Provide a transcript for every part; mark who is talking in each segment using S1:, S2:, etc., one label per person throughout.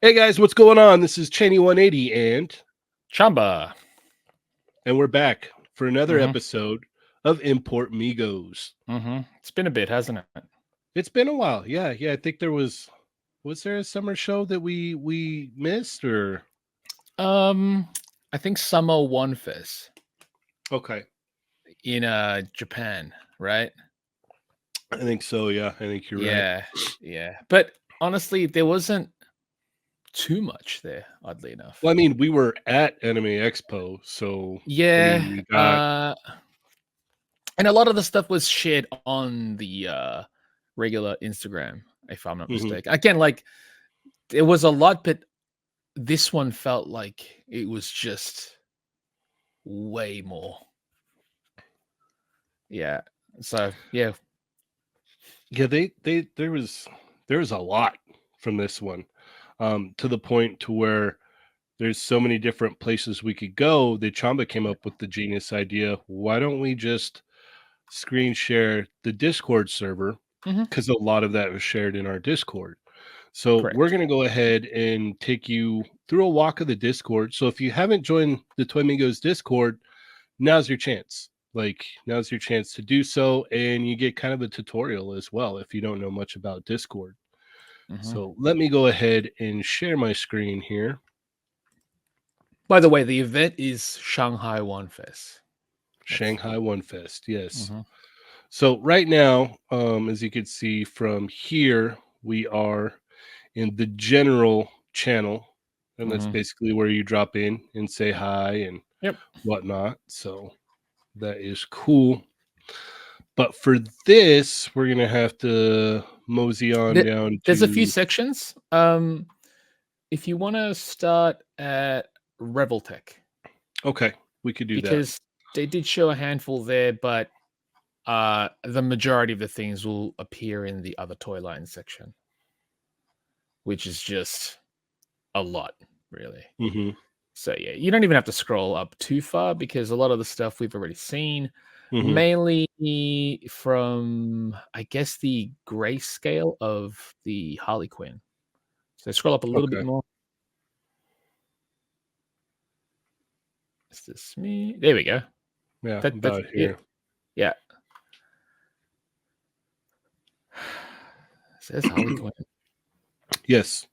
S1: Hey guys, what's going on? This is Cheney 180
S2: Chamba.
S1: and we're back for another
S2: Mm-hmm.
S1: episode of Importmigos.
S2: Mm-hmm. It's been a bit, hasn't it?
S1: It's been a while. Yeah, I think was there a summer show that we missed or
S2: Um, I think summer Wonfes
S1: okay.
S2: in Japan, right?
S1: I think so, yeah. I think you're right.
S2: Yeah, yeah. But honestly, there wasn't too much there, oddly enough.
S1: Well, I mean, we were at Anime Expo, so I
S2: Yeah,
S1: mean, we got
S2: and a lot of the stuff was shared on the regular Instagram, if I'm not
S1: mhm.
S2: mistaken. Again, like there was a lot, but this one felt like it was just way more. Yeah. So yeah.
S1: Yeah, they there was a lot from this one. To the point to where there's so many different places we could go that Chamba came up with the genius idea. Why don't we just screen share the Discord server?
S2: Mhm.
S1: Because a lot of that was shared in our Discord. So we're
S2: Correct.
S1: going to go ahead and take you through a walk of the Discord. So if you haven't joined the Toy Mingos Discord, now's your chance. Like, now's your chance to do so. And you get kind of a tutorial as well if you don't know much about Discord.
S2: Mhm.
S1: So let me go ahead and share my screen here.
S2: By the way, the event is Shanghai Wonfes. That's
S1: Shanghai One Fest, yes.
S2: mhm.
S1: So right now, as you can see from here, we are in the general channel, and that's
S2: Mhm.
S1: basically where you drop in and say hi and
S2: Yep.
S1: whatnot. So that is cool. But for this, we're gonna have to mosey on
S2: There,
S1: down
S2: there's a few
S1: to
S2: sections. If you want to start at Reveltech,
S1: okay, we could do that.
S2: because they did show a handful there, but the majority of the things will appear in the other toy line section, which is just a lot, really.
S1: Hmm.
S2: So yeah, you don't even have to scroll up too far because a lot of the stuff we've already seen,
S1: Hmm.
S2: mainly from I guess the grayscale of the Harley Quinn. So scroll up a little bit
S1: Okay.
S2: more. Is this me? There we go.
S1: Yeah,
S2: That's
S1: about
S2: it.
S1: here.
S2: Yeah. It says Harley Quinn.
S1: Yes.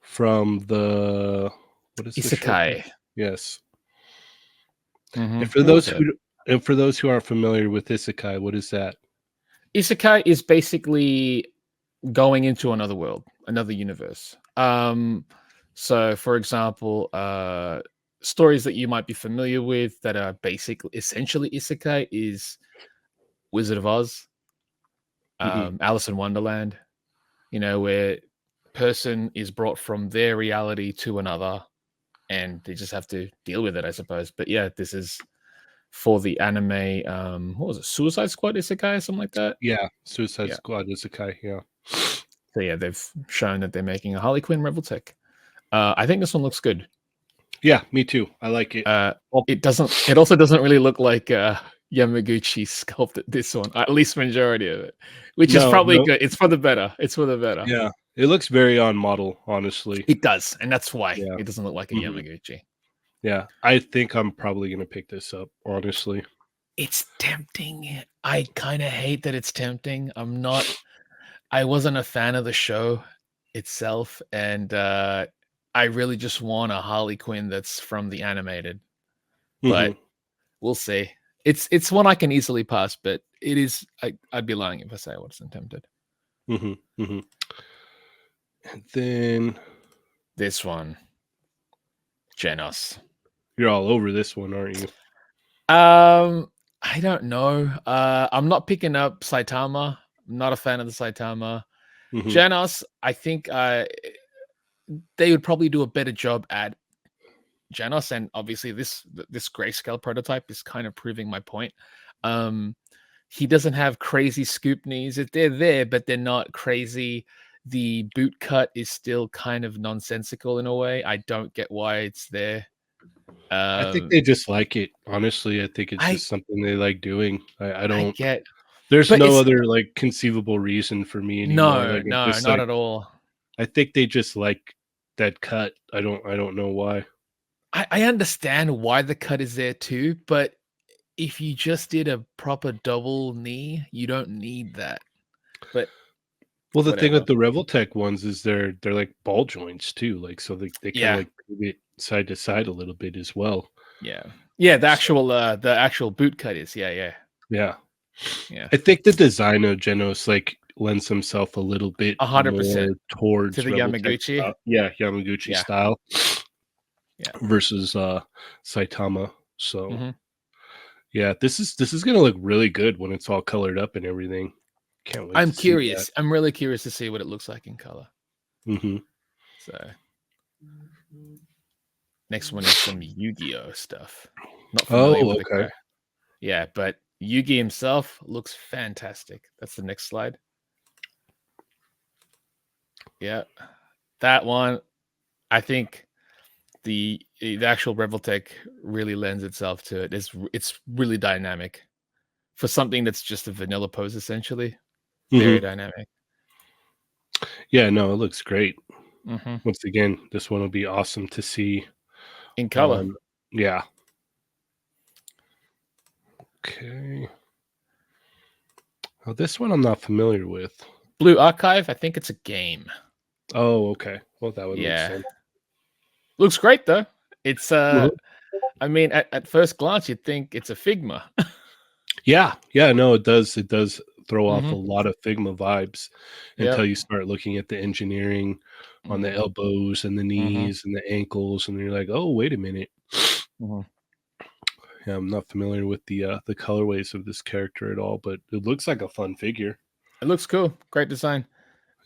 S1: From the what is the show called?
S2: Isekai.
S1: Yes. And for
S2: What was
S1: those
S2: it?
S1: who aren't familiar with isekai, what is that?
S2: Isekai is basically going into another world, another universe. So for example, stories that you might be familiar with that are basically essentially isekai is Wizard of Oz,
S1: Mhm.
S2: Alice in Wonderland, where person is brought from their reality to another and they just have to deal with it, I suppose. But yeah, this is for the anime, what was it, Suicide Squad isekai or something like that?
S1: Yeah, Suicide
S2: Yeah.
S1: Squad isekai, yeah.
S2: So yeah, they've shown that they're making a Harley Quinn Reveltech. I think this one looks good.
S1: Yeah, me too. I like it.
S2: Uh,
S1: Well,
S2: it doesn't. It also doesn't really look like Yamaguchi sculpted this one. At least majority of it, which is probably
S1: no.
S2: good. It's for the better. It's for the better.
S1: Yeah. It looks very on model, honestly.
S2: It does, and that's why
S1: Yeah.
S2: it doesn't look like a
S1: Mhm.
S2: Yamaguchi.
S1: Yeah. I think I'm probably gonna pick this up, honestly.
S2: It's tempting. I kind of hate that it's tempting. I'm not. I wasn't a fan of the show itself, and I really just want a Harley Quinn that's from the animated.
S1: Mhm.
S2: But we'll see. It's one I can easily pass, but it is. I'd be lying if I say I wasn't tempted.
S1: Mhm. Mhm. And then
S2: This one, Genos.
S1: you're all over this one, aren't you?
S2: I don't know. I'm not picking up Saitama. I'm not a fan of the Saitama.
S1: Mhm.
S2: Genos, I think they would probably do a better job at Genos, and obviously this grayscale prototype is kind of proving my point. Um, he doesn't have crazy scoop knees. They're there, but they're not crazy. The boot cut is still kind of nonsensical in a way. I don't get why it's there.
S1: I think
S2: Um,
S1: they just like it. Honestly, I think it's
S2: I
S1: just something they like doing. I
S2: I
S1: don't
S2: get,
S1: there's
S2: but
S1: no
S2: it's
S1: other conceivable reason for me anymore.
S2: no,
S1: Like I'm
S2: no,
S1: just
S2: not
S1: like
S2: at all.
S1: I think they just like that cut. I don't know why.
S2: I understand why the cut is there too, but if you just did a proper double knee, you don't need that. But
S1: Well, the thing
S2: whatever.
S1: with the Revoltech ones is they're like ball joints too, like so they kind of
S2: Yeah,
S1: like pivot side to side a little bit as well.
S2: yeah, yeah.
S1: So
S2: The actual boot cut is
S1: yeah,
S2: yeah.
S1: I think the design of Genos like lends himself a little bit
S2: 100%
S1: more
S2: to
S1: towards
S2: the
S1: Revoltech
S2: Yamaguchi.
S1: style. Yeah, Yamaguchi
S2: Yeah,
S1: style
S2: yeah.
S1: versus Saitama. So
S2: Hmm.
S1: yeah, this is gonna look really good when it's all colored up and everything. Can't wait
S2: I'm
S1: to see that.
S2: curious. I'm really curious to see what it looks like in color.
S1: Hmm.
S2: So next one is some Yu-Gi-Oh stuff. Not familiar
S1: Oh,
S2: with the
S1: okay.
S2: guy. Yeah, but Yugi himself looks fantastic. That's the next slide. Yeah, that one. I think the actual Revoltech really lends itself to it. It's really dynamic for something that's just a vanilla pose essentially. Very
S1: Hmm.
S2: dynamic.
S1: Yeah, no, it looks great.
S2: Hmm.
S1: Once again, this one will be awesome to see
S2: In color.
S1: on. Yeah. Okay. Oh, this one I'm not familiar with.
S2: Blue Archive, I think it's a game.
S1: Oh, okay. Well, that would make
S2: Yeah.
S1: sense.
S2: Looks great though. It's
S1: Mhm.
S2: I mean at first glance you'd think it's a Figma.
S1: Yeah, yeah, no, it does. It does throw off a
S2: Hmm.
S1: lot of Figma vibes until
S2: Yep.
S1: you start looking at the engineering on the
S2: Mm-hmm.
S1: elbows and the
S2: Mm-hmm.
S1: knees and the ankles, and you're like, oh, wait a minute.
S2: Mm-hmm.
S1: Yeah, I'm not familiar with the colorways of this character at all, but it looks like a fun figure.
S2: It looks cool. Great design.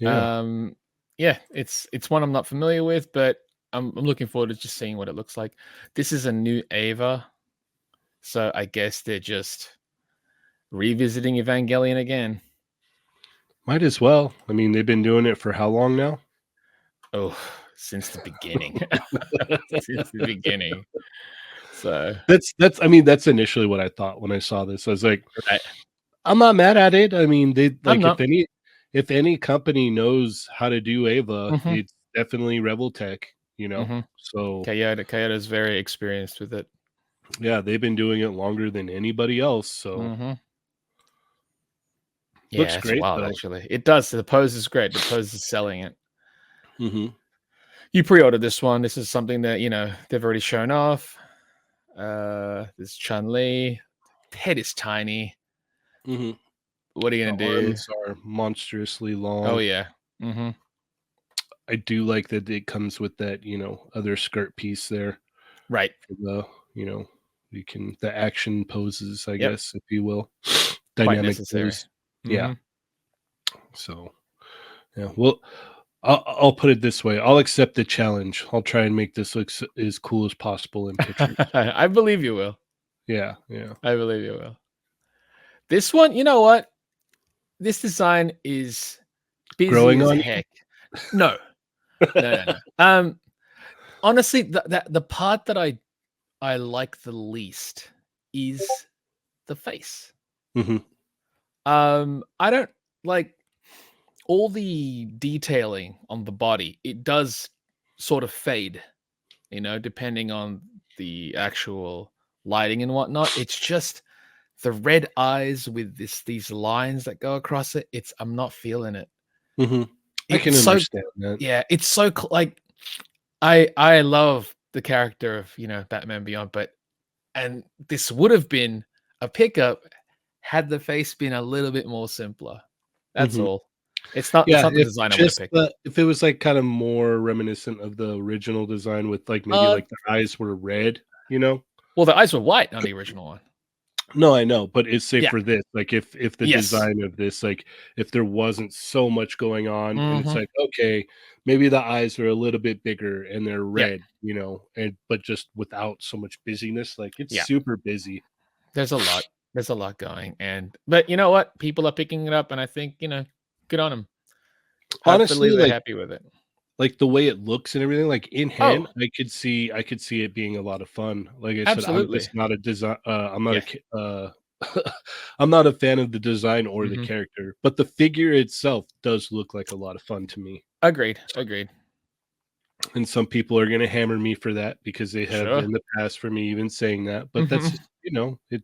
S1: Yeah,
S2: Um, yeah, it's one I'm not familiar with, but I'm looking forward to just seeing what it looks like. This is a new Ava, so I guess they're just revisiting Evangelion again.
S1: might as well. I mean, they've been doing it for how long now?
S2: Oh, since the beginning, since the beginning. So
S1: That's I mean, that's initially what I thought when I saw this. I was like,
S2: right,
S1: I'm not mad at it. I mean, they
S2: I'm
S1: like
S2: not.
S1: if any company knows how to do Ava,
S2: Mm-hmm.
S1: it's definitely Revoltech, you know.
S2: Mm-hmm.
S1: So
S2: Kyoto's very experienced with it.
S1: yeah, they've been doing it longer than anybody else. So
S2: Mm-hmm.
S1: looks
S2: Yeah, it's
S1: great
S2: wild
S1: though.
S2: actually. It does. The pose is great. The pose is selling it.
S1: Hmm.
S2: You pre-ordered this one. This is something that they've already shown off. This Chun Li. Head is tiny.
S1: Hmm.
S2: What are you
S1: The
S2: gonna do?
S1: arms are monstrously
S2: Oh
S1: long.
S2: yeah. Mm-hmm.
S1: I do like that it comes with that, other skirt piece there
S2: Right.
S1: for you know, you can the action poses, I
S2: Yep.
S1: guess, if you will.
S2: Quite
S1: Dynamic
S2: necessary.
S1: pose. Yeah.
S2: Mm-hmm.
S1: So yeah. Well, I'll put it this way. I'll accept the challenge. I'll try and make this look as cool as possible in pictures.
S2: I believe you will.
S1: Yeah, yeah.
S2: I believe you will. This one, you know what? This design is busy
S1: Growing
S2: as
S1: on
S2: heck. No, no, no, no. Honestly, the part that I like the least is the face.
S1: you. Hmm.
S2: I don't like all the detailing on the body. It does sort of fade, depending on the actual lighting and whatnot. It's just the red eyes with these lines that go across it. I'm not feeling it.
S1: Hmm. I can
S2: It's so
S1: understand that.
S2: yeah. It's so like I love the character of Batman Beyond, but and this would have been a pickup had the face been a little bit more simpler. That's
S1: Hmm.
S2: all. It's
S1: Yeah,
S2: not the design I would have picked.
S1: if it was like kind of more reminiscent of the original design with like maybe
S2: Uh,
S1: like the eyes were red, you know?
S2: well, the eyes were white on the original one.
S1: No, I know, but it's say
S2: Yeah.
S1: for this, like if the
S2: Yes.
S1: design of this, like if there wasn't so much going on and it's
S2: Hmm.
S1: like, okay, maybe the eyes are a little bit bigger and they're
S2: Yep.
S1: red, and but just without so much busyness, like it's
S2: Yeah.
S1: super busy.
S2: There's a lot. There's a lot going, but you know what? People are picking it up, and I think good on them. Hopefully,
S1: Honestly,
S2: they're
S1: like
S2: happy with it.
S1: like the way it looks and everything, like in
S2: Oh,
S1: hand, I could see it being a lot of fun. Like I said, I'm
S2: absolutely.
S1: just not a design. I'm not
S2: Yeah.
S1: a. I'm not a fan of the design or the
S2: Hmm.
S1: character, but the figure itself does look like a lot of fun to me.
S2: Agreed. Agreed.
S1: and some people are going to hammer me for that because they have
S2: Sure.
S1: in the past for me even saying that. But that's
S2: Mhm.
S1: just, it.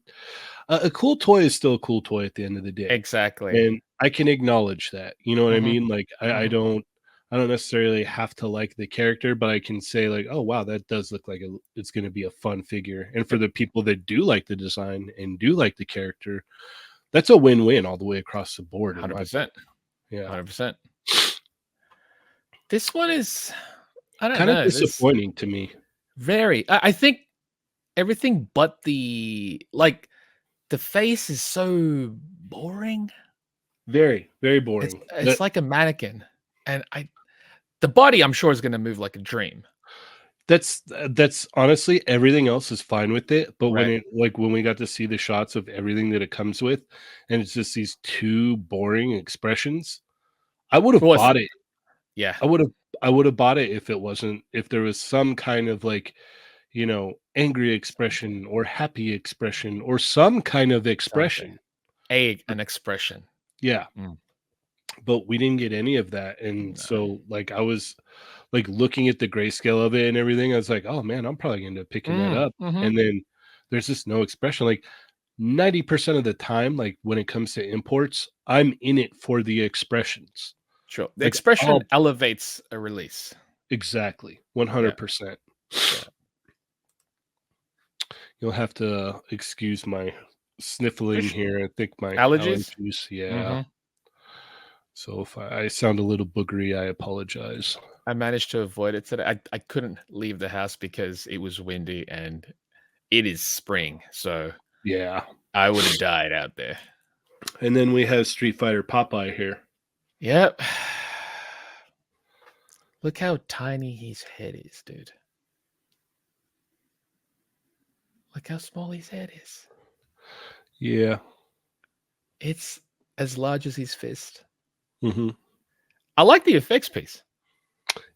S1: A cool toy is still a cool toy at the end of the day,
S2: Exactly.
S1: and I can acknowledge that. You know what I
S2: Mhm.
S1: mean? Like I
S2: Mhm.
S1: don't. I don't necessarily have to like the character, but I can say like, "Oh wow, that does look like it's going to be a fun figure." And for
S2: Yep.
S1: the people that do like the design and do like the character, that's a win-win all the way across the board, in my opinion.
S2: 100%.
S1: Yeah,
S2: 100%. This one is, I don't
S1: kind of
S2: know. This
S1: disappointing to me.
S2: very. I think everything but the face is so boring.
S1: Very, very
S2: It's
S1: boring.
S2: it's like a mannequin, and the body I'm sure is going to move like a dream.
S1: That's honestly everything else is fine with it, but when
S2: Right.
S1: when we got to see the shots of everything that it comes with, and it's just these 2 boring expressions, I would have
S2: Well,
S1: bought it.
S2: yeah,
S1: I would have I would have bought it if there was some kind of like, angry
S2: something,
S1: expression or happy expression or some kind of
S2: something.
S1: expression.
S2: An expression.
S1: Yeah,
S2: Mm,
S1: but we didn't get any of that, and
S2: no.
S1: so, like, I was, like, looking at the grayscale of it and everything, I was like, "Oh, man, I'm probably gonna end up picking that up,"
S2: Mhm.
S1: and then there's just no expression, like, 90% of the time, like, when it comes to imports, I'm in it for the expressions.
S2: Sure. The
S1: Like,
S2: expression
S1: oh,
S2: elevates a release.
S1: exactly,
S2: Yeah.
S1: 100%.
S2: Yeah.
S1: You'll have to excuse my sniffling
S2: Fish
S1: here, I think my
S2: allergies.
S1: allergies, yeah.
S2: Mhm.
S1: So if I sound a little boogery, I apologize.
S2: I managed to avoid it today. I couldn't leave the house because it was windy and it is spring, so
S1: Yeah.
S2: I would have died out there.
S1: And then we have Street Fighter Popeye here.
S2: Yep. Look how tiny his head is, dude. Look how small his head is.
S1: Yeah.
S2: It's as large as his fist.
S1: Mhm.
S2: I like the effects piece.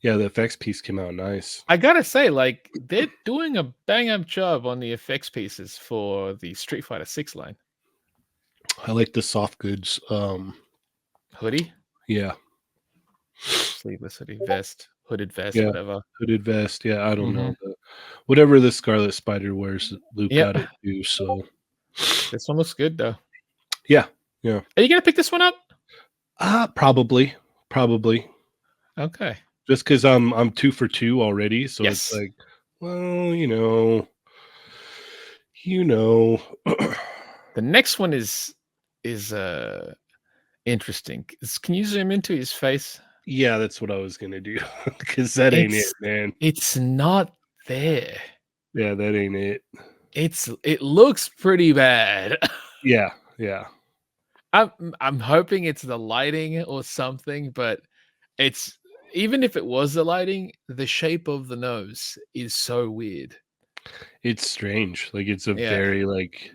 S1: Yeah, the effects piece came out nice.
S2: I gotta say, like, they're doing a bang up job on the effects pieces for the Street Fighter 6 line.
S1: I like the soft goods,
S2: Hoodie,
S1: yeah.
S2: sleeveless hoodie, vest, hooded vest,
S1: Yeah.
S2: whatever.
S1: Hooded vest, yeah, I don't
S2: Hmm.
S1: know, whatever the Scarlet Spider wears, Luke
S2: Yep.
S1: got it too, so
S2: This one looks good though.
S1: yeah, yeah.
S2: Are you gonna pick this one up?
S1: Probably, probably.
S2: Okay.
S1: Just because 'cause I'm 2 for 2 already, so it's
S2: Yes.
S1: like, well, you know.
S2: The next one is interesting. Can you zoom into his face?
S1: Yeah, that's what I was gonna do, because that ain't it,
S2: It's
S1: man.
S2: it's not there.
S1: Yeah, that ain't it.
S2: It looks pretty bad.
S1: Yeah, yeah.
S2: I'm hoping it's the lighting or something, but it's even if it was the lighting, the shape of the nose is so weird.
S1: It's strange, like, it's a
S2: Yeah.
S1: very, like,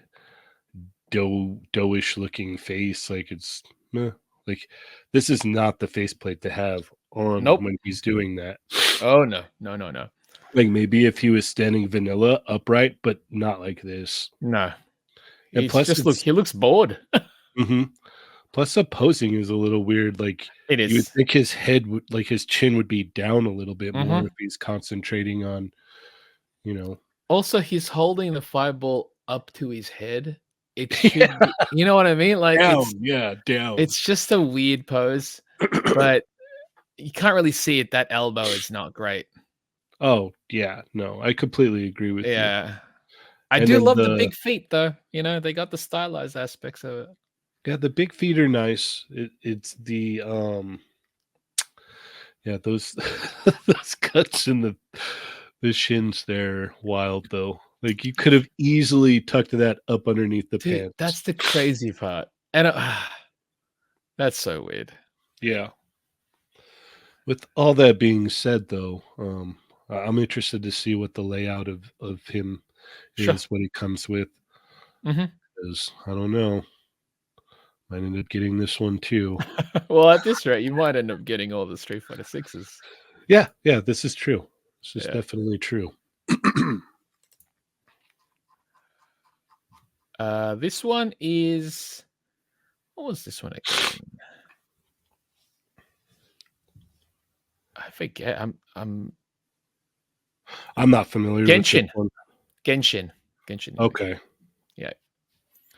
S1: doughish looking face, like, it's meh, like, this is not the faceplate to have on
S2: Nope.
S1: when he's doing that.
S2: Oh no. No, no, no.
S1: Like, maybe if he was standing vanilla upright, but not like this.
S2: No.
S1: And
S2: He's
S1: plus
S2: just look
S1: it's
S2: he looks bored.
S1: mhm. Plus the posing is a little weird, like,
S2: It
S1: you would
S2: is.
S1: think his head would like, his chin would be down a little bit more
S2: Mhm.
S1: if he's concentrating on, you know.
S2: Also, he's holding the fireball up to his head. It
S1: Yeah,
S2: should be, you know what I mean? Like
S1: down, yeah, down.
S2: it's just a weird pose, but you can't really see it. That elbow is not great.
S1: Oh, yeah, no, I completely agree with you.
S2: Yeah. I
S1: And
S2: do
S1: then
S2: love the big feet though. They got the stylized aspects of it.
S1: the big feet are nice. It's yeah, those those cuts in the shins there wild though. Like, you could have easily tucked that up underneath the
S2: Dude,
S1: pants.
S2: that's the crazy part. And that's so weird.
S1: Yeah. With all that being said, though, I'm interested to see what the layout of him
S2: Sure.
S1: is, what he comes with,
S2: Mhm.
S1: 'cause I don't know, might end up getting this one too.
S2: Well, at this rate, you might end up getting all the Street Fighter 6s.
S1: Yeah, yeah, this is true. This is
S2: Yeah.
S1: definitely true.
S2: This one is what was this one again? I forget. I'm
S1: I'm not familiar with this
S2: Genshin.
S1: one.
S2: Genshin. Genshin Impact.
S1: Okay.
S2: Yeah.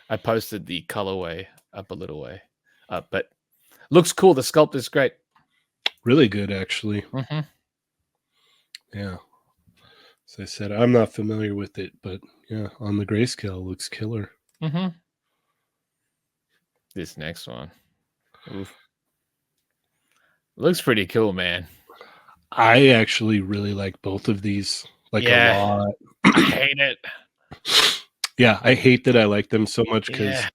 S2: I posted the colorway up a little way. But looks cool. The sculpt is great.
S1: Really good, actually.
S2: Mm-hmm.
S1: Yeah. As I said, I'm not familiar with it, but yeah, on the grayscale, looks killer.
S2: Mm-hmm. This next one. Oof. Looks pretty cool, man.
S1: I actually really like both of these, like a
S2: Yeah.
S1: lot.
S2: I hate it.
S1: Yeah, I hate that I like them so much because
S2: Yeah.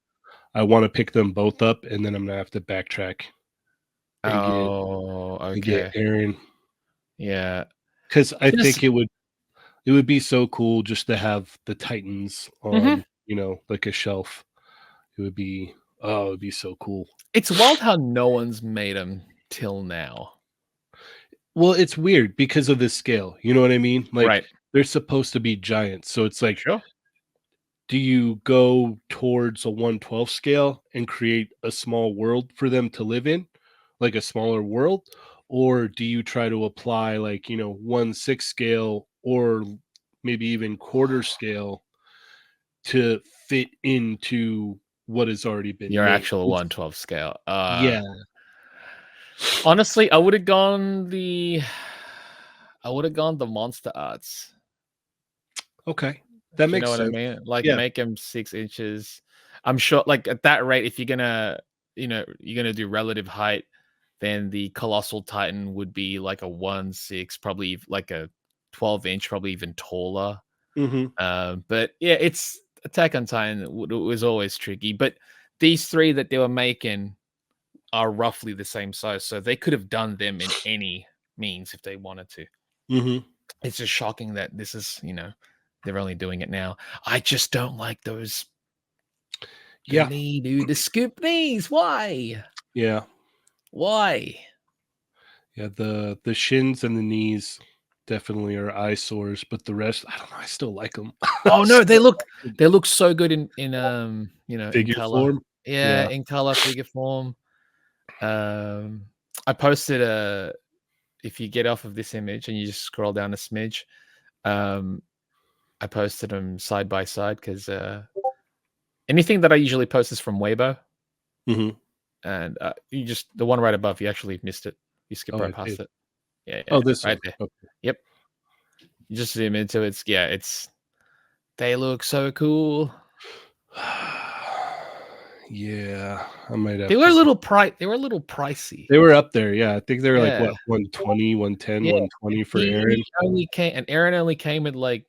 S1: I want to pick them both up, and then I'm gonna have to backtrack and
S2: Oh,
S1: get
S2: okay.
S1: Aaron
S2: Yeah.
S1: because I
S2: Just
S1: think it would be so cool just to have the Titans
S2: mm-hmm.
S1: on, like a shelf. It would be it would be so cool.
S2: It's wild how no one's made them till now.
S1: Well, it's weird because of this scale. You know what I mean? Like
S2: Right.
S1: they're supposed to be giants, so it's like,
S2: Sure.
S1: do you go towards a 1/12 scale and create a small world for them to live in, like a smaller world, or do you try to apply like 1/6 scale or maybe even quarter scale to fit into what has already been
S2: Your
S1: made?
S2: actual 1/12 scale.
S1: Yeah.
S2: Honestly, I would have gone the monster arts.
S1: Okay. That
S2: If you know
S1: makes
S2: what I
S1: sense.
S2: mean? Like
S1: Yeah.
S2: make them 6 inches. I'm sure like at that rate, if you're gonna do relative height, then the colossal titan would be like a 1/6, probably like a 12-inch, probably even taller.
S1: Mhm.
S2: But yeah, it's Attack on Titan was always tricky. But these three that they were making are roughly the same size, so they could have done them in any means if they wanted to.
S1: Mhm.
S2: It's just shocking that this is, they're only doing it now. I just don't like the
S1: Yeah.
S2: knee, dude. The scoop knees. Why?
S1: Yeah.
S2: Why?
S1: Yeah, the shins and the knees definitely are eyesores, but the rest, I don't know, I still like them.
S2: Oh no, they look so good in in
S1: Figure
S2: color.
S1: form?
S2: Yeah,
S1: Yeah.
S2: in color figure form. Um, I posted a if you get off of this image and you just scroll down a smidge, um, I posted them side by side because anything that I usually post is from Weibo,
S1: Mhm.
S2: and you just the one right above, you actually missed it. You skip
S1: Oh,
S2: right
S1: I did.
S2: past it. Yeah, yeah,
S1: Oh, this
S2: right
S1: one.
S2: there.
S1: Okay.
S2: Yep. You just zoom into it. It's they look so cool.
S1: Yeah, I might
S2: They
S1: have
S2: were
S1: to
S2: a
S1: go.
S2: little they were a little pricey.
S1: They were up there, yeah, I think they were like,
S2: Yeah,
S1: what, 120, 110,
S2: yeah.
S1: 120 for
S2: He
S1: Aaron?
S2: only came and Aaron only came with like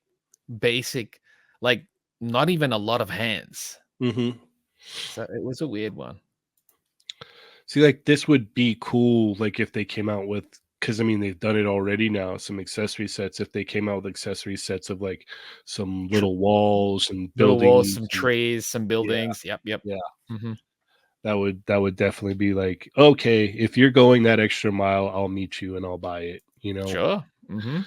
S2: basic, like not even a lot of hands.
S1: Mhm.
S2: So it was a weird one.
S1: See, like, this would be cool, like, if they came out with, because I mean, they've done it already now, some accessory sets, if they came out with accessory sets of, like, some
S2: Tr-
S1: little walls and
S2: Little walls,
S1: buildings
S2: some
S1: and
S2: trees, some
S1: yeah,
S2: buildings. Yep, yep.
S1: yeah.
S2: Hmm.
S1: That would definitely be like, "Okay, if you're going that extra mile, I'll meet you and I'll buy it," you know?
S2: Sure. Hmm.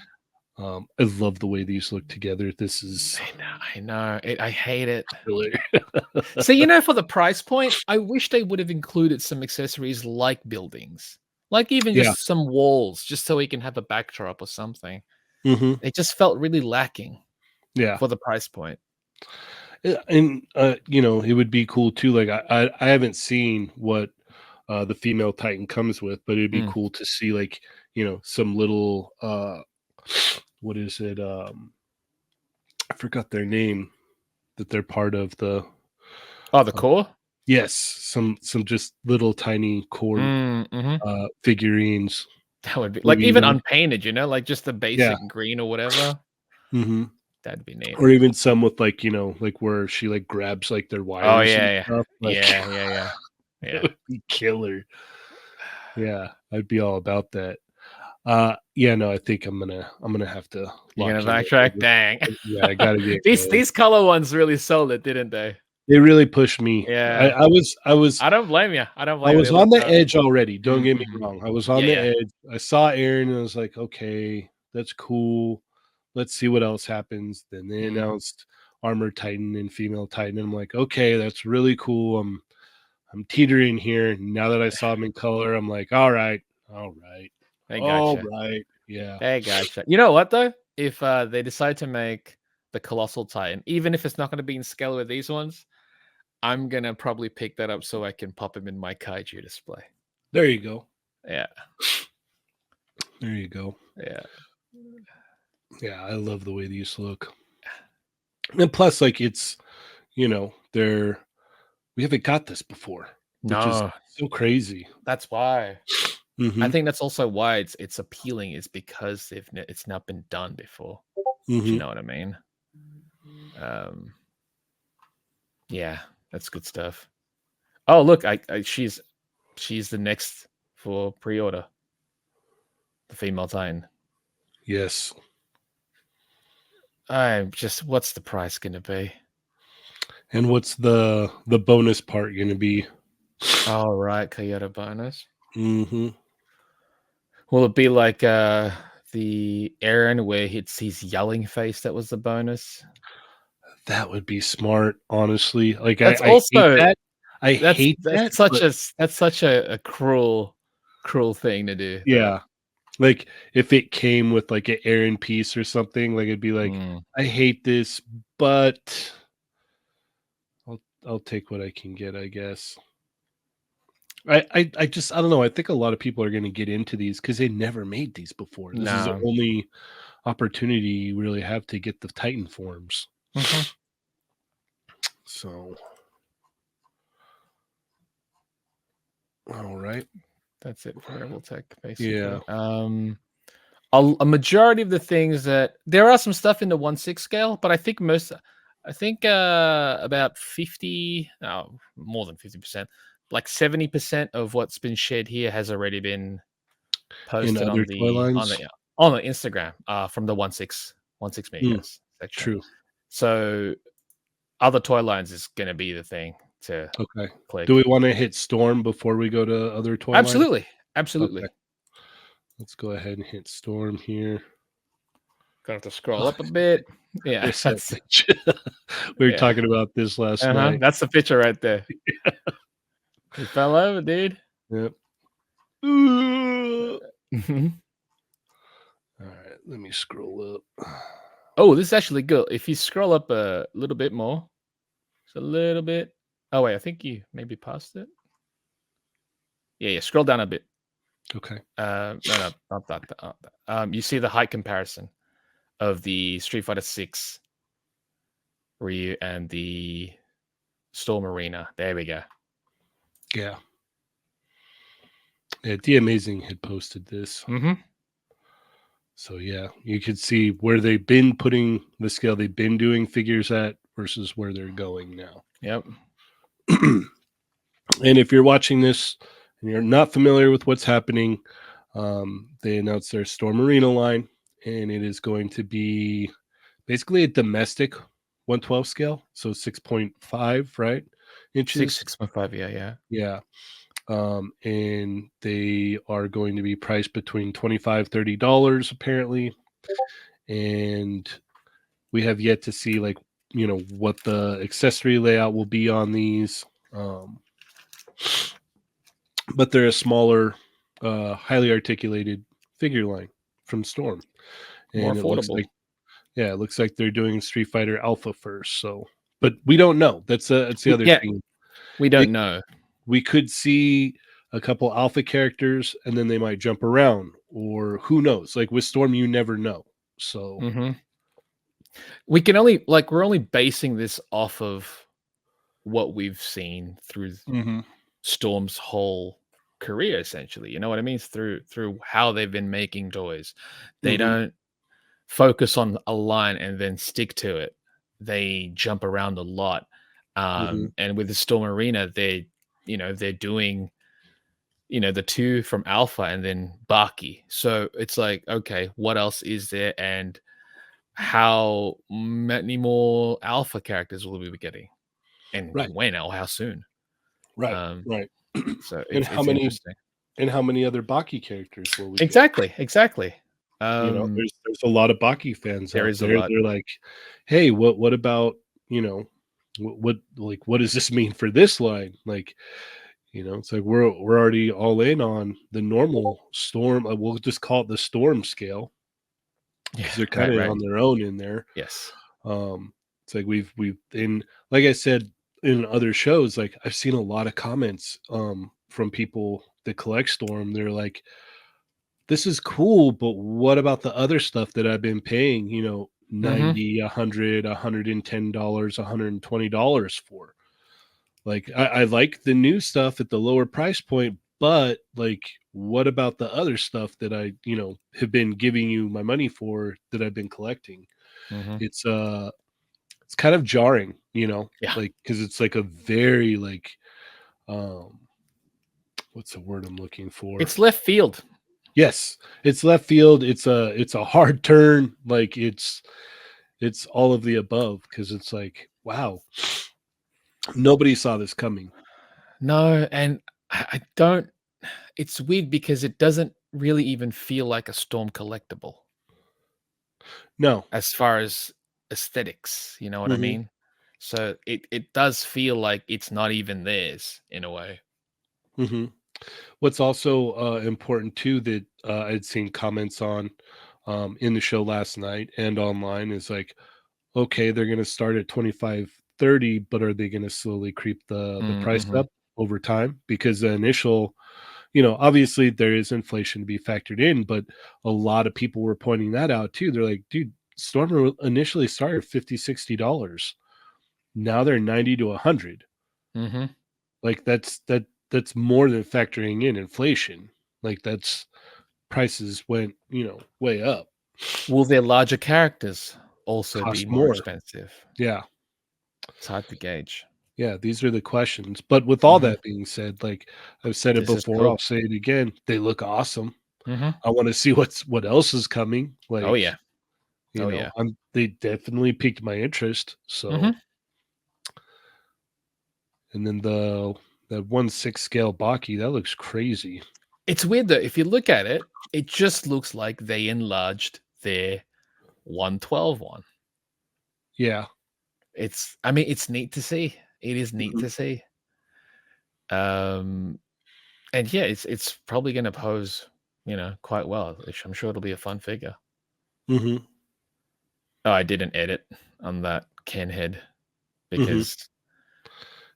S1: I love the way these look together. This is
S2: I know. I hate it.
S1: really
S2: So, for the price point, I wish they would have included some accessories like buildings, like even
S1: Yeah,
S2: just some walls, just so we can have a backdrop or something.
S1: mhm,
S2: It just felt really lacking
S1: yeah.
S2: for the price point.
S1: And, it would be cool too, like, I haven't seen what, the female Titan comes with, but it'd be
S2: Mm.
S1: cool to see, like, some little, what is it? I forgot their name, that they're part of the
S2: Oh, the
S1: uh
S2: core?
S1: yes, some just little tiny core,
S2: Mm-hmm.
S1: figurines
S2: That would be
S1: would
S2: like
S1: be
S2: even
S1: really
S2: unpainted, like just the
S1: yeah,
S2: basic green or whatever.
S1: mhm,
S2: That'd be neat.
S1: or even some with, like, like, where she, like, grabs, like, their
S2: Oh
S1: wires and
S2: yeah, yeah.
S1: stuff, like,
S2: Yeah, yeah, yeah.
S1: that
S2: Yeah.
S1: would be killer. Yeah, I'd be all about that. Yeah, no, I think I'm gonna have to
S2: You're
S1: lock
S2: gonna
S1: in
S2: backtrack? Dang.
S1: yeah, I gotta get
S2: These
S1: going.
S2: these color ones really sold it, didn't they?
S1: They really pushed me. I
S2: Yeah.
S1: I was I was
S2: I don't blame you. I don't
S1: I
S2: blame you. They
S1: was
S2: look
S1: on the
S2: dope.
S1: edge already, don't get me
S2: Mhm.
S1: wrong. I was on
S2: Yeah,
S1: the
S2: yeah.
S1: edge. I saw Aaron and I was like, "Okay, that's cool. Let's see what else happens." Then they
S2: Mm.
S1: announced Armor Titan and Female Titan, and I'm like, "Okay, that's really cool." I'm teetering here. Now that I saw him in color, I'm like, "All right, all right,
S2: They
S1: all
S2: gotcha.
S1: right." Yeah.
S2: They gotcha. You know what though? if they decide to make the Colossal Titan, even if it's not going to be in scale with these ones, I'm gonna probably pick that up so I can pop him in my kaiju display.
S1: There you go.
S2: Yeah,
S1: There you go.
S2: yeah.
S1: Yeah, I love the way these look. And plus, like it's they're we haven't got this before, which is
S2: No,
S1: so crazy.
S2: that's why. I
S1: Mm-hmm.
S2: think that's also why it's appealing is because it's not been done before. Do you
S1: Mm-hmm.
S2: know what I mean? Um, yeah, that's good stuff. Oh, look, she's the next for pre-order. The female Titan.
S1: Yes.
S2: I'm just, what's the price gonna be?
S1: And what's the bonus part going to be?
S2: Oh, right, Kyoto bonus.
S1: Mm-hmm.
S2: Will it be like the Aaron where it's his yelling face that was the bonus?
S1: That would be smart, honestly. Like
S2: That's
S1: I hate
S2: also
S1: that. I hate that, but
S2: that's such a cruel thing to do, though.
S1: yeah. Like if it came with like an Aaron piece or something, like it'd be like,
S2: Mm,
S1: I hate this, but I'll take what I can get, I guess. I just I don't know. I think a lot of people are going to get into these because they never made these before. This is the
S2: no.
S1: only opportunity you really have to get the Titan forms.
S2: Hmm.
S1: So, all right,
S2: That's it for Rebel Tech,
S1: yeah,
S2: basically. A majority of the things that there are some stuff in the 1/6 scale, but I think about 50, oh, more than 50%, like 70% of what's been shared here has already been
S1: in
S2: posted
S1: other toy lines,
S2: on the Instagram from the 1/6
S1: mm,
S2: Migos section.
S1: true.
S2: So other toy lines is going to be the thing to
S1: Okay. Do
S2: click.
S1: we want to hit Storm before we go to other toy lines?
S2: Absolutely,
S1: Okay,
S2: absolutely.
S1: let's go ahead and hit Storm here.
S2: Gonna have to scroll up a bit. Yeah,
S1: There's that
S2: that's
S1: picture. We were
S2: yeah.
S1: talking about this last
S2: Uh-huh.
S1: night.
S2: That's the picture right there. He fell over, dude.
S1: Yep. All
S2: Mhm.
S1: right, let me scroll up.
S2: Oh, this is actually good. If you scroll up a little bit more, just a little bit. Oh wait, I think you maybe passed it. Yeah, yeah. Scroll down a bit.
S1: Okay.
S2: No, no, not that. Not that. You see the height comparison of the Street Fighter 6 Ryu and the Storm Arena. There we go.
S1: Yeah. Yeah. The Amazing had posted this.
S2: Mm-hmm.
S1: So yeah, you could see where they've been putting the scale they've been doing figures at versus where they're going now.
S2: Yep.
S1: And if you're watching this and you're not familiar with what's happening, they announced their Storm Arena line, and it is going to be basically a domestic 112 scale, so 6.5 right inches.
S2: 6.5. Yeah, yeah.
S1: Yeah. And they are going to be priced between $25-$30 apparently, and we have yet to see like what the accessory layout will be on these. But they're a smaller, highly articulated figure line from Storm,
S2: More
S1: and it looks
S2: affordable.
S1: like it looks like they're doing Street Fighter Alpha first. So, but we don't know. That's the other
S2: Yeah,
S1: thing.
S2: we
S1: It,
S2: don't know.
S1: we could see a couple Alpha characters, and then they might jump around, or who knows? Like with Storm, you never know. So,
S2: Mm-hmm. We can only we're only basing this off of what we've seen through
S1: mm-hmm.
S2: Storm's whole career, essentially. You know what I mean? Through how they've been making toys. They
S1: Mm-hmm.
S2: don't focus on a line and then stick to it. They jump around a lot.
S1: Mm-hmm.
S2: And with the Storm Arena, they're doing the two from Alpha and then Baki. So it's like, okay, what else is there? And how many more Alpha characters will we be getting? And
S1: Right,
S2: when or how soon?
S1: right,
S2: Um,
S1: right.
S2: so
S1: and
S2: it's interesting.
S1: how many other Baki characters will we get?
S2: Exactly, exactly.
S1: There's a lot of Baki fans
S2: There
S1: out
S2: is a
S1: there.
S2: lot.
S1: They're like, "Hey, what about what does this mean for this line?" Like, it's like we're already all in on the normal Storm. We'll just call it the Storm scale. because
S2: Yeah,
S1: they're kind of
S2: right.
S1: on their own in there.
S2: Yes.
S1: Um, it's like we've in like I said in other shows, like I've seen a lot of comments from people that collect Storm. They're like, "This is cool, but what about the other stuff that I've been paying? You know,
S2: Mhm.
S1: 90, 100, $110, $120 for." Like I like the new stuff at the lower price point, but like what about the other stuff that I, have been giving you my money for that I've been collecting?
S2: Mhm.
S1: It's it's kind of jarring,
S2: Yeah.
S1: like because it's like a very like um what's the word I'm looking for?
S2: It's left field.
S1: Yes, it's left field. It's a hard turn. Like it's all of the above because it's like, wow, nobody saw this coming.
S2: No, and I don't it's weird because it doesn't really even feel like a Storm collectible
S1: No.
S2: as far as aesthetics, you know what I
S1: Hmm.
S2: mean? So it does feel like it's not even theirs in a way.
S1: Hmm. What's also important too that I'd seen comments on in the show last night and online is like, okay, they're going to start at 25-30, but are they going to slowly creep the price
S2: Mhm.
S1: up over time? Because the initial, obviously there is inflation to be factored in, but a lot of people were pointing that out too. They're like, dude, Stormer initially started 50, $60. Now they're 90 to 100.
S2: Mhm.
S1: Like that's more than factoring in inflation. Like that's prices went, way up.
S2: Will their larger characters also be
S1: Cost
S2: more
S1: more.
S2: expensive?
S1: Yeah.
S2: It's hard to gauge.
S1: Yeah, these are the questions. But with all
S2: Mhm.
S1: that being said, like I've said it
S2: This is
S1: before, I'll
S2: cool.
S1: say it again. They look awesome.
S2: Mhm.
S1: I want to see what else is coming.
S2: Oh,
S1: Like,
S2: yeah. Oh, yeah.
S1: they definitely piqued my interest. So,
S2: Mhm.
S1: and then that 1/6 scale Baki, that looks crazy.
S2: It's weird though, if you look at it, it just looks like they enlarged their 112 one.
S1: Yeah.
S2: I mean, it's neat to see. It is neat
S1: Hmm.
S2: to see. Um, and yeah, it's probably gonna pose, quite well, which I'm sure it'll be a fun figure.
S1: Hmm.
S2: Oh, I did an edit on that Ken head
S1: Hmm.
S2: because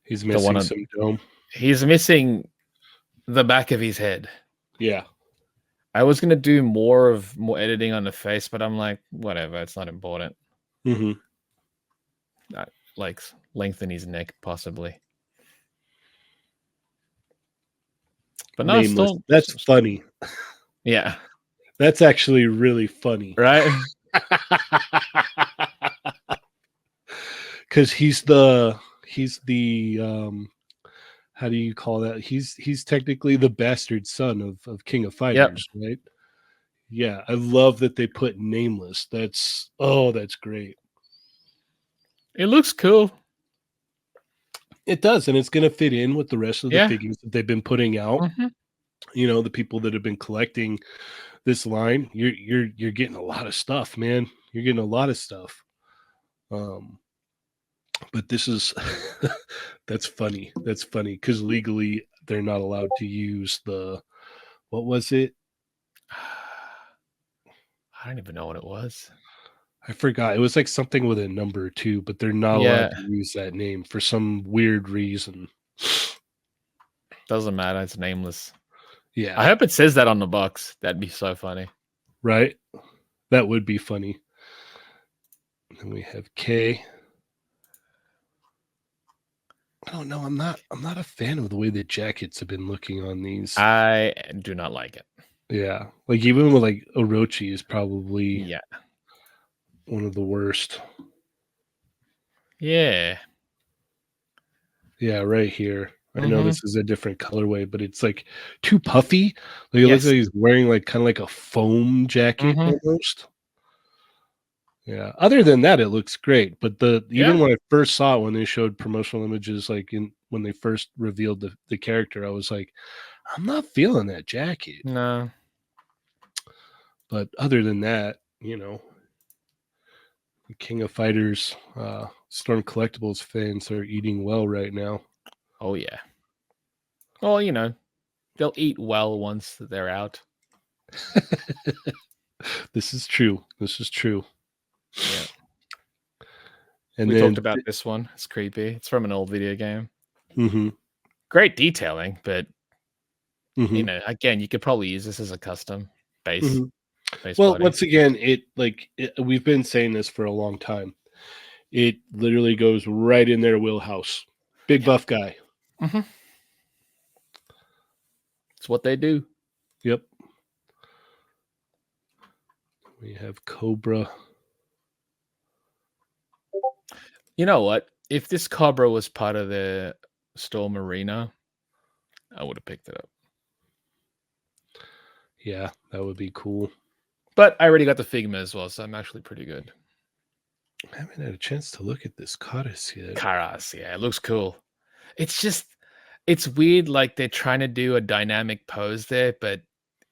S1: He's
S2: the one
S1: missing
S2: on
S1: some dome.
S2: he's missing the back of his head.
S1: Yeah.
S2: I was gonna do more editing on the face, but I'm like, whatever, it's not important.
S1: Hmm.
S2: Like lengthen his neck possibly. But no,
S1: Nameless.
S2: still,
S1: That's funny.
S2: yeah,
S1: That's actually really funny.
S2: right.
S1: Because he's the how do you call that? He's technically the bastard son of King of
S2: Yep,
S1: Fighters, right? Yeah, I love that they put nameless. That's great.
S2: it looks cool.
S1: It does, and it's gonna fit in with the rest of the
S2: Yeah.
S1: figures that they've been putting out.
S2: Mhm.
S1: The people that have been collecting this line, you're getting a lot of stuff, man. You're getting a lot of stuff. Um, but this is that's funny. That's funny because legally they're not allowed to use the what was it?
S2: I don't even know what it was.
S1: I forgot. It was like something with a number too, but they're not allowed
S2: Yeah,
S1: to use that name for some weird reason.
S2: doesn't matter. It's nameless. I
S1: Yeah,
S2: hope it says that on the box. That'd be so funny.
S1: right. That would be funny. And we have K. I don't know. I'm not a fan of the way the jackets have been looking on these.
S2: I do not like it.
S1: Yeah, like even with like Orochi is probably
S2: Yeah.
S1: one of the worst.
S2: Yeah.
S1: Yeah, right here. I know
S2: Mhm.
S1: this is a different colorway, but it's like too puffy. Like it looks
S2: Yes.
S1: like he's wearing like kind of like a foam jacket
S2: Mhm.
S1: almost. Yeah. Other than that, it looks great. But the
S2: Yeah.
S1: even when I first saw it when they showed promotional images, like in when they first revealed the character, I was like, I'm not feeling that jacket.
S2: No.
S1: But other than that, the King of Fighters, Storm Collectibles fans are eating well right now.
S2: Oh yeah. Well, they'll eat well once they're out.
S1: This is true. This is true.
S2: Yeah.
S1: And
S2: We talked
S1: then,
S2: about this one. It's creepy. It's from an old video game.
S1: mm-hmm,
S2: Great detailing, but
S1: mm-hmm,
S2: again, you could probably use this as a custom base
S1: mm-hmm.
S2: base
S1: Well,
S2: body.
S1: once again, we've been saying this for a long time. It literally goes right in their wheelhouse. Big
S2: Yep.
S1: buff guy.
S2: Mm-hmm. It's what they do.
S1: Yep. We have Cobra.
S2: You know what? If this Cobra was part of the Storm Arena, I would have picked it up.
S1: Yeah, that would be cool.
S2: But I already got the Figma as well, so I'm actually pretty good.
S1: I haven't had a chance to look at this Cottis yet.
S2: Karas, yeah, it looks cool. It's just, it's weird. Like they're trying to do a dynamic pose there, but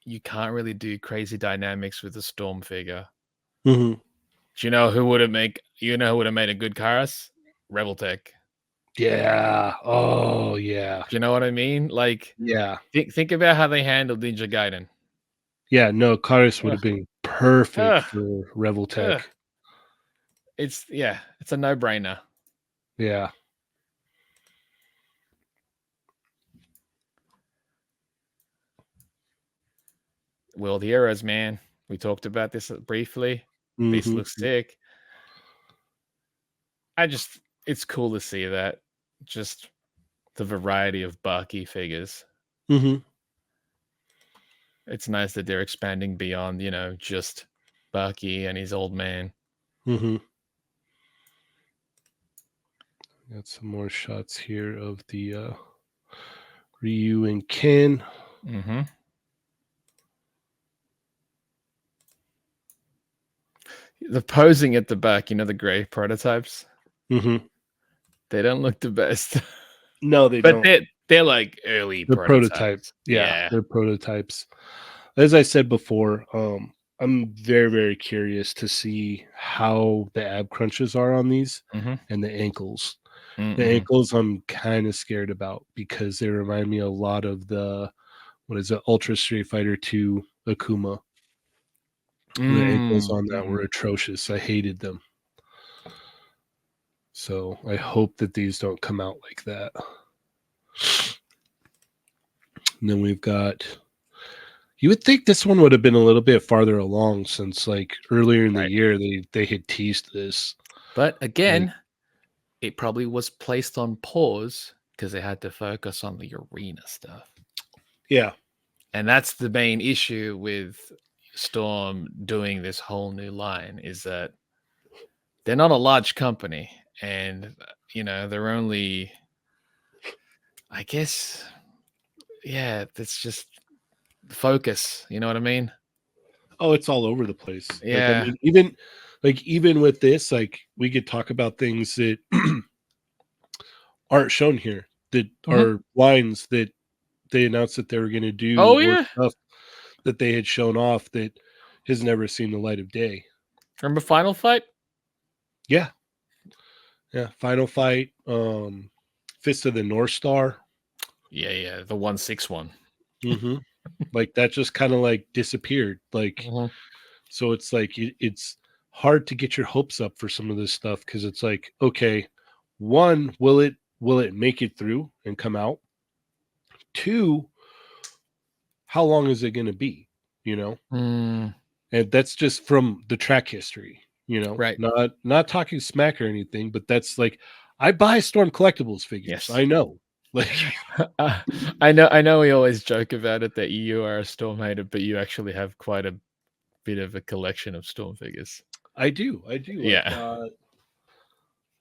S2: you can't really do crazy dynamics with a Storm figure.
S1: Mm-hmm.
S2: Do you know who would have make? You know who would have made a good Karas? Rebel Tech.
S1: Yeah. Oh, yeah.
S2: Do you know what I mean? Like,
S1: Yeah.
S2: think about how they handled Ninja Gaiden.
S1: Yeah. No, Cottis would
S2: Ugh,
S1: have been perfect
S2: ugh,
S1: for Revel
S2: ugh.
S1: Tech.
S2: It's it's a no-brainer.
S1: Yeah.
S2: World Heroes, man. We talked about this briefly. This
S1: Mm-hmm.
S2: looks sick. It's cool to see that. Just the variety of Bucky figures.
S1: Mm-hmm.
S2: It's nice that they're expanding beyond, just Bucky and his old man.
S1: Mm-hmm. Got some more shots here of the Ryu and Ken.
S2: Mm-hmm. The posing at the back, the gray prototypes,
S1: Mm-hmm.
S2: they don't look the best.
S1: No, they
S2: But
S1: don't.
S2: they're like early
S1: They're prototype.
S2: prototypes.
S1: Yeah,
S2: Yeah.
S1: they're prototypes. As I said before, I'm very, very curious to see how the ab crunches are on these
S2: Mm-hmm.
S1: and the ankles. The
S2: Mm-hmm.
S1: ankles I'm kind of scared about because they remind me a lot of the what is it, Ultra Street Fighter 2 Akuma. The ankles on that
S2: Mm-hmm.
S1: were atrocious. I hated them. So I hope that these don't come out like that. And then we've got. You would think this one would have been a little bit farther along since, like earlier in the
S2: Right.
S1: year, they had teased this.
S2: But
S1: Like,
S2: again, it probably was placed on pause because they had to focus on the arena stuff.
S1: yeah,
S2: And that's the main issue with Storm doing this whole new line is that they're not a large company and they're only, I guess, yeah, that's just focus, you know what I mean?
S1: oh, it's all over the place. Like, I
S2: Yeah.
S1: mean, even with this, like, we could talk about things that aren't shown here, that
S2: Mhm.
S1: are lines that they announced that they were going to do,
S2: Oh
S1: or
S2: yeah.
S1: stuff that they had shown off that has never seen the light of day.
S2: Remember Final Fight?
S1: Yeah, yeah. Final Fight, Fist of the North Star.
S2: Yeah, the 161.
S1: Mm-hmm. Like that just kind of like disappeared. Like,
S2: Mhm.
S1: so it's like it's hard to get your hopes up for some of this stuff because it's like, okay, one, will it make it through and come out? Two, how long is it going to be? You know,
S2: Mm,
S1: and that's just from the track history. You know,
S2: right.
S1: not talking smack or anything, but that's like, I buy Storm collectibles figures.
S2: Yes.
S1: I know, like,
S2: Uh, I know we always joke about it that you are a Storm hater, but you actually have quite a bit of a collection of Storm figures.
S1: I do, I've
S2: Yeah.
S1: got.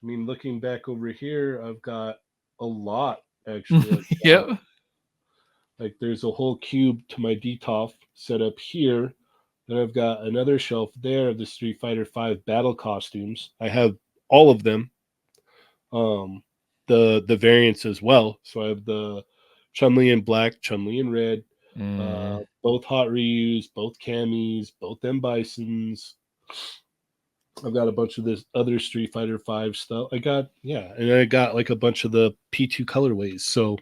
S1: I mean, looking back over here, I've got a lot actually. I've got
S2: Yep.
S1: like there's a whole cube to my DTOF set up here. Then I've got another shelf there of the Street Fighter 5 battle costumes. I have all of them. Um the variants as well. So I have the Chun-Li in black, Chun-Li in red,
S2: Mm,
S1: both hot Ryus, both Camis, both them Bisons. I've got a bunch of this other Street Fighter 5 stuff. I got, yeah, and I got like a bunch of the P2 colorways. So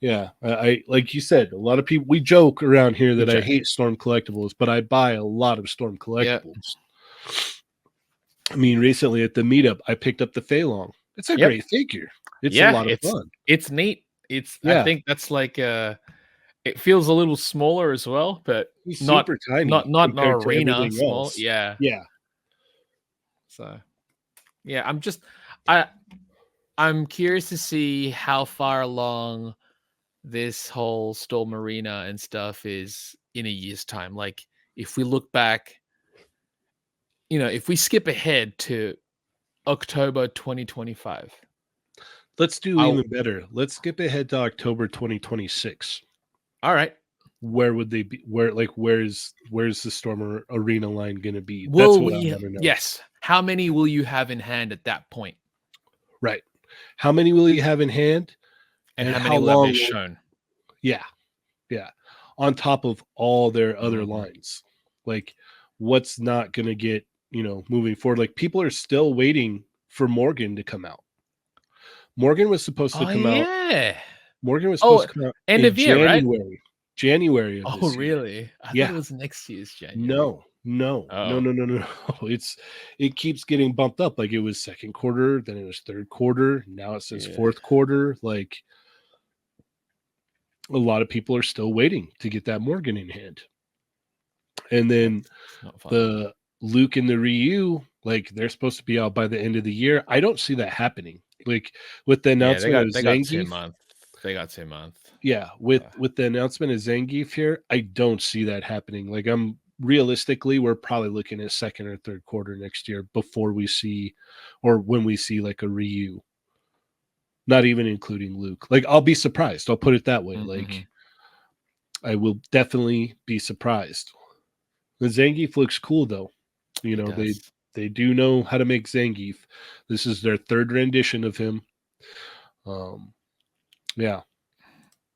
S1: Yeah, I like you said, a lot of people we joke around here
S2: We
S1: that I
S2: joke.
S1: hate Storm collectibles, but I buy a lot of Storm
S2: Yeah.
S1: collectibles. I mean, recently at the meetup, I picked up the Fei Long. It's a
S2: Yep.
S1: great figure. It's a
S2: Yeah,
S1: lot of fun.
S2: it's neat. I
S1: Yeah,
S2: think that's like it feels a little smaller as well, but
S1: he's
S2: not
S1: super tiny
S2: not
S1: compared to
S2: arena
S1: everything
S2: small.
S1: else.
S2: Yeah.
S1: Yeah,
S2: So yeah, I I'm curious to see how far along this whole Storm Arena and stuff is in a year's time. Like if we look back, if we skip ahead to October 2025.
S1: let's do
S2: I'll
S1: even better. Let's skip ahead to October 2026.
S2: All right.
S1: Where would they be? Where's the Storm Arena line going to be? That's
S2: Will
S1: what I
S2: we
S1: want to know.
S2: Yes. How many will you have in hand at that point?
S1: Right. How many will you have in hand?
S2: And
S1: And
S2: how
S1: how
S2: many will have
S1: long
S2: been
S1: will
S2: shown?
S1: yeah, yeah. On top of all their other
S2: Mhm.
S1: lines. Like what's not gonna get, moving forward. Like people are still waiting for Morgan to come out. Morgan was supposed to
S2: Oh,
S1: come out.
S2: yeah.
S1: Morgan was supposed
S2: Oh,
S1: to come out
S2: end
S1: in
S2: of year, right?
S1: January. January of
S2: Oh,
S1: this year.
S2: really? I thought
S1: Yeah.
S2: it was next year's January.
S1: No, no, no,
S2: Oh,
S1: no, no, no. It keeps getting bumped up. Like it was second quarter, then it was third quarter. Now it says
S2: yeah.
S1: fourth quarter. Like a lot of people are still waiting to get that Morgan in hand. And then
S2: That's not fun.
S1: the Luke and the Ryu, like they're supposed to be out by the end of the year. I don't see that happening. Like with the
S2: Yeah,
S1: announcement of
S2: they got 2
S1: Zangief,
S2: months. They got 2 months.
S1: yeah,
S2: Yeah.
S1: with the announcement of Zangief here, I don't see that happening. Like I'm realistically, we're probably looking at second or third quarter next year before we see, or when we see like a Ryu. Not even including Luke. Like I'll be surprised. I'll put it that way.
S2: Mm-hmm.
S1: Like I will definitely be surprised. The Zangief looks cool though. You
S2: He
S1: know,
S2: does.
S1: they do know how to make Zangief. This is their third rendition of him. Um, yeah,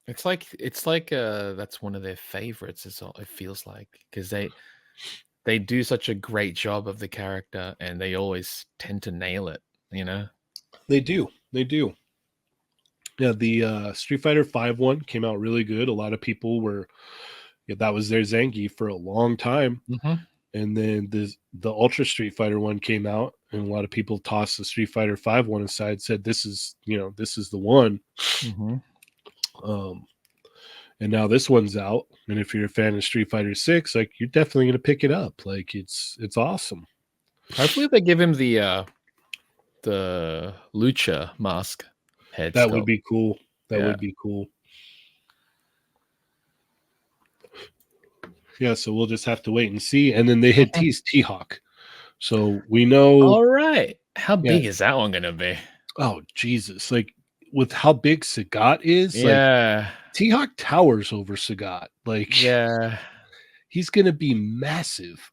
S2: It's like that's one of their favorites. It feels like because they do such a great job of the character, and they always tend to nail it. You know.
S1: they do. They do. Yeah, the Street Fighter 5 one came out really good. A lot of people were, yeah, that was their Zangief for a long time.
S2: Mm-hmm.
S1: And then the Ultra Street Fighter one came out, and a lot of people tossed the Street Fighter 5 one aside, said this is, this is the one.
S2: Mm-hmm.
S1: Um, and now this one's out, and if you're a fan of Street Fighter 6, like you're definitely gonna pick it up. Like it's awesome.
S2: Hopefully, they give him the lucha mask head
S1: That would
S2: sculpt.
S1: be cool. That
S2: Yeah.
S1: would be cool. Yeah, so we'll just have to wait and see. And then they had
S2: Mhm.
S1: teased T Hawk. So we know,
S2: All right. How
S1: yeah.
S2: big is that one gonna be?
S1: Oh Jesus. Like with how big Sagat is, like
S2: Yeah.
S1: T Hawk towers over Sagat. Like
S2: Yeah.
S1: he's gonna be massive.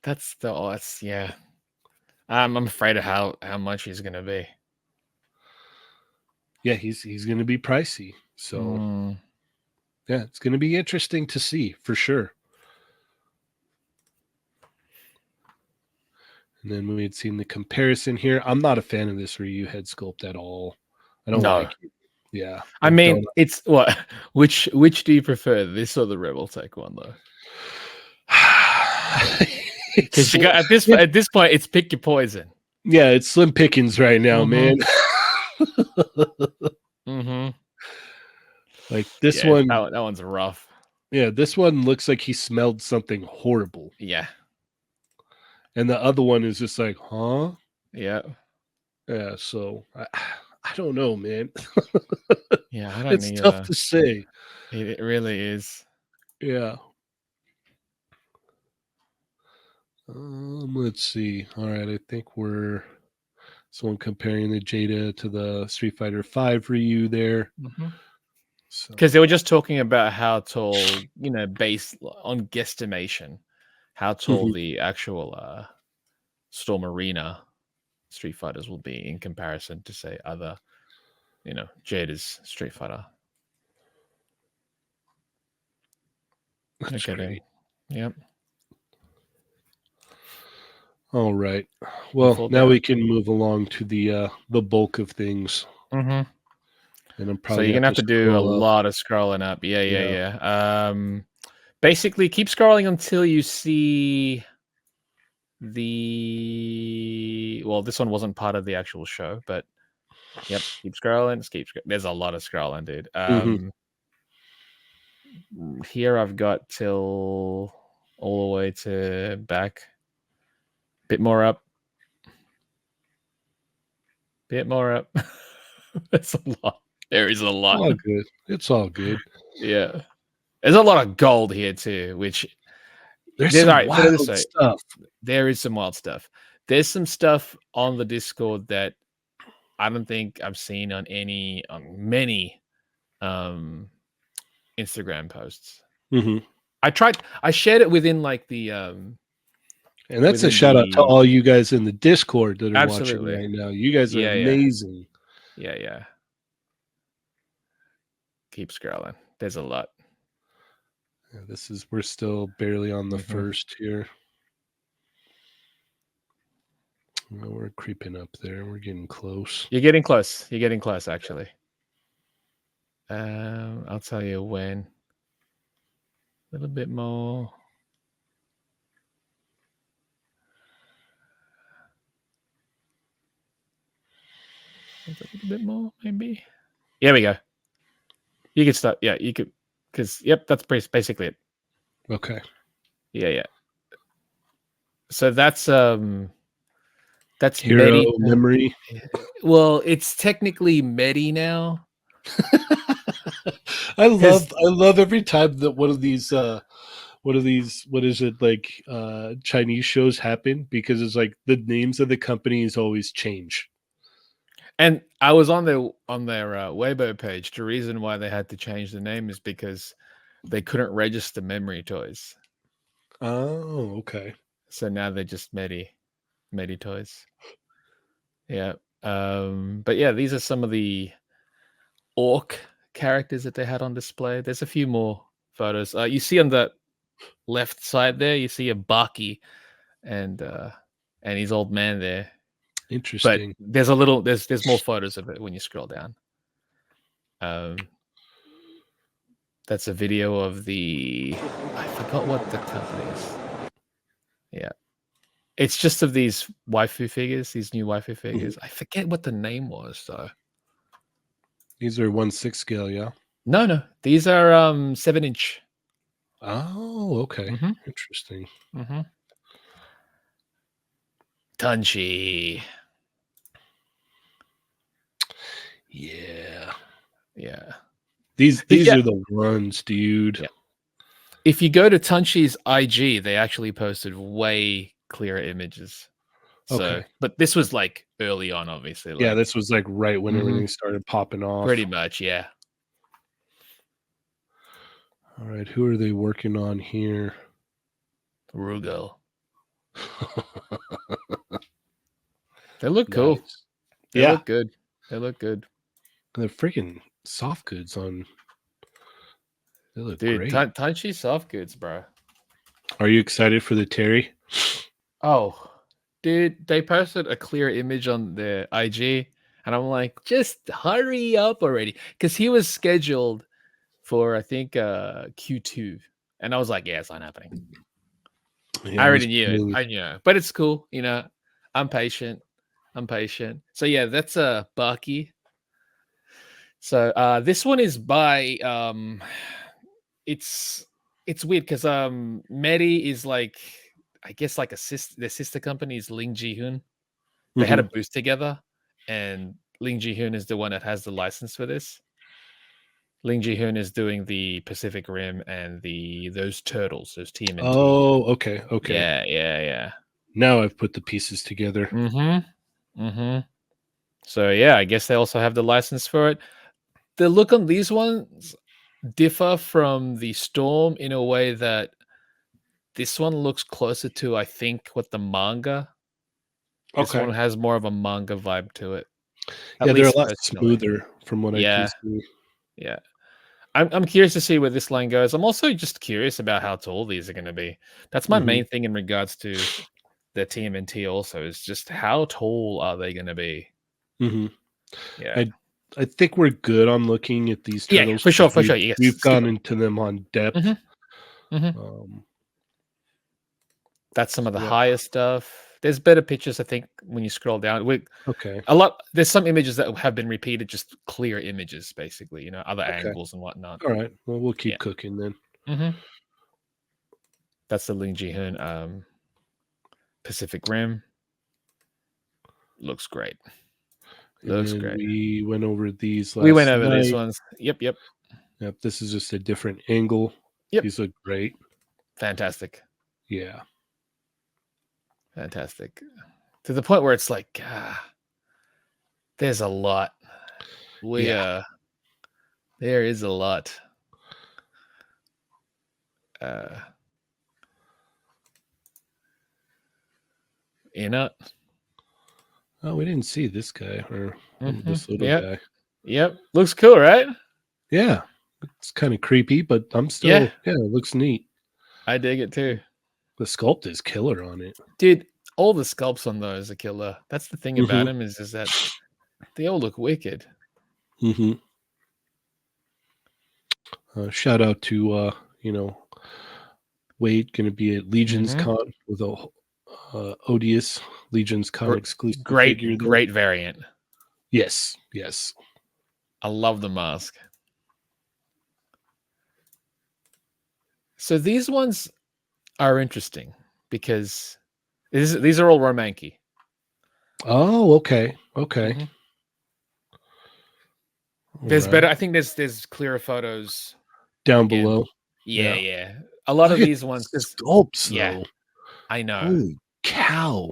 S2: That's yeah. I'm afraid of how much he's gonna be.
S1: Yeah, he's gonna be pricey. So
S2: Mm.
S1: yeah, it's gonna be interesting to see for sure. And then we had seen the comparison here. I'm not a fan of this Ryu head sculpt at all. I don't
S2: No.
S1: like it. Yeah,
S2: I
S1: I
S2: mean,
S1: don't.
S2: it's what which do you prefer, this or the Rebel Tech one though?
S1: It's
S2: Because you got at this point, it's pick your poison.
S1: yeah, it's slim pickings right now,
S2: Mm-hmm.
S1: man.
S2: Mm-hmm.
S1: Like this
S2: Yeah,
S1: one,
S2: that one's rough.
S1: yeah, this one looks like he smelled something horrible,
S2: Yeah.
S1: and the other one is just like, huh?
S2: Yeah.
S1: Yeah. So I don't know, man.
S2: Yeah. I don't
S1: It's
S2: need
S1: tough to say.
S2: it really is.
S1: Yeah. Let's see. All right, I think we're someone comparing the Jada to the Street Fighter 5 Ryu there.
S2: Mm-hmm.
S1: So
S2: Because they were just talking about how tall, based on guesstimation, how tall
S1: mhm.
S2: the actual Storm Arena Street Fighters will be in comparison to, say, other, Jada's Street Fighter.
S1: That's
S2: Okay, then.
S1: great.
S2: Yep.
S1: All right.
S2: I
S1: Well,
S2: thought
S1: now
S2: that.
S1: we can move along to the bulk of things.
S2: Mm-hmm.
S1: And I'm
S2: So
S1: probably
S2: you're
S1: gonna
S2: gonna have
S1: have
S2: to
S1: to
S2: do a
S1: scroll up.
S2: lot of scrolling up. Yeah,
S1: Yeah.
S2: basically keep scrolling until you see the this one wasn't part of the actual show, but yep, keep scrolling, there's a lot of scrolling, dude.
S1: Hmm.
S2: Here I've got till all the way to back. Bit more up. Bit more up. That's a lot. There is a lot.
S1: All good. It's all good.
S2: Yeah. There's a lot of gold here too, which
S1: There's
S2: there's all
S1: some
S2: right, put it this
S1: wild
S2: way.
S1: stuff.
S2: There is some wild stuff. There's some stuff on the Discord that I don't think I've seen on many um Instagram posts.
S1: Hmm.
S2: I shared it within like the
S1: And that's a
S2: within
S1: shout out to
S2: the
S1: all you guys in the Discord that are watching
S2: absolutely.
S1: right now. You guys are
S2: Yeah, yeah.
S1: amazing.
S2: Yeah, yeah. Keep scrolling. There's a lot.
S1: Yeah, we're still barely on the
S2: Mhm.
S1: first here. Well, we're creeping up there. We're getting close.
S2: You're getting close. You're getting close, actually. I'll tell you when. A little bit more. A little bit more, maybe. Here we go. You could start. Yeah, you could. Because yep, that's basically it.
S1: Okay.
S2: Yeah, yeah. So that's
S1: Hero
S2: Medi.
S1: memory.
S2: Well, it's technically Medi now.
S1: I
S2: 'Cause
S1: love every time that one of these what is it like Chinese shows happen, because it's like the names of the companies always change.
S2: and I was on their Weibo page. The reason why they had to change the name is because they couldn't register memory toys.
S1: Oh, okay.
S2: So now they're just Medi toys. Yeah. But yeah, these are some of the orc characters that they had on display. There's a few more photos. You see on the left side there, you see a Baki and his old man there. But
S1: Interesting.
S2: there's more photos of it when you scroll down. That's a video of I forgot what the company is. Yeah. It's just of these waifu figures, these new waifu figures. I forget what the name was though.
S1: These are 1/6 scale, yeah.
S2: No, no. These are 7-inch.
S1: Oh, okay.
S2: Mm-hmm.
S1: Interesting.
S2: Mm-hmm. Tunchi.
S1: Yeah.
S2: Yeah.
S1: These
S2: Yeah.
S1: are the ones, dude.
S2: Yeah. If you go to Tunchi's IG, they actually posted way clearer images. So,
S1: Okay.
S2: but this was like early on, obviously.
S1: Yeah,
S2: Like,
S1: this was like right when
S2: Mhm.
S1: everything started popping
S2: Pretty
S1: off.
S2: much, yeah.
S1: All right, who are they working on here?
S2: Rugal. They look cool.
S1: Nice.
S2: They
S1: Yeah,
S2: look good. They look good.
S1: the freaking soft goods on. They look
S2: Dude,
S1: great.
S2: Tunchi soft goods, bro.
S1: Are you excited for the Terry?
S2: Oh, dude, they posted a clear image on their IG, and I'm like, just hurry up already. Because he was scheduled for, I think, Q2. And I was like, yeah, it's not happening.
S1: Yeah,
S2: I
S1: I
S2: already
S1: was
S2: knew it.
S1: playing.
S2: I knew it. But it's cool, I'm patient. I'm patient. So yeah, that's Baki. So this one is by it's weird because Medi is like, I guess, like their sister company is Ling Ji-hoon. They had a
S1: Mhm.
S2: booth together, and Ling Ji-hoon is the one that has the license for this. Ling Ji-hoon is doing the Pacific Rim and those turtles, those TMNT.
S1: Oh, okay, okay.
S2: Yeah, yeah, yeah.
S1: Now I've put the pieces together.
S2: Mm-hmm. Mm-hmm. So yeah, I guess they also have the license for it. The look on these ones differ from the Storm in a way that this one looks closer to, I think, what the manga. This
S1: Okay.
S2: one has more of a manga vibe to it, at
S1: Yeah, they're a
S2: least
S1: lot
S2: personally.
S1: smoother from what I can
S2: Yeah,
S1: see.
S2: yeah. I'm curious to see where this line goes. I'm also just curious about how tall these are going to be. That's my
S1: Mhm.
S2: main thing in regards to the TMNT. Also, is just how tall are they going to be?
S1: Mhm.
S2: Yeah.
S1: I I think we're good on looking at these
S2: Yeah,
S1: turtles
S2: for sure,
S1: 'cause
S2: for sure. Yes,
S1: we've
S2: skip
S1: gone
S2: them.
S1: into them on depth.
S2: Hmm.
S1: Um,
S2: That's some of the
S1: yeah.
S2: higher stuff. There's better pictures, I think, when you scroll down.
S1: Okay.
S2: There's some images that have been repeated, just clear images, basically. Other
S1: Okay.
S2: angles and whatnot.
S1: All right. Well, we'll
S2: Yeah.
S1: keep cooking then.
S2: Hmm. That's the Ling Ji-hoon Pacific Rim. Looks great.
S1: And
S2: Looks
S1: then
S2: great.
S1: we went over these
S2: We went
S1: last
S2: over these
S1: night.
S2: ones. Yep.
S1: Yep. This is just a different angle.
S2: Yep.
S1: These look great.
S2: Fantastic.
S1: Yeah.
S2: Fantastic. To the point where it's like, there's a lot.
S1: Yeah.
S2: There is a lot. You know?
S1: Oh, we didn't see this guy or this little
S2: Yep.
S1: guy.
S2: Yep. Looks cool, right?
S1: Yeah. It's kind of creepy, but I'm
S2: Yeah.
S1: still, yeah, it looks neat.
S2: I dig it too.
S1: The sculpt is killer on it.
S2: Dude, all the sculpts on those are killer. That's the thing about
S1: Mm-hmm.
S2: them is that they all look wicked.
S1: Mm-hmm. Shout out to Wade going to be at Legion's
S2: Mhm.
S1: Con with a odious Legion's Con exclusive figure there.
S2: Great variant.
S1: Yes, yes.
S2: I love the mask. So these ones are interesting because these are all Romanki.
S1: Oh, okay, okay.
S2: Mhm.
S1: All
S2: There's better.
S1: right.
S2: I think there's clearer photos
S1: Down
S2: again.
S1: below.
S2: Yeah. A lot
S1: Look
S2: of
S1: at
S2: these ones,
S1: the
S2: because
S1: sculpts,
S2: yeah,
S1: though.
S2: I know.
S1: Holy cow!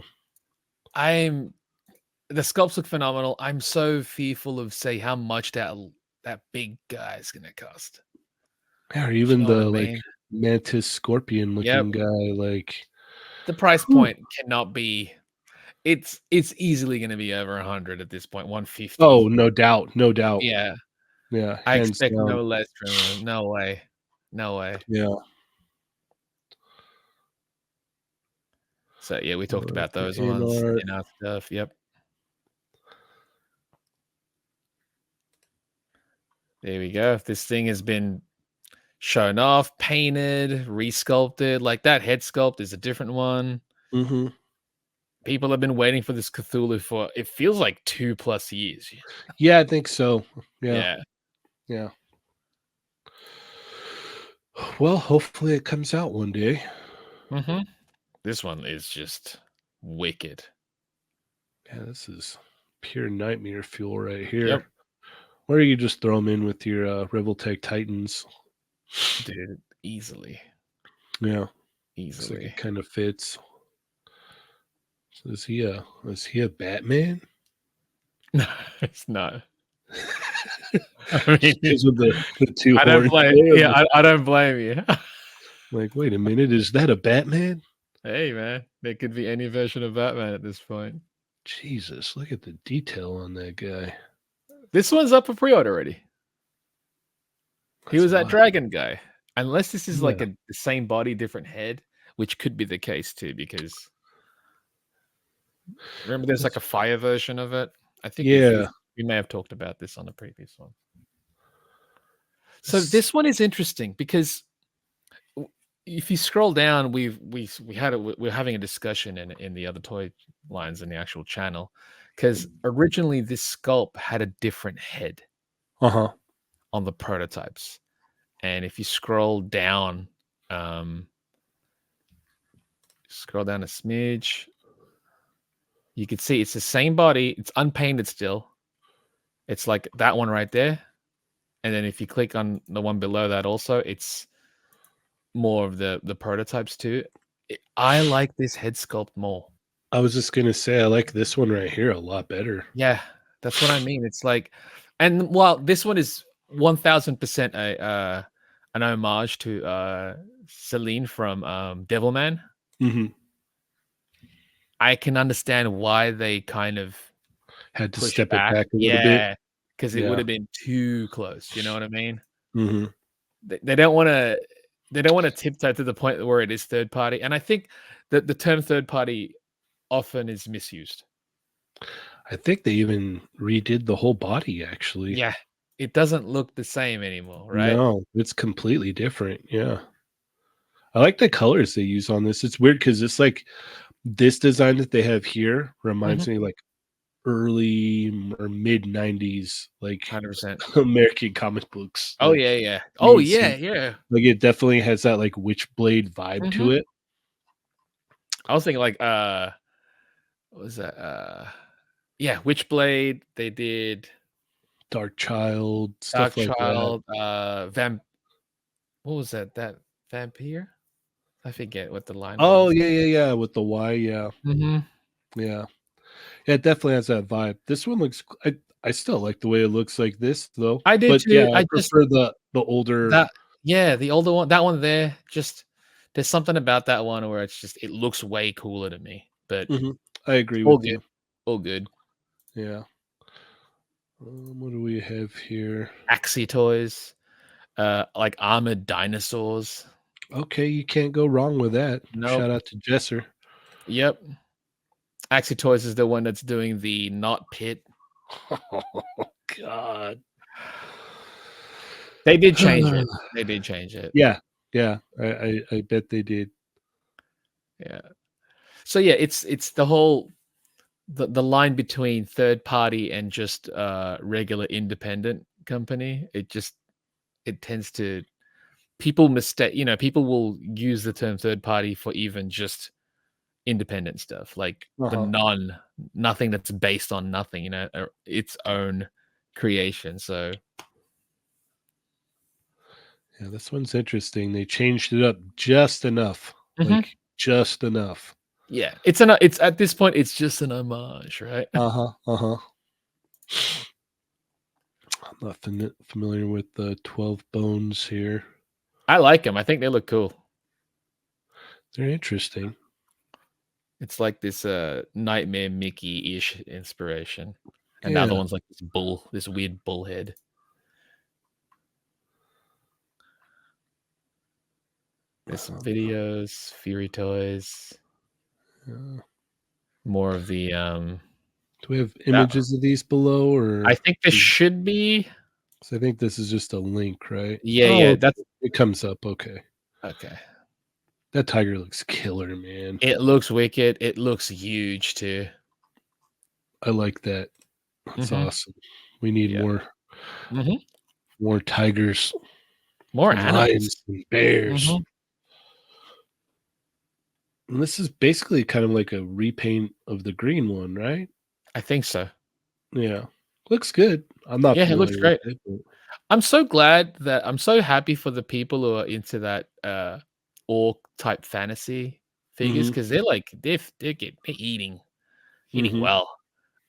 S2: The sculpts look phenomenal. I'm so fearful of how much that big guy is gonna cost.
S1: Yeah, or
S2: You
S1: even
S2: know what I
S1: the
S2: mean?
S1: mantis scorpion
S2: Yep.
S1: looking guy. Like,
S2: The price
S1: whew.
S2: point cannot be. It's easily gonna be over 100 at this point. 150.
S1: Oh, no doubt, no doubt.
S2: Yeah.
S1: Yeah,
S2: I
S1: hands
S2: expect
S1: down.
S2: no less from him. No way. No way.
S1: Yeah.
S2: So yeah, we talked about
S1: Some
S2: those
S1: in
S2: ones
S1: art.
S2: in our stuff. Yep. There we go. If this thing has been shown off, painted, resculpted, like that head sculpt is a different one.
S1: Mm-hmm.
S2: People have been waiting for this Cthulhu for it feels like 2+ years.
S1: Yeah, I think so. Yeah,
S2: Yeah.
S1: yeah. Well, hopefully it comes out one day.
S2: Mm-hmm. This one is just wicked.
S1: Yeah, this is pure nightmare fuel right here.
S2: Yep.
S1: Or you just throw them in with your Revoltech Titans.
S2: Dude, easily.
S1: Yeah, looks like
S2: Easily.
S1: it kind of fits. So is he a Batman?
S2: No, it's not. I mean,
S1: Because with the two
S2: I don't
S1: horns.
S2: blame.
S1: there,
S2: Yeah, I don't blame you.
S1: like, wait a minute, is that a Batman?
S2: Hey, man, there could be any version of Batman at this point.
S1: Jesus, look at the detail on that guy.
S2: This one's up for pre-order already. He
S1: That's
S2: was that
S1: wild.
S2: dragon guy. Unless this is like
S1: Yeah.
S2: the same body, different head, which could be the case too, because remember there's like a fire version of it. I think
S1: Yeah.
S2: we may have talked about this on the previous one. So this one is interesting because if you scroll down, we're having a discussion in the other toy lines in the actual channel, because originally this sculpt had a different head
S1: Uh-huh.
S2: on the prototypes, and if you scroll down a smidge, you can see it's the same body. It's unpainted still. It's like that one right there, and then if you click on the one below that, also it's more of the prototypes too. I like this head sculpt more.
S1: I was just gonna say I like this one right here a lot better.
S2: Yeah, that's what I mean. It's like, and while this one is 1000% an homage to Celine from Devilman,
S1: Mm-hmm.
S2: I can understand why they kind of
S1: Had to
S2: push
S1: step
S2: back.
S1: it back a little bit.
S2: Yeah, because it would have been too close. You know what I mean?
S1: Mm-hmm.
S2: They don't want to. They don't want to tiptoe to the point where it is third party. And I think that the term third party often is misused.
S1: I think they even redid the whole body, actually.
S2: Yeah, it doesn't look the same anymore, right?
S1: No, it's completely different. Yeah. I like the colors they use on this. It's weird because it's like this design that they have here reminds
S2: Mhm.
S1: me like early or mid 90s, like
S2: 100%.
S1: American comic books.
S2: Oh, yeah, yeah.
S1: You
S2: Oh,
S1: can see
S2: yeah, yeah.
S1: like it definitely has that like Witchblade vibe to
S2: Mhm.
S1: it.
S2: I was thinking like, what was that? Yeah, Witchblade, they did
S1: Dark Child,
S2: Dark
S1: stuff like that.
S2: Child, what was that? That Vampire? I forget what the line
S1: Oh,
S2: was.
S1: yeah, yeah, yeah, with the Y, yeah.
S2: Mhm.
S1: Yeah. Yeah, it definitely has that vibe. This one looks I still like the way it looks like this though.
S2: I do
S1: But yeah,
S2: too.
S1: I
S2: I just
S1: prefer the older.
S2: that yeah, the older one, that one there, just there's something about that one where it's just it looks way cooler to me, but
S1: Mhm. I agree
S2: all
S1: with
S2: good,
S1: you.
S2: all good.
S1: Yeah. What do we have here?
S2: Axie toys, like armored dinosaurs.
S1: Okay, you can't go wrong with that.
S2: Nope.
S1: Shout out to Jesser.
S2: Yep. Axie Toys is the one that's doing the not pit.
S1: Oh god.
S2: They did change it. They did change it.
S1: Yeah. Yeah. I bet they did.
S2: Yeah. So yeah, it's the whole the line between third party and just regular independent company. It tends to people mistake, people will use the term third party for even just independent stuff, like the
S1: Uh-huh.
S2: nothing that's based on nothing, its own creation. So
S1: Yeah, this one's interesting. They changed it up just enough.
S2: mhm.
S1: Like just enough.
S2: Yeah, it's at this point, it's just an homage, right?
S1: Uh-huh. Uh-huh. I'm not familiar with the 12 bones here.
S2: I like them. I think they look cool.
S1: They're interesting.
S2: It's like this Nightmare Mickey-ish inspiration. And the other
S1: Yeah.
S2: one's like this weird bull head. There's some videos, Fury Toys,
S1: Uh,
S2: more of the
S1: do we have
S2: that
S1: images of these below
S2: I
S1: or
S2: think this should be
S1: 'cause I think this is just a link, right?
S2: yeah,
S1: Oh,
S2: yeah,
S1: okay.
S2: that's
S1: It comes up. Okay.
S2: okay.
S1: That tiger looks killer, man.
S2: It looks wicked. It looks huge too.
S1: I like that. That's
S2: Mhm.
S1: awesome. We need
S2: Yeah. Mhm.
S1: more tigers
S2: More
S1: and
S2: animals.
S1: lions and bears.
S2: Mhm.
S1: And this is basically kind of like a repaint of the green one, right?
S2: I think so.
S1: Yeah. Looks good. I'm not
S2: Yeah, it looks
S1: familiar with
S2: great.
S1: it, but
S2: I'm so happy for the people who are into that orc type fantasy figures
S1: mhm,
S2: because they're like they're eating
S1: mhm,
S2: well.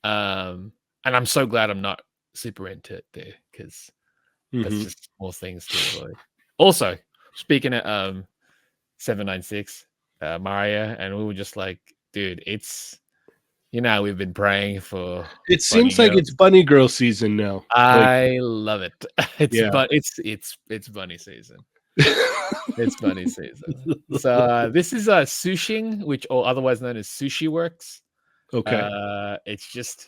S2: And I'm so glad I'm not super into it there because that's
S1: mhm.
S2: just more things to avoid. Also, speaking of 796, Maria, and we were just like, dude, it's we've been praying for
S1: It
S2: bunny
S1: seems like it's
S2: girls.
S1: bunny girl season now. Like,
S2: I love it.
S1: yeah.
S2: It's bunny season. It's bunny season. So this is Sushing, which or otherwise known as Sushi Works.
S1: Okay.
S2: It's just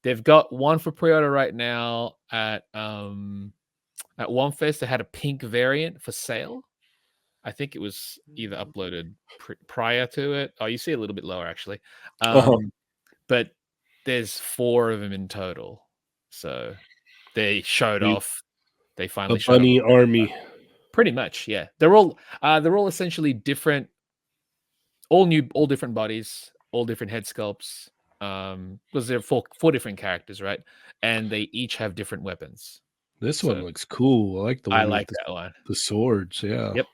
S2: they've got one for pre-order right now at Wonfes. They had a pink variant for sale. I think it was either uploaded prior to it. Oh, you see a little bit lower actually.
S1: Uh-huh.
S2: But there's 4 of them in total. So they showed
S1: Sweet.
S2: off. They
S1: A
S2: finally showed off
S1: bunny army.
S2: pretty much, yeah. They're all essentially different, all different bodies, all different head sculpts. Because they're four different characters, right? And they each have different weapons.
S1: This one
S2: So
S1: looks cool. I like the
S2: I
S1: one with
S2: like that one.
S1: the swords, yeah.
S2: Yep.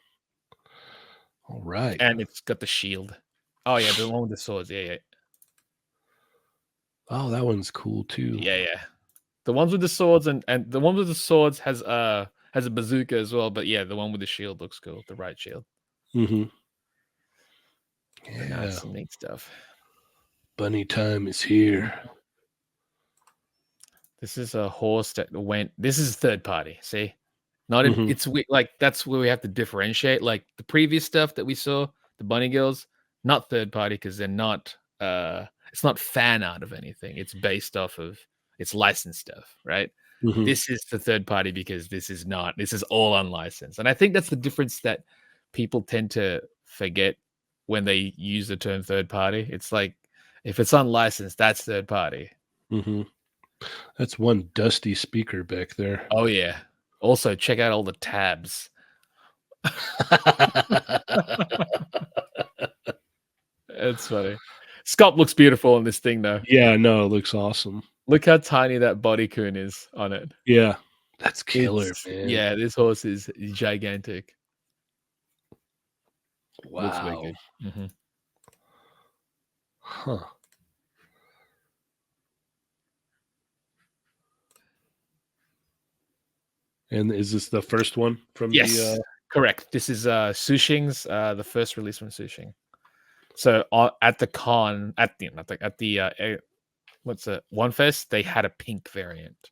S1: All right.
S2: And it's got the shield. Oh yeah, the one with the swords. Yeah, yeah.
S1: Oh, that one's cool too.
S2: Yeah, yeah. The ones with the swords and the one with the swords has a bazooka as well, but yeah, the one with the shield looks cool, the right shield.
S1: Mhm.
S2: But no, it's
S1: Yeah.
S2: some neat stuff.
S1: Bunny time is here.
S2: Mhm. This is a horse that went. This is third party. See, not in.
S1: Mhm.
S2: Like that's where we have to differentiate. Like the previous stuff that we saw, the bunny girls, not third party because they're not. fan art of anything. It's based off of it's licensed stuff, right?
S1: Hmm.
S2: This is the third party because this is not. This is all unlicensed, and I think that's the difference that people tend to forget when they use the term third party. It's like if it's unlicensed, that's third party.
S1: Hmm. That's one dusty speaker back there.
S2: Oh yeah. Also, check out all the tabs. It's funny. Scott looks beautiful on this thing, though.
S1: Yeah, no, it looks awesome.
S2: Look how tiny that body coon is on it.
S1: Yeah, that's killer,
S2: It's
S1: man.
S2: yeah, this horse is gigantic. Looks
S1: Wow.
S2: wicked. Mhm.
S1: Huh. And is this the first one from
S2: Yes, correct. This is Sushing's the first release from Sushing. So at the con at the not the, at the what's it Wonfes, they had a pink variant.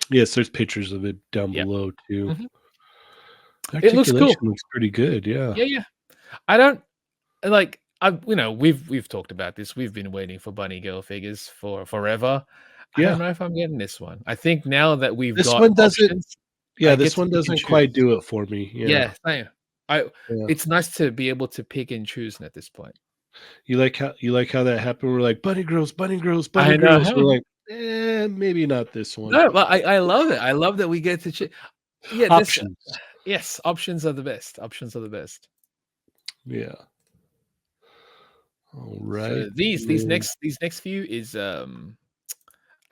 S1: yes, there's pictures of it down
S2: Yep.
S1: below too.
S2: Mhm. It looks
S1: Articulation
S2: cool.
S1: looks pretty good, yeah.
S2: Yeah, yeah. I don't like I we've talked about this. We've been waiting for bunny girl figures for forever. I
S1: Yeah.
S2: don't know if I'm getting this one. I think now that we've
S1: This
S2: got
S1: one doesn't
S2: options,
S1: yeah,
S2: I get
S1: this
S2: to
S1: one
S2: pick and
S1: doesn't quite
S2: choose.
S1: do it for me, yeah.
S2: Yeah, same. I
S1: Yeah.
S2: It's nice to be able to pick and choose at this point.
S1: You like how that happened? We're like, "Bunny girls, bunny girls, bunny
S2: I know.
S1: girls." We're like, maybe not this one."
S2: No, but I love it. I love that we get to yeah, this
S1: Options.
S2: yes, options are the best. Options are the best.
S1: Yeah.
S2: So
S1: Alright.
S2: these next few is I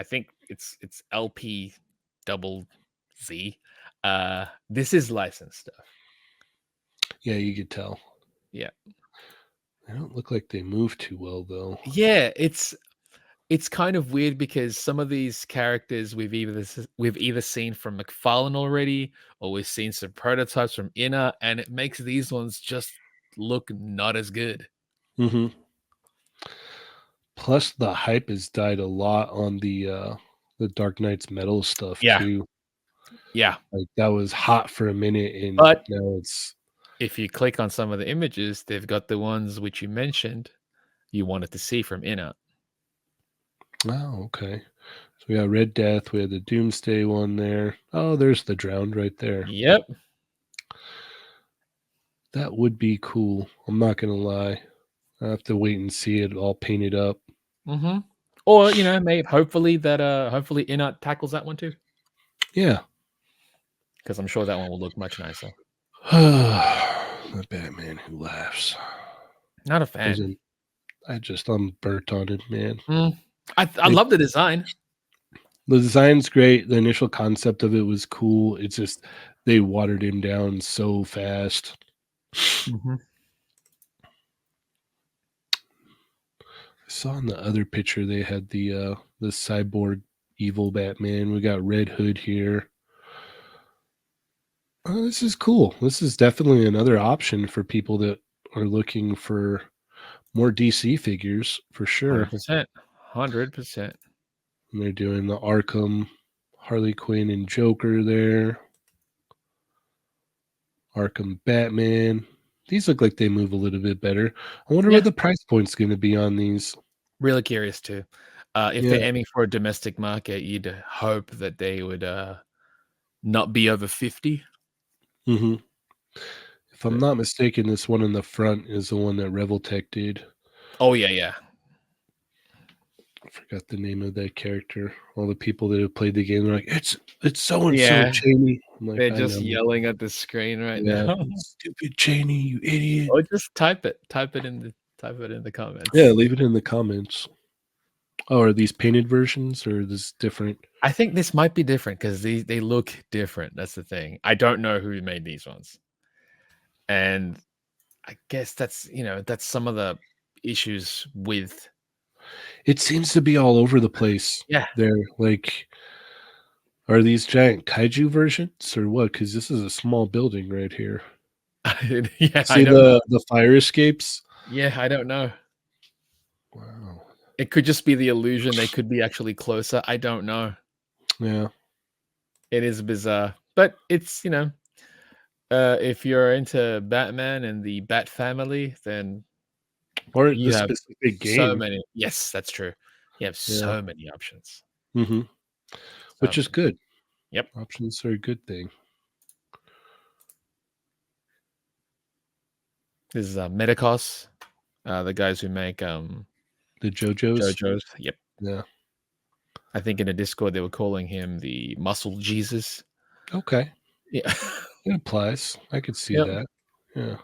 S2: think it's LP double Z. This is licensed stuff.
S1: Yeah, you could tell.
S2: Yeah.
S1: They don't look like they move too well, though.
S2: Yeah, it's kind of weird because some of these characters we've either seen from McFarlane already or we've seen some prototypes from Inner, and it makes these ones just look not as good.
S1: Mhm. Plus, the hype has died a lot on the Dark Knight's Metal stuff,
S2: Yeah.
S1: too.
S2: Yeah.
S1: Like, that was hot for a minute, and
S2: But
S1: now it's
S2: if you click on some of the images, they've got the ones which you mentioned you wanted to see from Inner.
S1: oh, okay. So we got Red Death, we had the Doomsday one there. Oh, there's the Drowned right there.
S2: Yep.
S1: That would be cool. I'm not gonna lie. I have to wait and see it all painted up.
S2: Mm-hmm. Or maybe hopefully Inner tackles that one too.
S1: Yeah.
S2: Because I'm sure that one will look much nicer.
S1: The Batman who laughs.
S2: Not a fan.
S1: Doesn't I'm burnt on it, man.
S2: I
S1: It
S2: love the design.
S1: The design's great. The initial concept of it was cool. It's just they watered him down so fast.
S2: Mhm.
S1: I saw in the other picture they had the cyborg evil Batman. We got Red Hood here. Oh, this is cool. This is definitely another option for people that are looking for more DC figures for sure.
S2: 100%. 100%.
S1: And they're doing the Arkham, Harley Quinn, and Joker there. Arkham Batman. These look like they move a little bit better. I wonder
S2: Yeah.
S1: what the price point's going to be on these.
S2: Really curious too. If
S1: Yeah.
S2: they're aiming for a domestic market, you'd hope that they would not be over 50.
S1: Hmm. If I'm
S2: But
S1: not mistaken, this one in the front is the one that Revoltech did.
S2: oh yeah, yeah.
S1: I forgot the name of that character. All the people that have played the game are like, it's so and so
S2: Yeah.
S1: Cheney. I'm like,
S2: They're
S1: I
S2: just
S1: know.
S2: yelling at the screen right
S1: Yeah,
S2: now.
S1: stupid Cheney, you idiot.
S2: Or just type it. Type it in the
S1: Yeah,
S2: comments.
S1: leave it in the comments. Oh, are these painted versions or this different?
S2: I think this might be different because they look different. That's the thing. I don't know who made these ones. And I guess that's some of the issues with
S1: It seems to be all over the place.
S2: yeah.
S1: They're like, are these giant kaiju versions or what? Because this is a small building right here.
S2: Yeah, I
S1: See
S2: don't know.
S1: the fire escapes?
S2: Yeah, I don't know.
S1: Wow.
S2: It could just be the illusion. They could be actually closer. I don't know.
S1: Yeah.
S2: It is bizarre. But it's, if you're into Batman and the Bat family, then
S1: or
S2: You
S1: the
S2: have
S1: specific
S2: so
S1: game.
S2: many. Yes, that's true. You have
S1: Yeah.
S2: so many options.
S1: Hmm.
S2: So
S1: Which is
S2: many.
S1: good.
S2: Yep.
S1: Options are a good thing.
S2: This is Medicos, the guys who make
S1: The JoJo's.
S2: JoJo's. Yep.
S1: Yeah.
S2: I think in a Discord they were calling him the Muscle Jesus.
S1: Okay.
S2: Yeah.
S1: It applies. I could see
S2: Yep.
S1: that. Yeah.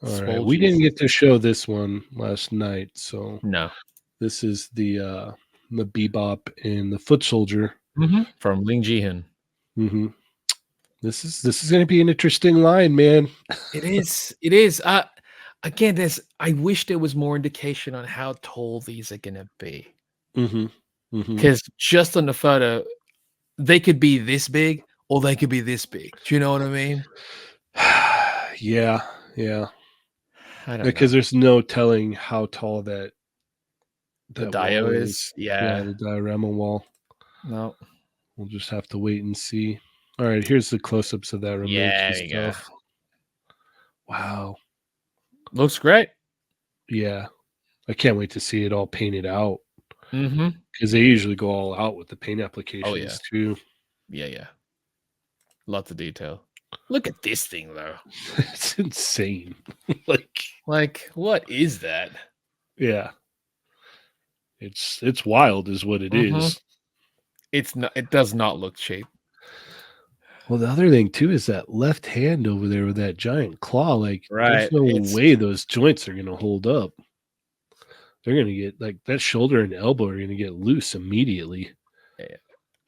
S1: All right.
S2: Swole
S1: We didn't
S2: Jesus.
S1: get to show this one last night, so
S2: No.
S1: this is the Bebop and the Foot Soldier.
S2: From Ling Jihan.
S1: Hmm. This is going to be an interesting line, man.
S2: It is. It is. Again, I wish there was more indication on how tall these are gonna be.
S1: Hmm. Hmm.
S2: Because just on the photo, they could be this big or they could be this big. Do you know what I mean?
S1: Yeah, yeah.
S2: I don't
S1: Because
S2: know.
S1: there's no telling how tall
S2: The
S1: that
S2: Dio
S1: wall
S2: is,
S1: is. Yeah,
S2: yeah.
S1: the diorama wall.
S2: No.
S1: We'll just have to wait and see. All right, here's the close-ups of that
S2: Yeah,
S1: Romanke
S2: there you go.
S1: stuff. Wow.
S2: Looks great.
S1: Yeah. I can't wait to see it all painted out
S2: Mm-hmm.
S1: because they usually go all out with the paint
S2: Oh yeah.
S1: applications too.
S2: Yeah, yeah. Lots of detail. Look at this thing though.
S1: It's insane. Like,
S2: Like, what is that?
S1: yeah. It's wild is what it
S2: Mm-hmm.
S1: is.
S2: It does not look cheap.
S1: Well, the other thing too is that left hand over there with that giant claw. Like, there's
S2: Right.
S1: no
S2: It's
S1: way those joints are gonna hold up. They're gonna get like that shoulder and elbow are gonna get loose immediately.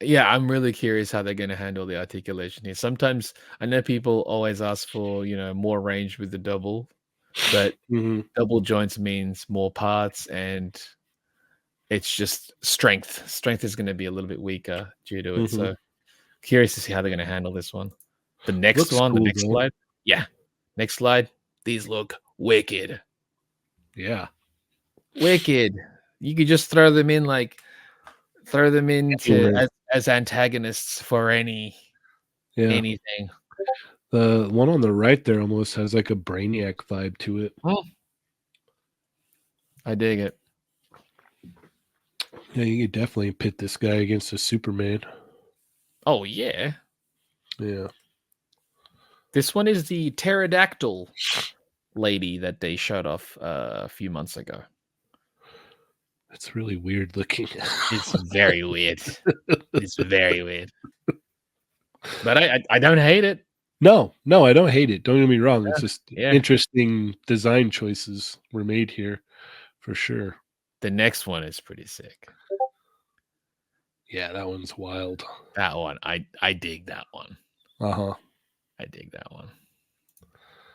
S2: yeah, I'm really curious how they're going to handle the articulation here. Sometimes I know people always ask for, more range with the double, but
S1: Hmm.
S2: double joints means more parts and it's just strength. Strength is going to be a little bit weaker due to it.
S1: Hmm.
S2: So curious to see how they're going to handle this one. The next
S1: Looks
S2: one, the
S1: cool
S2: next
S1: though.
S2: slide. Yeah. Next slide. These look wicked.
S1: Yeah.
S2: Wicked. You could just throw them into
S1: Anywhere.
S2: as antagonists for
S1: Yeah.
S2: anything.
S1: The one on the right there almost has like a Brainiac vibe to it.
S2: I dig it.
S1: Yeah, you could definitely pit this guy against a Superman.
S2: Oh yeah.
S1: Yeah.
S2: This one is the pterodactyl lady that they showed off a few months ago.
S1: That's really weird looking.
S2: It's very weird. It's very weird. But I don't hate it.
S1: No, I don't hate it. Don't get me wrong. It's just
S2: Yeah.
S1: interesting design choices were made here for sure.
S2: The next one is pretty sick.
S1: Yeah, that one's wild.
S2: That one, I dig that one.
S1: Uh-huh.
S2: I dig that one.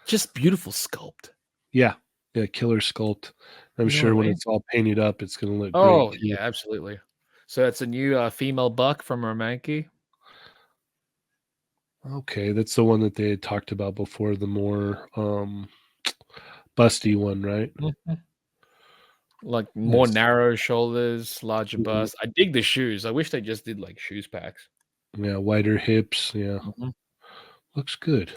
S2: Just beautiful sculpt.
S1: Yeah. Yeah, killer sculpt. I'm
S2: You know
S1: sure
S2: what I
S1: when
S2: mean?
S1: it's all painted up, it's gonna look
S2: Oh
S1: great too.
S2: yeah, absolutely. So it's a new female buck from Romanke.
S1: Okay, that's the one that they had talked about before, the more busty one, right?
S2: Like more
S1: Nice.
S2: narrow shoulders, larger
S1: Mhm.
S2: bust. I dig the shoes. I wish they just did like shoes packs.
S1: Yeah, wider hips. Yeah.
S2: Mhm.
S1: Looks good.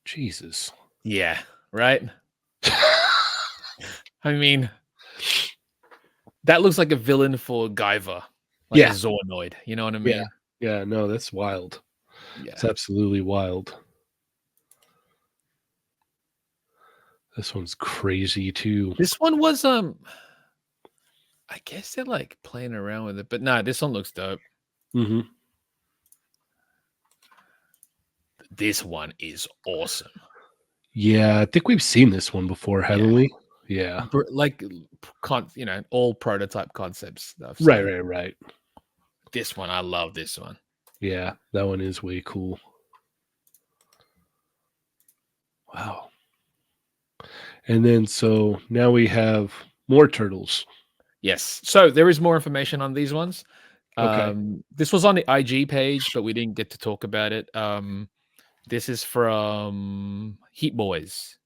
S1: Jesus.
S2: Yeah, right. I mean, that looks like a villain for Guyver, like a
S1: Yeah.
S2: Zoonoid. You know what I
S1: Yeah.
S2: mean?
S1: Yeah. No, that's wild. It's
S2: Yeah.
S1: absolutely wild. This one's crazy too.
S2: This one was I guess they're like playing around with it, but no, this one looks dope.
S1: Hmm.
S2: This one is awesome.
S1: Yeah, I think we've seen this one before, haven't we? Yeah.
S2: Like all prototype concepts stuff.
S1: Right,
S2: So
S1: right, right.
S2: this one, I love this one.
S1: Yeah, that one is way cool. Wow. And then so now we have more turtles.
S2: Yes. So there is more information on these ones.
S1: Okay.
S2: This was on the IG page, but we didn't get to talk about it. This is from Heat Boys.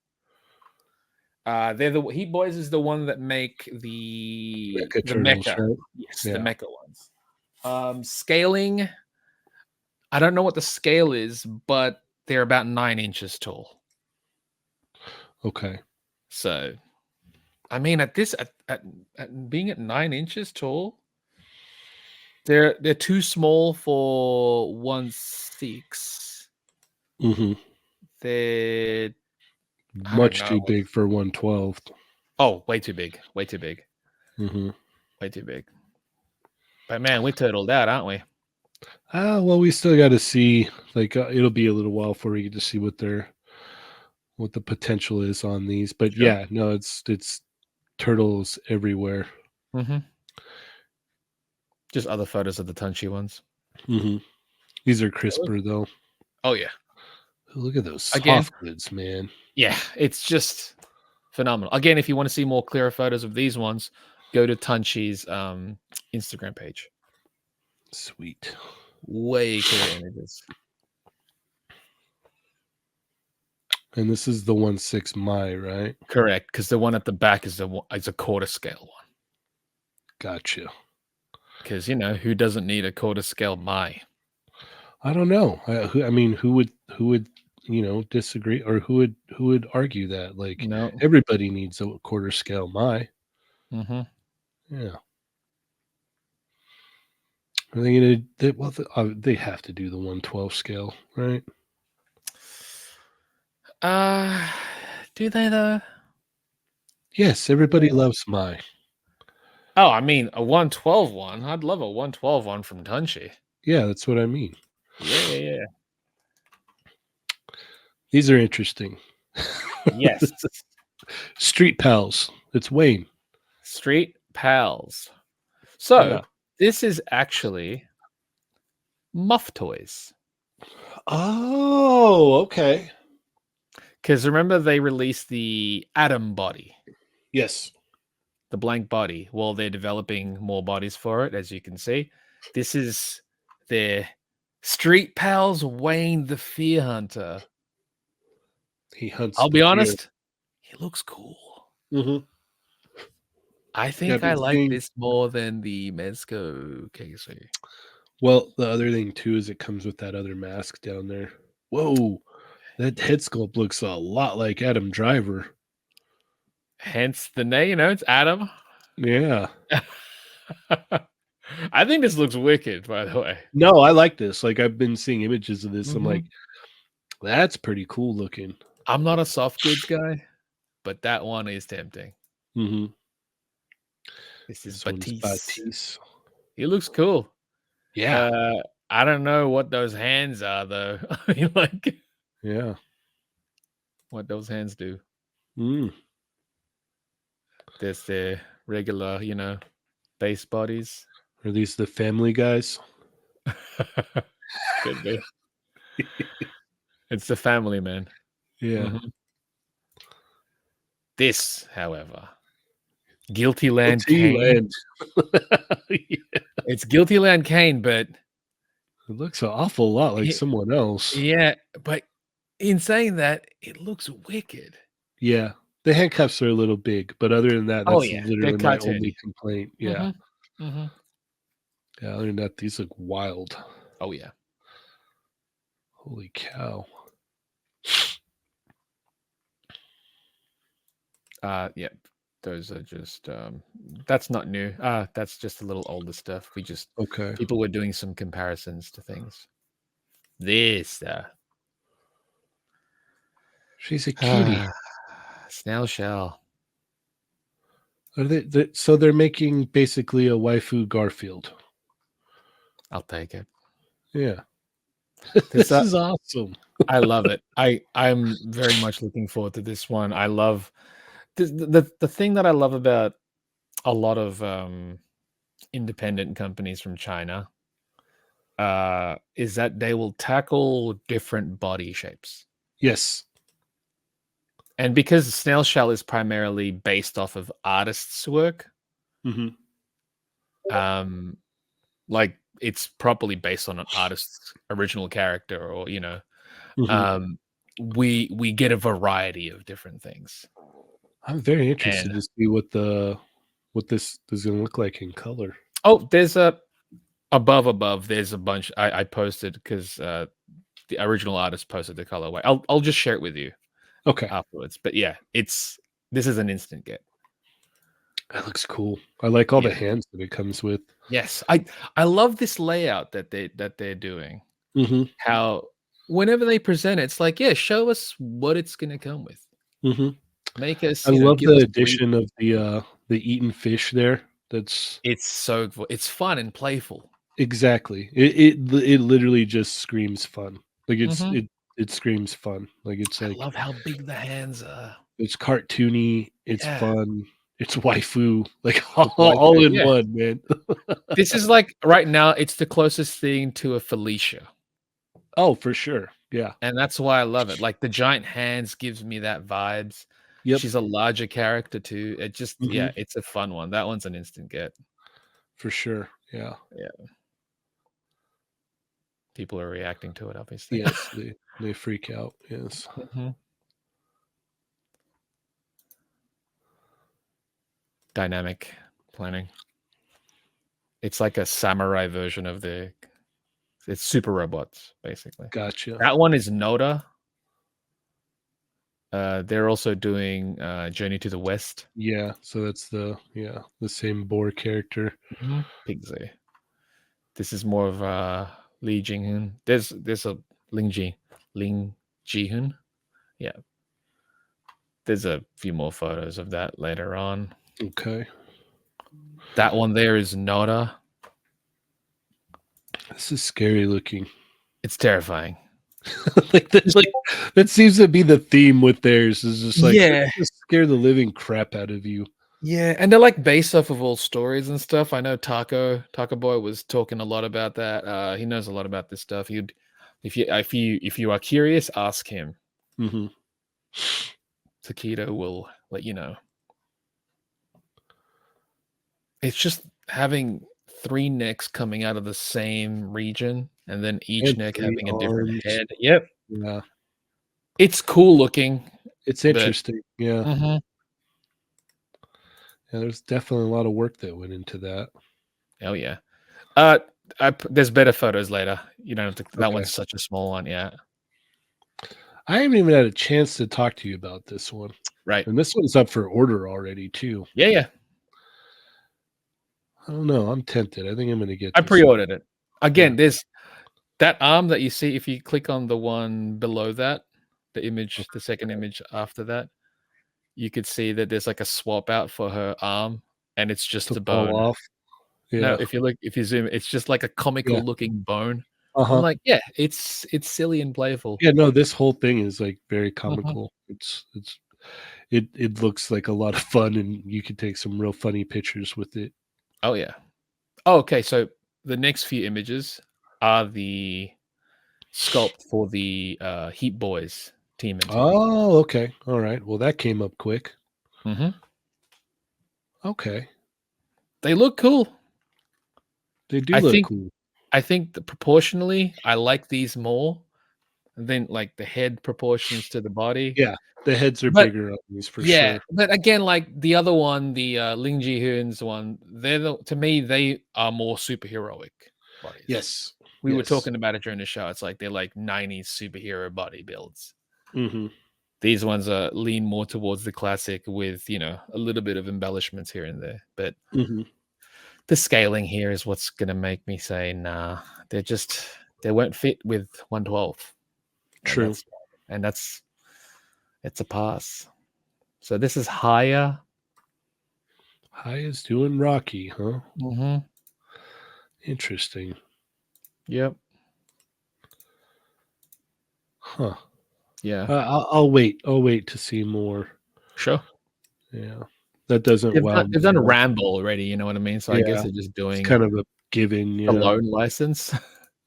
S2: They're the Heat Boys is the one that make the
S1: Mecha turtles,
S2: mecha.
S1: right?
S2: Yes, the
S1: Yeah.
S2: mecha ones. Scaling. I don't know what the scale is, but they're about 9 inches tall.
S1: Okay.
S2: So, I mean, at being at 9 inches tall, they're too small for 1/6.
S1: Hmm.
S2: They're I don't
S1: Much
S2: know.
S1: too big for 112.
S2: Oh, way too big. Way too big.
S1: Hmm.
S2: Way too big. But man, we turtled out, aren't we?
S1: Well, we still got to see. Like, it'll be a little while before we get to see what the potential is on these. But
S2: Sure.
S1: yeah, no, it's turtles everywhere.
S2: Mm-hmm. Just other photos of the Tunchi ones.
S1: Hmm. These are crisper though.
S2: Oh yeah.
S1: Look at those
S2: Again,
S1: soft goods, man.
S2: yeah, it's just phenomenal. Again, if you want to see more clearer photos of these ones, go to Tunchi's Instagram page.
S1: Sweet.
S2: Way clearer images.
S1: And this is the 1/6 my, right?
S2: Correct, because the one at the back is a quarter scale one.
S1: Gotcha.
S2: Because who doesn't need a quarter scale my?
S1: I don't know. I mean, who would disagree, or who would argue that? Like,
S2: No.
S1: everybody needs a quarter scale my.
S2: Mm-hmm.
S1: Yeah. Are they gonna? They have to do the 112 scale, right?
S2: Uh, do they though?
S1: Yes, everybody loves my.
S2: Oh, I mean a 112 one. I'd love a 112 one from Tunchi.
S1: Yeah, that's what I mean.
S2: Yeah, yeah, yeah.
S1: These are interesting.
S2: Yes.
S1: Street pals. It's Wayne.
S2: Street pals. So
S1: Yeah.
S2: this is actually Muff Toys.
S1: Oh, okay.
S2: Because remember they released the Atom body,
S1: Yes.
S2: the blank body. Well, they're developing more bodies for it, as you can see. This is their Street Pals Wayne the Fear Hunter.
S1: He hunts
S2: I'll
S1: the
S2: be
S1: fear.
S2: honest, he looks cool.
S1: Mm-hmm.
S2: I
S1: Yeah,
S2: think
S1: I've
S2: I
S1: been
S2: like
S1: seeing.
S2: this more than the Mezco KC.
S1: Well, the other thing too is it comes with that other mask down there. Whoa, that head sculpt looks a lot like Adam Driver.
S2: Hence the name, it's Adam.
S1: Yeah.
S2: I think this looks wicked, by the way.
S1: No, I like this. Like, I've been seeing images of this. I'm like,
S2: Mhm.
S1: that's pretty cool looking.
S2: I'm not a soft goods guy, but that one is tempting.
S1: Mm-hmm.
S2: This is
S1: This one's
S2: Batiste.
S1: Batiste.
S2: He looks cool.
S1: Yeah.
S2: Uh, I don't know what those hands are though. I mean, like
S1: Yeah.
S2: what those hands do.
S1: Mm.
S2: There's their regular, base bodies.
S1: Are these the family guys?
S2: Could be. It's the family, man.
S1: Yeah.
S2: Mhm. This, however, Guilty Land
S1: Guilty
S2: Kane.
S1: Land. Yeah.
S2: It's Guilty Land Kane, but
S1: It looks an awful lot like
S2: he,
S1: someone else.
S2: yeah, but in saying that, it looks wicked.
S1: Yeah. The handcuffs are a little big, but other than that,
S2: Oh
S1: that's
S2: yeah, they're
S1: literally my only
S2: cartoony.
S1: complaint. Yeah.
S2: Mhm. Mhm.
S1: Yeah. Other than that, these look wild.
S2: Oh yeah.
S1: Holy cow.
S2: Yeah. Those are just that's not new. That's just a little older stuff.
S1: Okay.
S2: People were doing some comparisons to things. This
S1: She's a cutie.
S2: snail shell.
S1: Are so they're making basically a waifu Garfield.
S2: I'll take it.
S1: Yeah.
S2: This
S1: This is awesome.
S2: I love it. I'm very much looking forward to this one. I love the thing that I love about a lot of independent companies from China is that they will tackle different body shapes.
S1: Yes.
S2: And because snail shell is primarily based off of artists' work,
S1: Mm-hmm.
S2: like it's properly based on an artist's original character, or
S1: Mm-hmm.
S2: we get a variety of different things.
S1: I'm very
S2: And
S1: interested to see what this is going to look like in color.
S2: oh, there's a above there's a bunch I posted because the original artist posted the colorway. I'll just share it with you.
S1: Okay.
S2: afterwards. But yeah, this is an instant get.
S1: That looks cool. I like all
S2: Yeah.
S1: the hands that it comes with.
S2: Yes. I love this layout that they're doing.
S1: Mhm.
S2: How whenever they present it, it's like, yeah, show us what it's gonna come with.
S1: Mhm.
S2: Make us,
S1: I love
S2: give
S1: the
S2: us
S1: addition of the eaten fish there. That's
S2: it's fun and playful.
S1: exactly. It literally just screams fun. Like,
S2: Mhm.
S1: it screams fun. Like, it's
S2: I
S1: like
S2: love how big the hands are.
S1: it's cartoony, it's
S2: Yeah.
S1: fun, it's waifu, like,
S2: It's
S1: all
S2: waifu,
S1: in
S2: yeah.
S1: one, man.
S2: This is like right now, it's the closest thing to a Felicia,
S1: Oh, for sure. Yeah.
S2: and that's why I love it. Like, the giant hands gives me that vibes.
S1: Yep.
S2: She's a larger character too. It just
S1: Mhm.
S2: yeah, it's a fun one. That one's an instant get.
S1: For sure. Yeah.
S2: Yeah, people are reacting to it, obviously.
S1: Yes, they freak out. Yes.
S2: Mhm. Dynamic planning. It's like a samurai version of it's super robots, basically.
S1: Gotcha.
S2: That one is Noda. They're also doing Journey to the West.
S1: Yeah, so that's the same boar character.
S2: Pigsley. This is more of Lee Jing-hoon. There's a Ling Ji-hoon. Yeah. There's a few more photos of that later on.
S1: Okay.
S2: That one there is Noda.
S1: This is scary looking.
S2: It's terrifying.
S1: Like that seems to be the theme with theirs is just like let's
S2: Yeah.
S1: just scare the living crap out of you.
S2: Yeah, and they're like based off of old stories and stuff. I know Taco Boy was talking a lot about that. He knows a lot about this stuff. He'd if you are curious, ask him.
S1: Mhm.
S2: Takedo will let you know. It's just having 3 necks coming out of the same region, and then each
S1: And
S2: neck
S1: 3
S2: having a different
S1: arms.
S2: head. Yep.
S1: Yeah.
S2: It's cool looking,
S1: It's
S2: but
S1: interesting. Yeah.
S2: mhm.
S1: Yeah, there's definitely a lot of work that went into that.
S2: Oh, yeah. Uh, there's better photos later. You don't have to that
S1: Okay.
S2: one's such a small one, yeah.
S1: I haven't even had a chance to talk to you about this one.
S2: Right.
S1: And this one's up for order already too.
S2: Yeah, yeah.
S1: I don't know. I'm tempted. I think I'm gonna get
S2: I
S1: this one.
S2: pre-ordered it.
S1: Yeah.
S2: Again, there's that arm that you see if you click on the one below that, the second image after that, you could see that there's like a swap out for her arm, and it's just
S1: To
S2: the
S1: fall
S2: bone.
S1: off.
S2: No,
S1: Yeah.
S2: if you zoom, it's just like a
S1: Yeah.
S2: comical looking bone. I'm
S1: Uh-huh.
S2: like, yeah, it's silly and playful.
S1: Yeah, no, this whole thing is, like, very
S2: Mhm.
S1: comical. It looks like a lot of fun, and you could take some real funny pictures with it.
S2: Oh yeah. Oh, okay. So the next few images are the sculpt for the Heat Boys team entity.
S1: Oh, okay. Alright. Well, that came up quick.
S2: Hmm.
S1: Okay.
S2: They look cool.
S1: They do
S2: I
S1: look
S2: think
S1: cool.
S2: I think that proportionally, I like these more than like the head proportions to the body.
S1: Yeah. The heads are
S2: But
S1: bigger on these for
S2: yeah,
S1: sure.
S2: but again, like the other one, the Ling Ji Hoon's one, to me they are more superheroic bodies.
S1: Yes.
S2: We were
S1: Yes.
S2: talking about it during the show. It's like they're like 90s superhero body builds.
S1: Mhm.
S2: These ones are lean more towards the classic with, a little bit of embellishments here and there. But
S1: Mhm.
S2: the scaling here is what's gonna make me say, nah, they won't fit with 112. And
S1: True.
S2: that's it's a pass. So this is higher.
S1: High is doing Rocky, huh?
S2: Mm-hmm.
S1: Interesting.
S2: Yep.
S1: Huh.
S2: Yeah.
S1: I'll wait. I'll wait to see more.
S2: Sure.
S1: Yeah. That doesn't
S2: They've
S1: wow
S2: done
S1: me
S2: they've done
S1: at
S2: a
S1: all.
S2: Rambo already, you know what I mean? So I guess
S1: Yeah.
S2: they're just
S1: It's
S2: doing
S1: kind of a given,
S2: a
S1: yeah.
S2: loan license.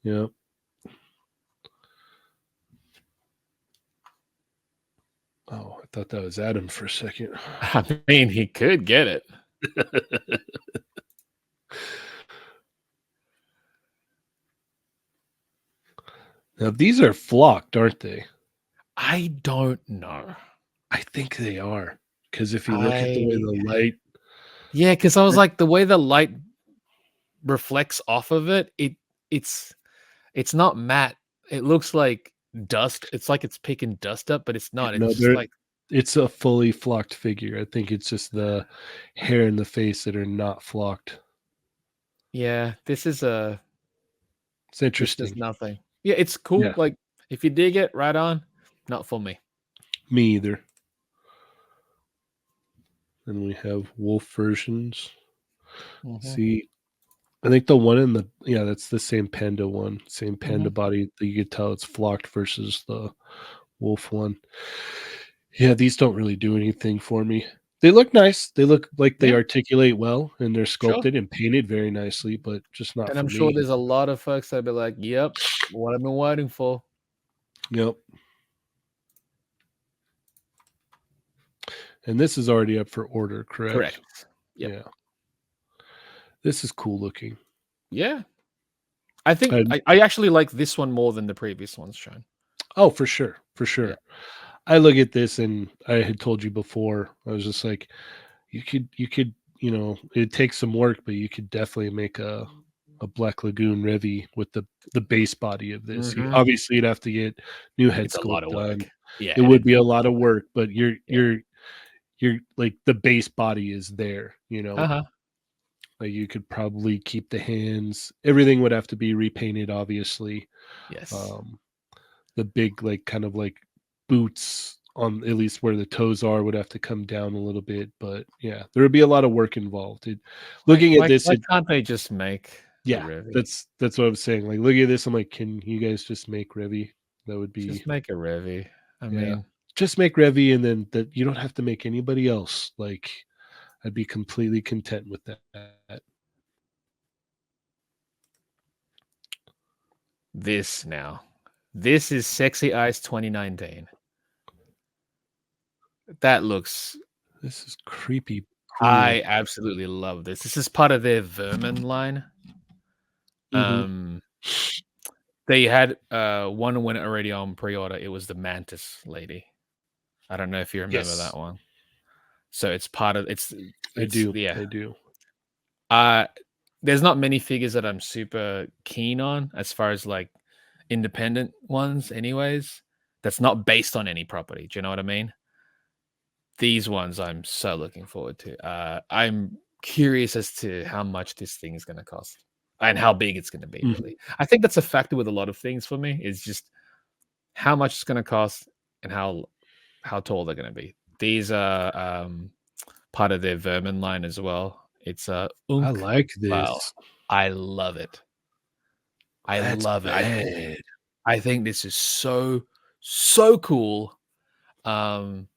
S1: Yeah. Oh, I thought that was Adam for a second.
S2: I mean, he could get it.
S1: Now these are flocked, aren't they?
S2: I don't know.
S1: I think they are. Because if you look at the way
S2: I
S1: the light
S2: Yeah, because I was like, the way the light reflects off of it, it's not matte. It looks like dust. It's like it's picking dust up, but it's
S1: Yeah,
S2: not. It's
S1: no,
S2: just like,
S1: it's a fully flocked figure. I think it's just the hair in the face that are not flocked.
S2: yeah,
S1: It's
S2: this is
S1: interesting.
S2: nothing. Yeah, it's cool.
S1: Yeah,
S2: Like if you dig it, right on. Not for me.
S1: me either. And we have wolf versions.
S2: Mhm.
S1: See, I think the one in the yeah, that's the same panda one, same panda
S2: Mhm.
S1: body. You could tell it's flocked versus the wolf one. Yeah, these don't really do anything for me. They look nice. They look like they
S2: Yeah,
S1: articulate well and they're
S2: sure.
S1: sculpted and painted very nicely, but just not
S2: And
S1: for
S2: I'm sure
S1: me.
S2: there's a lot of folks that'll be like, "Yep, what I've been waiting for."
S1: Yep. And this is already up for order, correct?
S2: Correct. Yep.
S1: Yeah. This is cool looking.
S2: Yeah. I think
S1: And
S2: I actually like this one more than the previous ones shown.
S1: oh, for sure. For
S2: Yeah.
S1: sure. I look at this and I had told you before, I was just like, you could, it takes some work, but you could definitely make a Black Lagoon Revy with the base body of this. You
S2: Mhm.
S1: obviously you'd have to get new head
S2: It's a lot
S1: sculpt
S2: of
S1: done.
S2: work. Yeah,
S1: It
S2: and
S1: would
S2: it
S1: be a lot of work, but
S2: yeah.
S1: you're like the base body is there,
S2: Uh-huh.
S1: like you could probably keep the hands. Everything would have to be repainted, obviously.
S2: Yes.
S1: Um, the big like kind of like boots on at least where the toes are would have to come down a little bit, but yeah, there would be a lot of work involved.
S2: Why
S1: Looking at
S2: why
S1: this,
S2: why can't they just make the
S1: yeah,
S2: Revy?
S1: that's what I was saying. Like, look at this. I'm like, can you guys just make Revy? That would be
S2: Just make a Revy. I
S1: yeah.
S2: mean,
S1: Just make Revy, and then that you don't have to make anybody else. Like, I'd be completely content with that.
S2: this now. This is Sexy Eyes 2019. That looks
S1: This is creepy
S2: I
S1: cool.
S2: absolutely love this. This is part of their Vermin line.
S1: Hmm.
S2: Um, they had one went already on pre-order. It was the Mantis lady. I don't know if you remember
S1: Yes,
S2: that one. So it's part of
S1: I
S2: it's
S1: do.
S2: yeah.
S1: I do.
S2: Uh there's not many figures that I'm super keen on as far as like independent ones anyways. That's not based on any property. Do you know what I mean? These ones I'm so looking forward to. I'm curious as to how much this thing is going to cost and how big it's going to be.
S1: Mhm.
S2: Really, I think that's a factor with a lot of things for me. Is just how much it's going to cost and how tall they're going to be. These are part of their vermin line as well. It's a
S1: I
S2: unk.
S1: like
S2: Wow,
S1: this.
S2: I love it. I
S1: That's
S2: love it.
S1: bad.
S2: I think this is so cool. Um,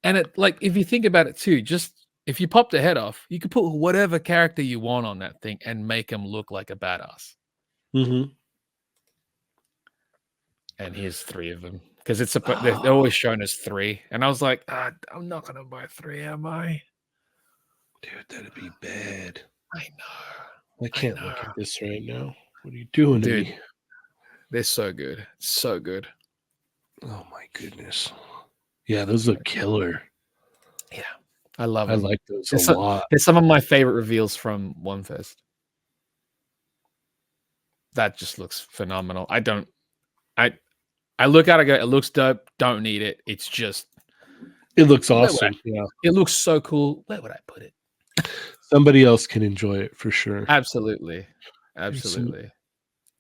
S2: And it like if you think about it too, just if you pop the head off, you could put whatever character you want on that thing and make him look like a badass.
S1: Mhm.
S2: And here's three of them because they're
S1: Oh,
S2: always shown as three, and I was like, I'm not gonna buy three, am I?
S1: dude, that'd be bad.
S2: I know,
S1: I
S2: I
S1: can't look
S2: know,
S1: at this right now. What are you doing to
S2: dude.
S1: me?
S2: They're so good, so good.
S1: Oh my goodness. Yeah, those look killer.
S2: Yeah, I love
S1: I
S2: them.
S1: like those a
S2: There's some,
S1: lot.
S2: there's some of my favorite reveals from Wonfes. That just looks phenomenal. I I look at it, I go, it looks dope. Don't need it. It's just
S1: It looks
S2: where would I?
S1: awesome. Yeah.
S2: It looks so cool. Where would I put it?
S1: Somebody else can enjoy it for sure.
S2: Absolutely.
S1: Here's some
S2: Absolutely.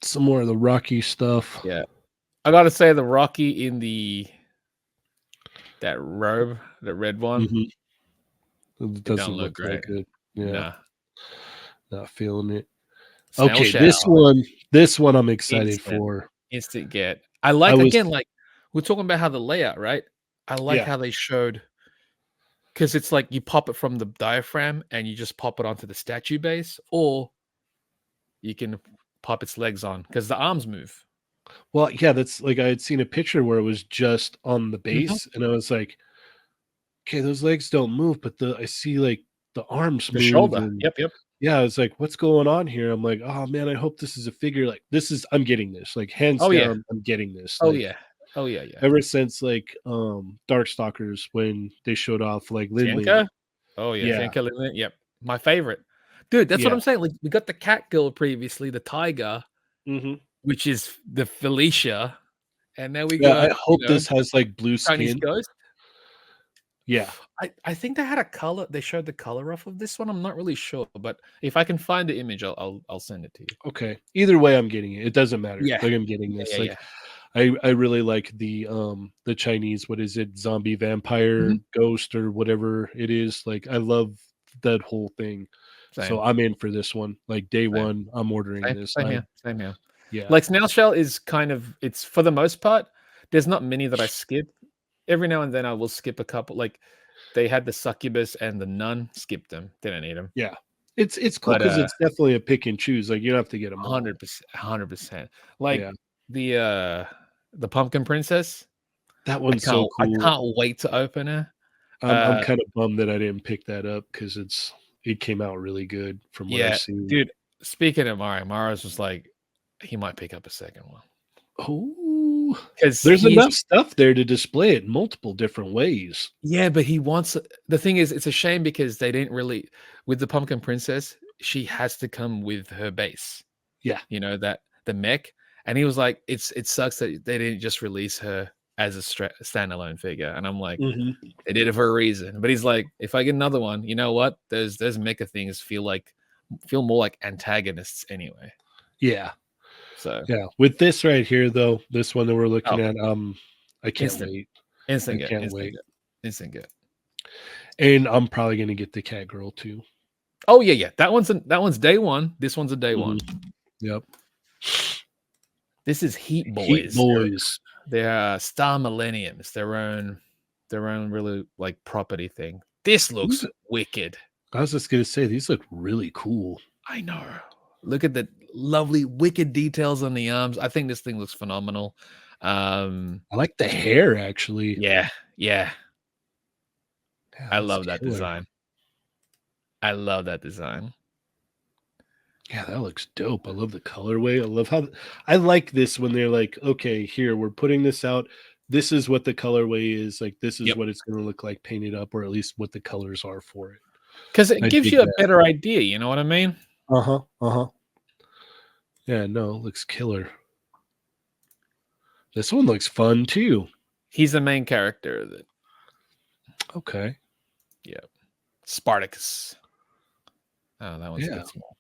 S1: some more of the Rocky stuff.
S2: Yeah. I gotta say the Rocky in that robe, the red one,
S1: Mhm. It
S2: it don't
S1: doesn't
S2: look
S1: look that
S2: great.
S1: good. Yeah,
S2: Nah.
S1: not feeling it.
S2: Snail
S1: Okay,
S2: shell.
S1: this one I'm excited
S2: Instant.
S1: for.
S2: Instant get. I
S1: I
S2: like
S1: was
S2: again, like we're talking about how the layout, right? I like
S1: yeah.
S2: how they showed because it's like you pop it from the diaphragm and you just pop it onto the statue base, or you can pop its legs on because the arms move.
S1: Well, yeah, that's like I had seen a picture where it was just on the
S2: Mhm.
S1: base and I was like, "Okay, those legs don't move, but the I see like the arms
S2: The
S1: move
S2: shoulder.
S1: and
S2: Yep, yep.
S1: yeah, I was like, "What's going on here?" I'm like, "Oh man, I hope this is a figure like this is I'm getting this. Like hands
S2: Oh yeah.
S1: down, I'm getting this."
S2: Oh
S1: Like
S2: yeah. Oh yeah, yeah.
S1: ever since like Darkstalkers when they showed off like Lindley.
S2: Fianca? Oh, yeah,
S1: Yeah.
S2: Fianca Lily, yep, my favorite. Dude, that's what
S1: Yeah.
S2: I'm saying, like, we got the cat girl previously, the tiger,
S1: Mhm.
S2: which is the Felicia, And now we
S1: Yeah, I
S2: got,
S1: hope this has, like, blue
S2: Chinese
S1: skin.
S2: Ghost.
S1: Yeah,
S2: I think they had a color. They showed the color off of this one. I'm not really sure, but if I can find the image, I'll send it to you.
S1: okay. Either way, I'm getting it. It doesn't matter.
S2: Yeah,
S1: Like, I'm getting
S2: yeah,
S1: this.
S2: yeah,
S1: Like,
S2: yeah.
S1: I really like the Chinese, what is it? Zombie vampire
S2: Mhm.
S1: ghost or whatever it is. Like, I love that whole thing. So
S2: Same,
S1: I'm in for this one. Like, day
S2: same,
S1: 1, I'm ordering
S2: same,
S1: this.
S2: same here, same here.
S1: Yeah.
S2: Like snail shell is kind of it's for the most part. There's not many that I skip. Every now and then I will skip a couple. Like they had the succubus and the nun. Skipped them. Didn't need them.
S1: Yeah. It's cool
S2: But
S1: because it's definitely a pick and choose. Like, you don't have to get them all.
S2: 100%, 100%. Like
S1: Yeah.
S2: the pumpkin princess.
S1: That one's so
S2: I
S1: cool.
S2: can't wait to open her.
S1: I'm
S2: Uh,
S1: kinda bummed that I didn't pick that up because it came out really good from what I've
S2: yeah,
S1: seen.
S2: dude. Speaking of Mara's was like he might pick up a second one
S1: Oh,
S2: because
S1: there's
S2: he's
S1: enough stuff there to display it in multiple different ways.
S2: yeah, but he wants the thing is, it's a shame because they didn't really with the pumpkin princess. She has to come with her base.
S1: Yeah.
S2: You know that the mech, and he was like, it sucks that they didn't just release her as a standalone figure, and I'm like.
S1: Mhm.
S2: They did it for a reason. But he's like, if I get another one, you know what? Those mecha things feel more like antagonists anyway.
S1: Yeah.
S2: So
S1: Yeah. With this right here, though, this one that we're looking
S2: oh,
S1: at, I can't
S2: instant,
S1: wait. I
S2: instant get,
S1: can't
S2: instant
S1: wait.
S2: get, instant get.
S1: And I'm probably gonna get the cat girl too.
S2: Oh yeah, yeah. That one's day one. This one's a day one.
S1: Mhm. Yep.
S2: This is Heat
S1: Heat
S2: Boys.
S1: Boys.
S2: They're Star Millenniums. Their own really like property thing. This looks
S1: These
S2: wicked.
S1: I was just gonna say these look really cool.
S2: I know. Look at the lovely wicked details on the arms. I think this thing looks phenomenal.
S1: I like the hair actually.
S2: Yeah, yeah.
S1: Yeah,
S2: I
S1: that's
S2: love that
S1: killer.
S2: design. I love that design.
S1: Yeah, that looks dope. I love the colorway. I love how I like this when they're like, okay, here, we're putting this out. This is what the colorway is. Like, this is
S2: Yep.
S1: what it's going to look like painted up, or at least what the colors are for it.
S2: Because it
S1: I
S2: gives
S1: dig
S2: you a
S1: that.
S2: better idea, you know what I mean?
S1: Uh huh. Uh huh. Yeah, no, it looks killer. This one looks fun too.
S2: He's the main character that
S1: Okay.
S2: yeah. Spartacus. Oh, that one's a
S1: Yeah,
S2: bit small.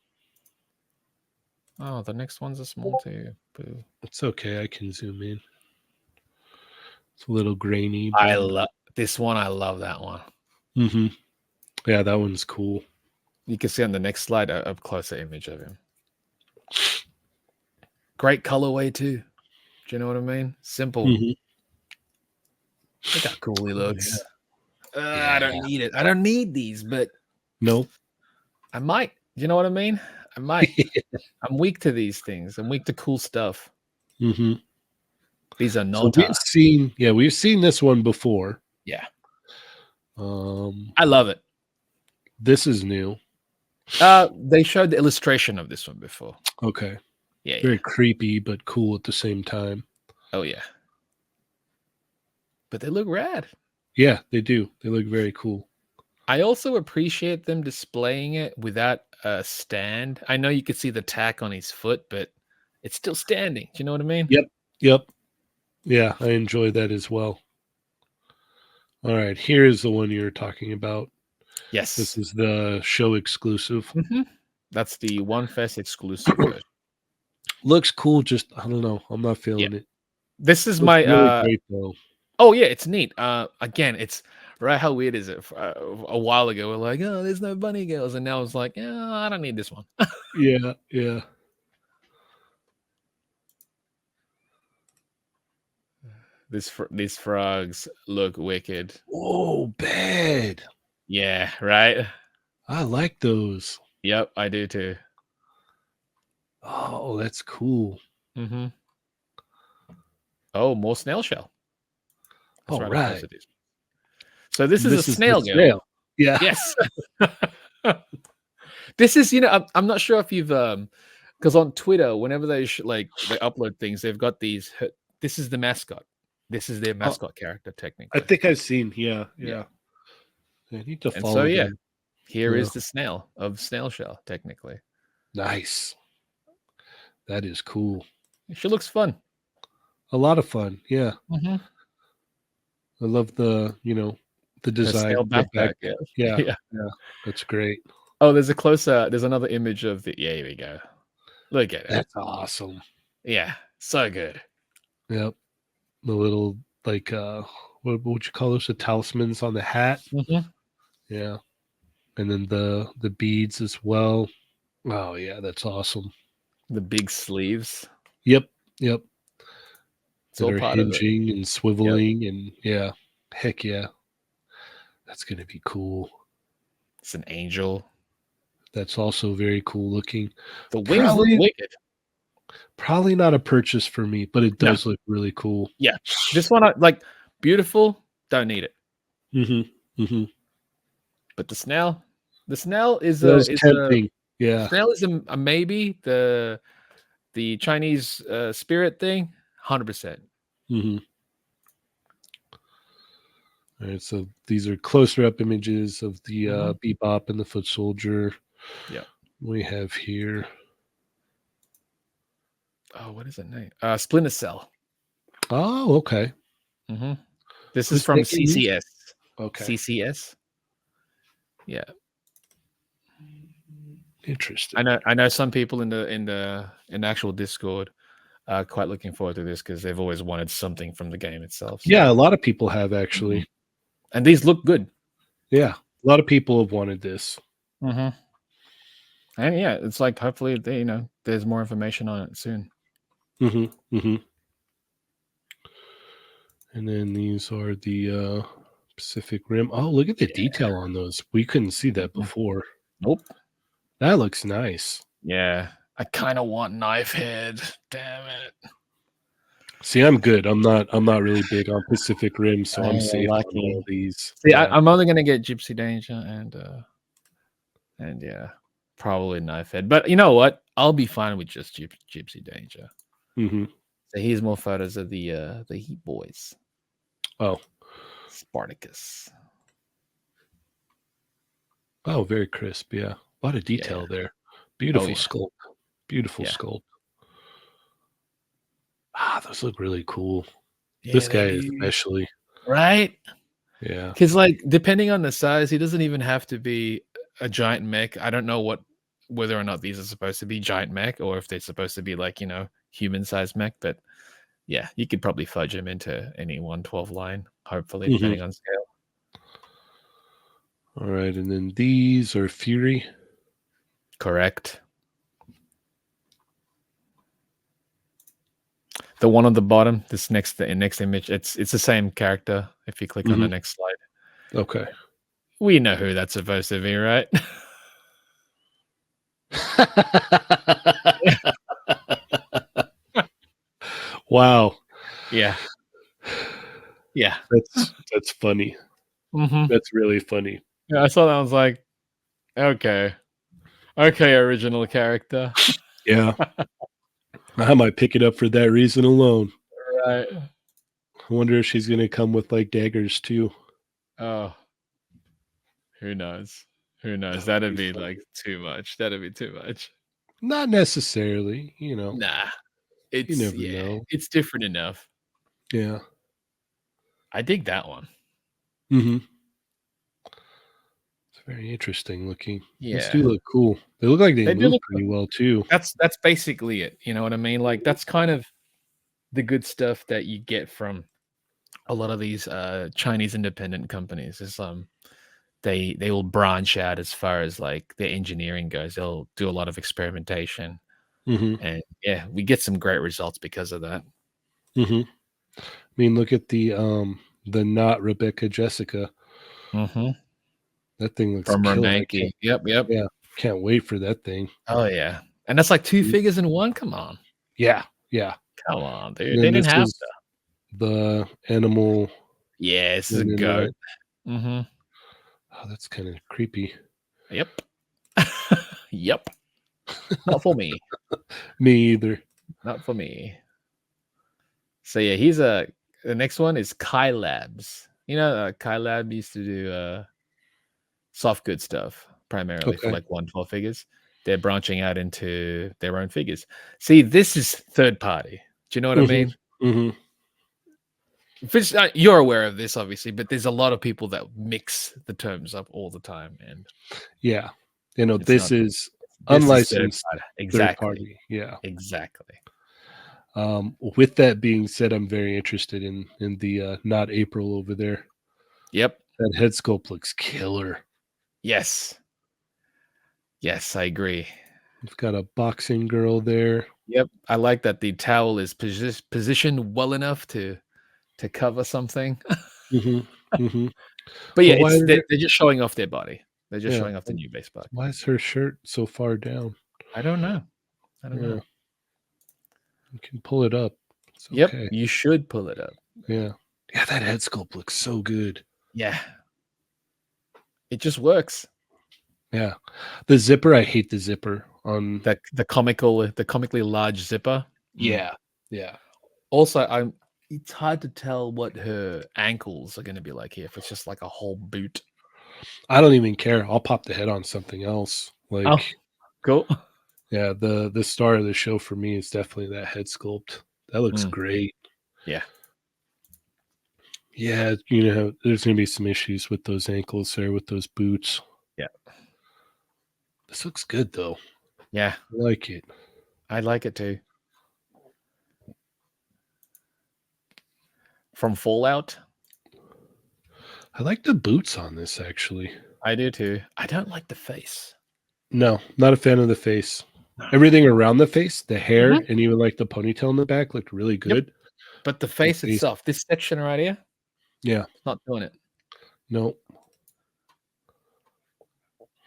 S2: Oh, the next one's a small too. Boo.
S1: it's okay. I can zoom in. It's a little grainy,
S2: I
S1: but
S2: love this one. I love that one.
S1: hmm yeah, that one's cool.
S2: You can see on the next slide a closer image of him. Great colorway too. Do you know what I mean? Simple.
S1: Hmm
S2: Look how cool he looks. I
S1: Yeah.
S2: don't need it. I don't need these, but
S1: No.
S2: I might. You know what I mean? I might. I'm weak to these things. I'm weak to cool stuff.
S1: hmm
S2: These are
S1: So
S2: Nota.
S1: we've seen this one before.
S2: Yeah.
S1: Um,
S2: I love it.
S1: this is new.
S2: They showed the illustration of this one before.
S1: Okay.
S2: Yeah, yeah.
S1: Very creepy, but cool at the same time.
S2: Oh yeah. But they look rad.
S1: Yeah, they do. They look very cool.
S2: I also appreciate them displaying it without a stand. I know you could see the tack on his foot, but it's still standing. Do you know what I mean?
S1: Yep. Yep. Yeah, I enjoy that as well. All right, here's the one you're talking about.
S2: Yes.
S1: This is the show exclusive.
S2: That's the Wonfes exclusive version.
S1: Looks cool, just I don't know. I'm not feeling
S2: Yeah.
S1: it.
S2: This is
S1: Looks
S2: my
S1: really great though.
S2: oh yeah, it's neat. Again, it's right. How weird is it? A while ago, we're like, oh, there's no bunny girls, and now it's like, yeah, I don't need this one.
S1: Yeah, yeah.
S2: These frogs look wicked.
S1: Oh, bad.
S2: Yeah, right.
S1: I like those.
S2: Yep, I do too.
S1: Oh, that's cool.
S2: Mm-hmm. Oh, more snail shell. That's
S1: All
S2: right.
S1: right.
S2: So this is a
S1: This is
S2: snail
S1: the
S2: girl.
S1: snail. Yeah.
S2: Yes. This is, I'm not sure if you've because on Twitter, whenever they they upload things, they've got these. This is the mascot. This is their mascot character,
S1: I
S2: technically.
S1: think I've seen. Yeah. I need to
S2: And
S1: follow
S2: so
S1: them.
S2: here
S1: Yeah.
S2: is the snail of snail shell, technically.
S1: Nice. That is cool.
S2: She looks fun.
S1: A lot of fun. Yeah.
S2: Mhm.
S1: I love the
S2: Her
S1: design,
S2: scale
S1: the back.
S2: backpack, yeah.
S1: Yeah.
S2: Yeah.
S1: Yeah. That's great.
S2: Oh, there's another image of the yeah, here we go. Look at it.
S1: That's awesome.
S2: Yeah, so good.
S1: Yep. The little like what would you call those? The talismans on the hat.
S2: Mhm.
S1: Yeah. And then the beads as well. Oh yeah, that's awesome.
S2: The big sleeves.
S1: Yep. Yep.
S2: It's
S1: That
S2: all
S1: are
S2: part of it.
S1: hinging and
S2: Yep.
S1: swiveling and yeah. Heck yeah. That's gonna be cool.
S2: It's an angel.
S1: That's also very cool looking.
S2: The wings look
S1: Probably
S2: wicked.
S1: probably not a purchase for me, but it
S2: No.
S1: does look really cool.
S2: Yeah. This one, I like beautiful, don't need it.
S1: Mhm. Mhm.
S2: But the snail
S1: That's tempting. Yeah.
S2: snail is a maybe. The Chinese spirit thing, 100%.
S1: Mhm. All right, so these are closer up images of the
S2: Mhm.
S1: Bebop and the Foot Soldier.
S2: Yep.
S1: We have here.
S2: Oh, what is that name? Splinter Cell.
S1: Oh, okay.
S2: Mhm. This is
S1: Who's
S2: from
S1: making these?
S2: CCS.
S1: Okay.
S2: CCS. Yeah.
S1: Interesting.
S2: I know some people in the actual Discord are quite looking forward to this because they've always wanted something from the game itself.
S1: Yeah,
S2: So
S1: a lot of people have
S2: Mhm.
S1: actually.
S2: And these look good.
S1: Yeah, a lot of people have wanted this.
S2: Mhm. And yeah, it's like hopefully there's more information on it soon.
S1: Mhm. Mhm. And then these are the Pacific Rim. Oh, look at the
S2: Yeah.
S1: detail on those. We couldn't see that
S2: Mhm.
S1: before.
S2: Nope.
S1: That looks nice.
S2: Yeah. I kind of want knife head. Damn it.
S1: See, I'm good. I'm not really big on Pacific Rim, so I'm
S2: You're
S1: safe on all
S2: lucky.
S1: these.
S2: See,
S1: Yeah.
S2: I'm only gonna get Gypsy Danger and yeah, probably knife head. But you know what? I'll be fine with just Gypsy Danger.
S1: Mhm.
S2: So here's more photos of the Heat Boys.
S1: Oh.
S2: Spartacus.
S1: Oh, very crisp. Yeah. A lot of
S2: Yeah.
S1: detail there.
S2: Oh
S1: Beautiful
S2: yeah.
S1: sculpt. Beautiful
S2: Yeah.
S1: sculpt. Ah, those look really cool.
S2: Yeah,
S1: This
S2: they
S1: guy
S2: do.
S1: especially.
S2: Right?
S1: Yeah.
S2: Because like depending on the size, he doesn't even have to be a giant mech. I don't know whether or not these are supposed to be giant mech or if they're supposed to be like, human sized mech, but yeah, you could probably fudge him into any 112 line, hopefully,
S1: Mhm.
S2: depending on scale.
S1: All right, and then these are Fury.
S2: Correct. The one on the bottom, this next image, it's the same character. If you click on the
S1: Mhm.
S2: next slide,
S1: Okay.
S2: we know who that's supposed to be, right?
S1: Wow.
S2: Yeah, yeah.
S1: That's funny.
S2: Hmm.
S1: That's really funny.
S2: Yeah, I saw that. I was like, okay, okay, original character,
S1: Yeah. I might pick it up for that reason alone.
S2: right?
S1: I wonder if she's gonna come with like daggers too.
S2: Oh, who knows? Who
S1: That
S2: knows?
S1: would
S2: That'd
S1: be
S2: be
S1: funny.
S2: like too much. That'd be too much.
S1: Not necessarily,
S2: Nah,
S1: you
S2: it's
S1: never
S2: yeah,
S1: know.
S2: it's different enough.
S1: Yeah.
S2: I dig that one.
S1: Mhm. It's very interesting looking. These
S2: Yeah,
S1: do look cool. They look like they
S2: they do
S1: move
S2: look good.
S1: pretty well too.
S2: That's basically it. You know what I mean? Like that's kind of the good stuff that you get from a lot of these Chinese independent companies. Is they will branch out as far as like their engineering goes. They'll do a lot of experimentation,
S1: Mhm.
S2: and yeah, we get some great results because of that.
S1: Mhm. I mean, look at the not Rebecca Jessica.
S2: Hmm.
S1: That thing looks
S2: From
S1: killer. I
S2: Romanki.
S1: can't
S2: Yep, yep.
S1: yeah, can't wait for that thing.
S2: Oh yeah, and that's like two
S1: Mm,
S2: figures in one. Come on,
S1: yeah, yeah.
S2: come on,
S1: And
S2: dude. They
S1: then
S2: didn't
S1: this
S2: have
S1: is
S2: to.
S1: the animal
S2: Yeah, this is a
S1: one in
S2: goat.
S1: that.
S2: Hmm.
S1: Oh, that's kinda creepy.
S2: Yep. Yep. Not for me.
S1: Me either.
S2: Not for me. So yeah, he's a the next one is Kai Labs. Kai Lab used to do soft good stuff primarily for
S1: Okay.
S2: like 112 figures. They're branching out into their own figures. See, this is third party. Do you know what I
S1: Mhm.
S2: mean?
S1: Hmm.
S2: Which you're aware of this, obviously, but there's a lot of people that mix the terms up all the time, and
S1: Yeah. You know,
S2: it's
S1: this
S2: not.
S1: is
S2: This is third
S1: unlicensed
S2: party.
S1: third
S2: Exactly.
S1: party. Yeah.
S2: Exactly.
S1: With that being said, I'm very interested in the not April over there.
S2: Yep.
S1: That head sculpt looks killer.
S2: Yes. Yes, I agree.
S1: We've got a boxing girl there.
S2: Yep. I like that the towel is positioned well enough to cover something.
S1: Hmm. Hmm.
S2: But yeah,
S1: But why
S2: it's
S1: did it?
S2: they're just showing off their body. They're just
S1: Yeah.
S2: showing off the new base bug.
S1: Why is her shirt so far down?
S2: I don't know. I don't
S1: Yeah.
S2: know.
S1: You can pull it up. It's
S2: Yep.
S1: okay.
S2: You should pull it up.
S1: Yeah. Yeah, that head sculpt looks so good.
S2: Yeah. It just works.
S1: Yeah. The zipper, I hate the zipper on.
S2: The comically large zipper. Mm.
S1: Yeah. Yeah.
S2: Also, it's hard to tell what her ankles are going to be like here. If it's just like a whole boot.
S1: I don't even care. I'll pop the head on something else.
S2: Oh,
S1: Like,
S2: cool.
S1: yeah, the star of the show for me is definitely that head sculpt. That looks
S2: Mm,
S1: great.
S2: yeah.
S1: Yeah, there's gonna be some issues with those ankles there with those boots.
S2: Yeah.
S1: This looks good though.
S2: Yeah.
S1: I like it.
S2: I like it too. From Fallout,
S1: I like the boots on this actually.
S2: I do too. I don't like the face.
S1: No, not a fan of the face. Everything around the face, the hair,
S2: Mhm.
S1: and even like the ponytail in the back looked really
S2: Yep.
S1: good.
S2: But the
S1: The
S2: face
S1: face,
S2: itself, this section right here,
S1: yeah,
S2: it's not doing it.
S1: no.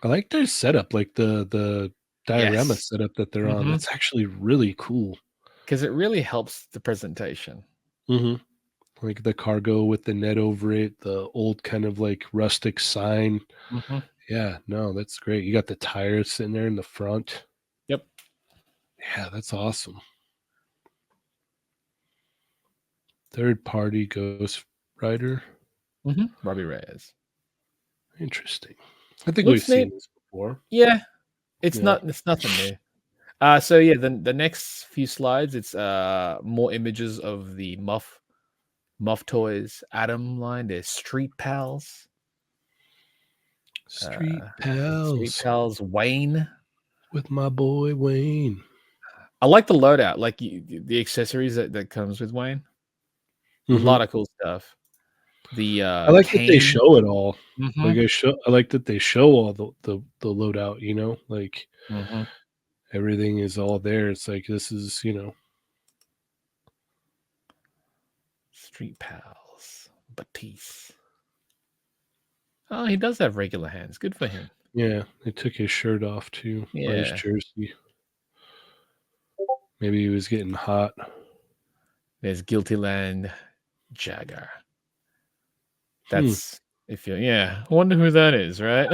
S1: I like their setup, like the diorama
S2: Yes.
S1: setup that they're on.
S2: Mhm.
S1: That's actually really cool.
S2: Because it really helps the presentation.
S1: Hmm. Like the cargo with the net over it, the old kind of like rustic sign.
S2: Mhm.
S1: Yeah, no, that's great. You got the tires sitting there in the front.
S2: Yep.
S1: Yeah, that's awesome. Third party Ghost Rider.
S2: Robbie Reyes.
S1: Interesting. I think we've
S2: Looks neat.
S1: seen this before.
S2: Yeah.
S1: Yeah.
S2: It's nothing new. So yeah, the next few slides, it's more images of the Muff Toys Atom line. There's Street Pals.
S1: Street
S2: Street
S1: Pals
S2: Pals Wayne.
S1: with my boy Wayne.
S2: I like the loadout, like the accessories that comes with Wayne. A
S1: Hmm.
S2: lot of cool stuff. The
S1: I like that they
S2: cane.
S1: show it all.
S2: Hmm.
S1: Like I like that they show all the loadout, like
S2: Hmm.
S1: everything is all there. It's like this is,
S2: Street Pals. Batiste. Oh, he does have regular hands. Good for him.
S1: yeah, they took his shirt off too, or his
S2: Yeah.
S1: jersey. Maybe he was getting hot.
S2: There's Guilty Land Jagger.
S1: Hmm.
S2: That's if you yeah. I wonder who that is, right?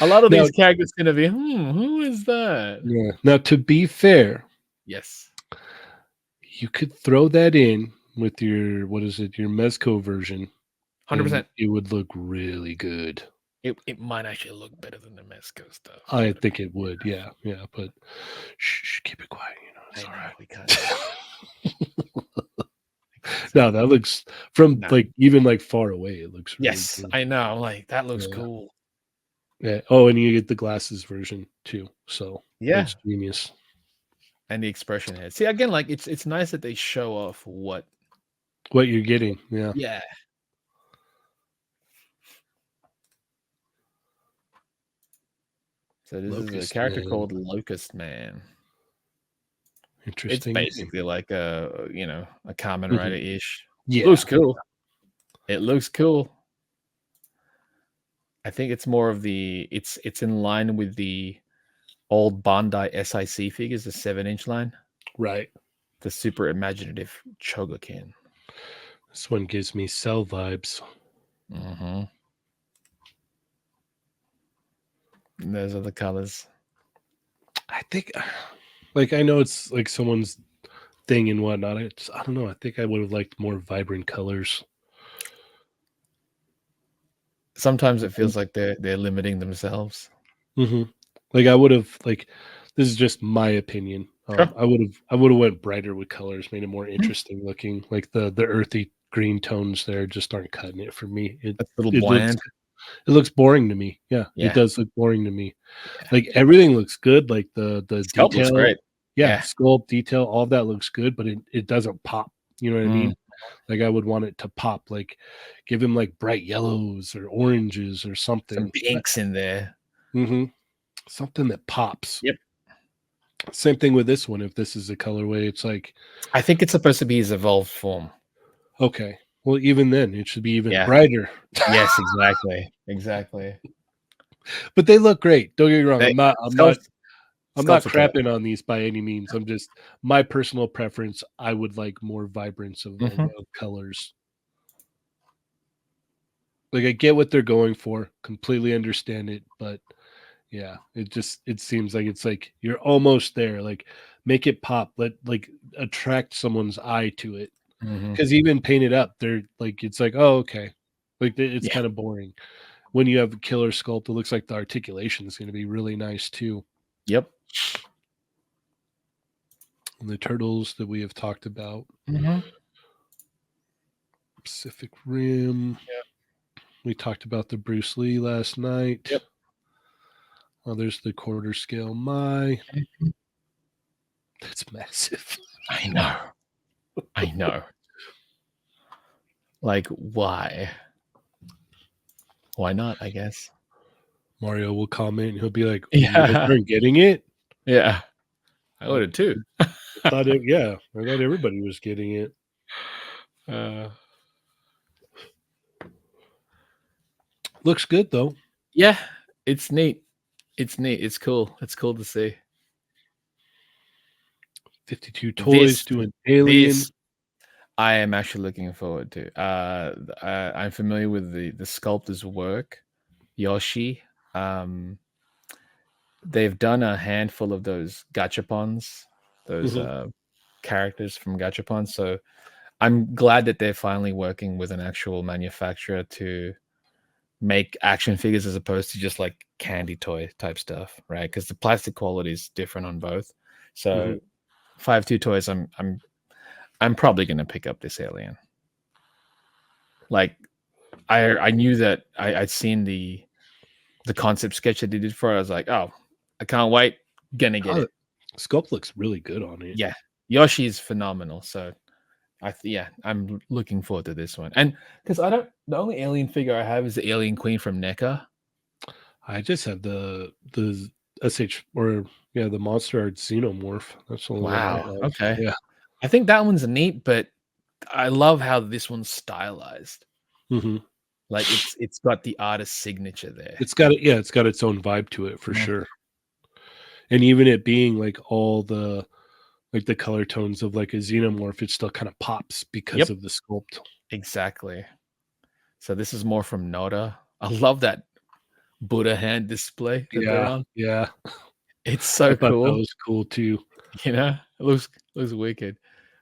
S2: A lot of
S1: Now,
S2: these characters gonna be, who is that?
S1: yeah. Now, to be fair,
S2: Yes.
S1: you could throw that in with your what is it, your Mezco version, and
S2: 100%.
S1: it would look really good.
S2: It might actually look better than the Mezco stuff.
S1: I
S2: But
S1: think it would. Yeah, yeah. But shh, keep it quiet. It's
S2: I
S1: all
S2: know
S1: right.
S2: we can't.
S1: No, that looks from
S2: No.
S1: like even like far away. It looks really
S2: Yes,
S1: good.
S2: I know. Like that looks
S1: Yeah.
S2: cool.
S1: Yeah. Oh, and you get the glasses version too. So
S2: Yeah,
S1: that's genius.
S2: and the expression head. See, again, like it's nice that they show off what.
S1: What you're getting. Yeah.
S2: Yeah. So this is a
S1: Locust
S2: character
S1: Man.
S2: called Locust Man. It's
S1: Interesting name.
S2: basically like a Kamen
S1: Mhm.
S2: Rider ish.
S1: Yeah.
S2: Looks cool. It looks cool. I think it's more of it's in line with the old Bandai SIC figures, the 7-inch line,
S1: Right.
S2: the super imaginative Chogokin.
S1: This one gives me Cell vibes.
S2: Mm-hmm. And those are the colors.
S1: I think, like, I know it's like someone's thing and whatnot. I don't know. I think I would have liked more vibrant colors.
S2: Sometimes it feels like they're limiting themselves.
S1: Hmm. Like I would have like This is just my opinion.
S2: Sure.
S1: I would have went brighter with colors, made it more interesting looking. Like the earthy green tones there just aren't cutting it for me.
S2: That's a little
S1: It looks
S2: bland.
S1: it looks boring to me. Yeah, it
S2: Yeah.
S1: does look boring to me.
S2: Yeah.
S1: Like everything looks good. Like the
S2: Scalp looks
S1: detail,
S2: great.
S1: yeah,
S2: Yeah.
S1: sculpt detail, all of that looks good, but it doesn't pop. You know what I
S2: Mm.
S1: mean? Like I would want it to pop. Like give him like bright yellows or oranges or
S2: Some
S1: something.
S2: pinks in there.
S1: Hmm. Something that pops.
S2: Yep.
S1: Same thing with this one. If this is a colorway, it's like,
S2: I think it's supposed to be his evolved form.
S1: okay, well, even then, it should be even
S2: Yeah.
S1: brighter.
S2: Yes, exactly. Exactly.
S1: But they look great. Don't get me wrong.
S2: They
S1: I'm not
S2: sculpts are great.
S1: crapping on these by any means. I'm just my personal preference. I would like more vibrance
S2: Mhm.
S1: of colors. Like I get what they're going for, completely understand it, but yeah, it seems like it's like you're almost there. Like make it pop, let like attract someone's eye to it.
S2: Mhm.
S1: Because even painted up, they're like it's like, oh, okay. Like it's
S2: Yeah.
S1: kind of boring. When you have a killer sculpt, it looks like the articulation is going to be really nice too.
S2: Yep.
S1: And the turtles that we have talked about,
S2: Mhm.
S1: Pacific Rim.
S2: Yep.
S1: We talked about the Bruce Lee last night.
S2: Yep.
S1: Oh, there's the quarter scale Mai.
S2: Mhm.
S1: That's massive.
S2: I know. I know. Like, why? Why not, I guess?
S1: Mario will comment and he'll be like, "You guys
S2: Yeah.
S1: aren't getting it."
S2: Yeah. I
S1: I
S2: would too.
S1: thought it. Yeah, I thought everybody was getting it.
S2: Uh,
S1: Looks good though.
S2: yeah, it's neat. It's neat. It's cool. It's cool to see.
S1: 52 toys
S2: This
S1: to an alien.
S2: this I am actually looking forward to. I'm familiar with the sculptor's work, Yoshi. Um, they've done a handful of those gachapons, those
S1: Mhm.
S2: characters from gachapons. So I'm glad that they're finally working with an actual manufacturer to make action figures as opposed to just like candy toy type stuff, right? Because the plastic quality is different on both. So
S1: Mhm.
S2: 5-2 toys, I'm probably gonna pick up this alien. Like I knew that I'd seen the concept sketch that they did for it. I was like, oh, I can't wait. Gonna get
S1: Oh,
S2: it.
S1: sculpt looks really good on it.
S2: Yeah. Yoshi's phenomenal. So yeah, I'm looking forward to this one. And because the only alien figure I have is the alien queen from NECA.
S1: I just have the sh or yeah the monster art xenomorph. That's the only one I
S2: Wow.
S1: have.
S2: Okay.
S1: Yeah.
S2: I think that one's neat, but I love how this one's stylized.
S1: Hmm.
S2: Like it's got the artist signature there.
S1: It's got it. Yeah, it's got its own vibe to it for
S2: Mhm.
S1: sure. And even it being like all the like the color tones of like a xenomorph, it still kind of pops because
S2: Yep,
S1: of the sculpt.
S2: exactly. So this is more from Noda. I love that Buddha hand display that they're
S1: Yeah,
S2: on.
S1: yeah.
S2: It's
S1: I
S2: so
S1: thought that
S2: cool,
S1: was cool too.
S2: it looks wicked.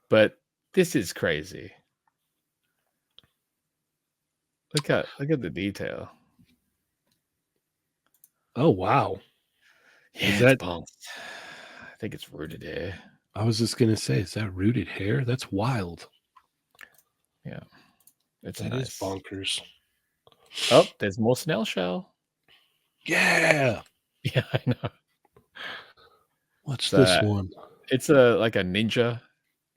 S2: But this is crazy. Look at the detail.
S1: Oh wow. Is
S2: Yeah, it's
S1: that
S2: bounced. I think it's rooted here.
S1: I was just gonna say, is that rooted hair? That's wild.
S2: Yeah, it's
S1: That is
S2: nice.
S1: bonkers.
S2: Oh, there's more snail shell.
S1: Yeah.
S2: Yeah, I know.
S1: What's this
S2: So
S1: one?
S2: it's a like a ninja.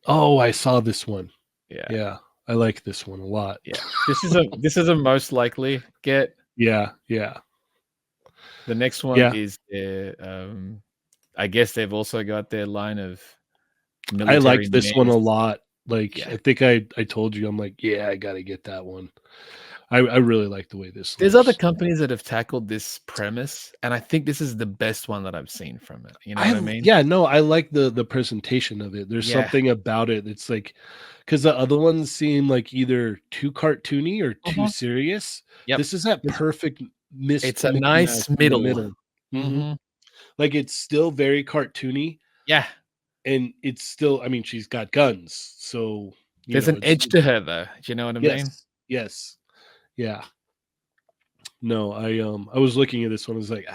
S1: Oh, I saw this one.
S2: Yeah,
S1: Yeah. I like this one a lot.
S2: yeah. This is a most likely get.
S1: Yeah, yeah.
S2: The next one
S1: Yeah.
S2: is I guess they've also got their line of
S1: I
S2: military
S1: liked this one a
S2: mace.
S1: lot. Like
S2: Yeah.
S1: I think I told you I'm like, yeah, I gotta get that one. I really like the way this
S2: There's other
S1: looks.
S2: companies that have tackled this premise, and I think this is the best one that I've seen from it. You know what
S1: I
S2: I mean?
S1: yeah, no, I like the presentation of it. There's
S2: Yeah.
S1: something about it that's like because the other ones seem like either too cartoony or too
S2: Mhm.
S1: serious.
S2: Yep.
S1: This is that
S2: It's
S1: perfect
S2: it's a
S1: mismatch
S2: nice
S1: in the
S2: middle.
S1: middle. Mhm.
S2: Mhm.
S1: Like it's still very cartoony
S2: Yeah.
S1: and it's still I mean, she's got guns. So,
S2: There's an
S1: it's
S2: edge to her though. Do you know what I mean?
S1: yes. Yes. Yeah. No, I was looking at this one. I was like,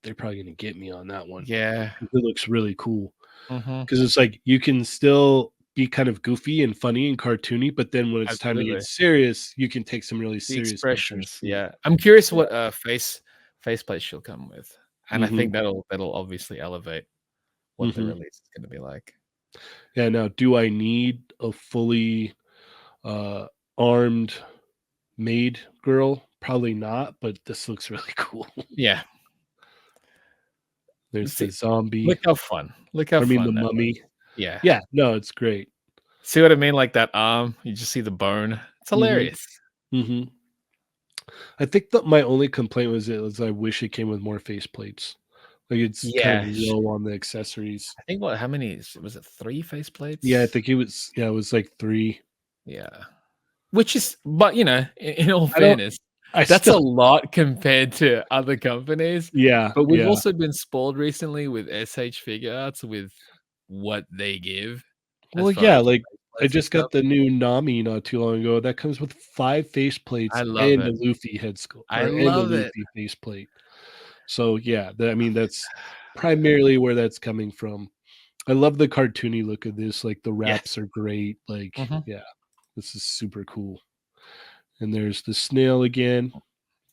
S1: they're probably gonna get me on that one.
S2: Yeah.
S1: It looks really cool
S2: Mm-hmm.
S1: because it's like you can still be kind of goofy and funny and cartoony, but then when it's time to get
S2: Absolutely.
S1: serious, you can take some really
S2: The
S1: serious pictures
S2: expressions,
S1: too.
S2: yeah. I'm curious
S1: Yeah.
S2: what faceplate she'll come with, and I
S1: Hmm.
S2: think that'll obviously elevate what the
S1: Hmm.
S2: release is gonna be like.
S1: Yeah. Now, do I need a fully uh, armed maid girl? Probably not, but this looks really cool.
S2: Yeah.
S1: There's the
S2: See,
S1: zombie.
S2: look how
S1: I mean, the
S2: fun that
S1: mummy.
S2: looks. Yeah.
S1: Yeah. No, it's great.
S2: See what I mean? Like that arm, you just see the bone. It's
S1: Hmm.
S2: hilarious.
S1: Hmm. I think that my only complaint was I wish it came with more faceplates. Like it's kind of
S2: Yeah,
S1: low on the accessories.
S2: I think how many was it 3
S1: Yeah, I
S2: faceplates?
S1: think it was. Yeah, it was like 3.
S2: Yeah. Which is but, in all
S1: I don't.
S2: fairness,
S1: I
S2: that's a
S1: still.
S2: lot compared to other companies,
S1: Yeah,
S2: but we've
S1: yeah.
S2: also been spoiled recently with SH Figure Arts with what they give as
S1: Well,
S2: far
S1: yeah.
S2: as the
S1: Like I
S2: faceplates and
S1: just got
S2: stuff.
S1: the new Nami not too long ago. That comes with 5 faceplates
S2: I love
S1: and a
S2: it.
S1: Luffy head sculpt,
S2: I
S1: or and a
S2: love it.
S1: Luffy faceplate. So yeah, I mean that's primarily where that's coming from. I love the cartoony look of this. Like the wraps
S2: Yes.
S1: are great. Like
S2: Mhm.
S1: yeah, this is super cool. And there's the snail again.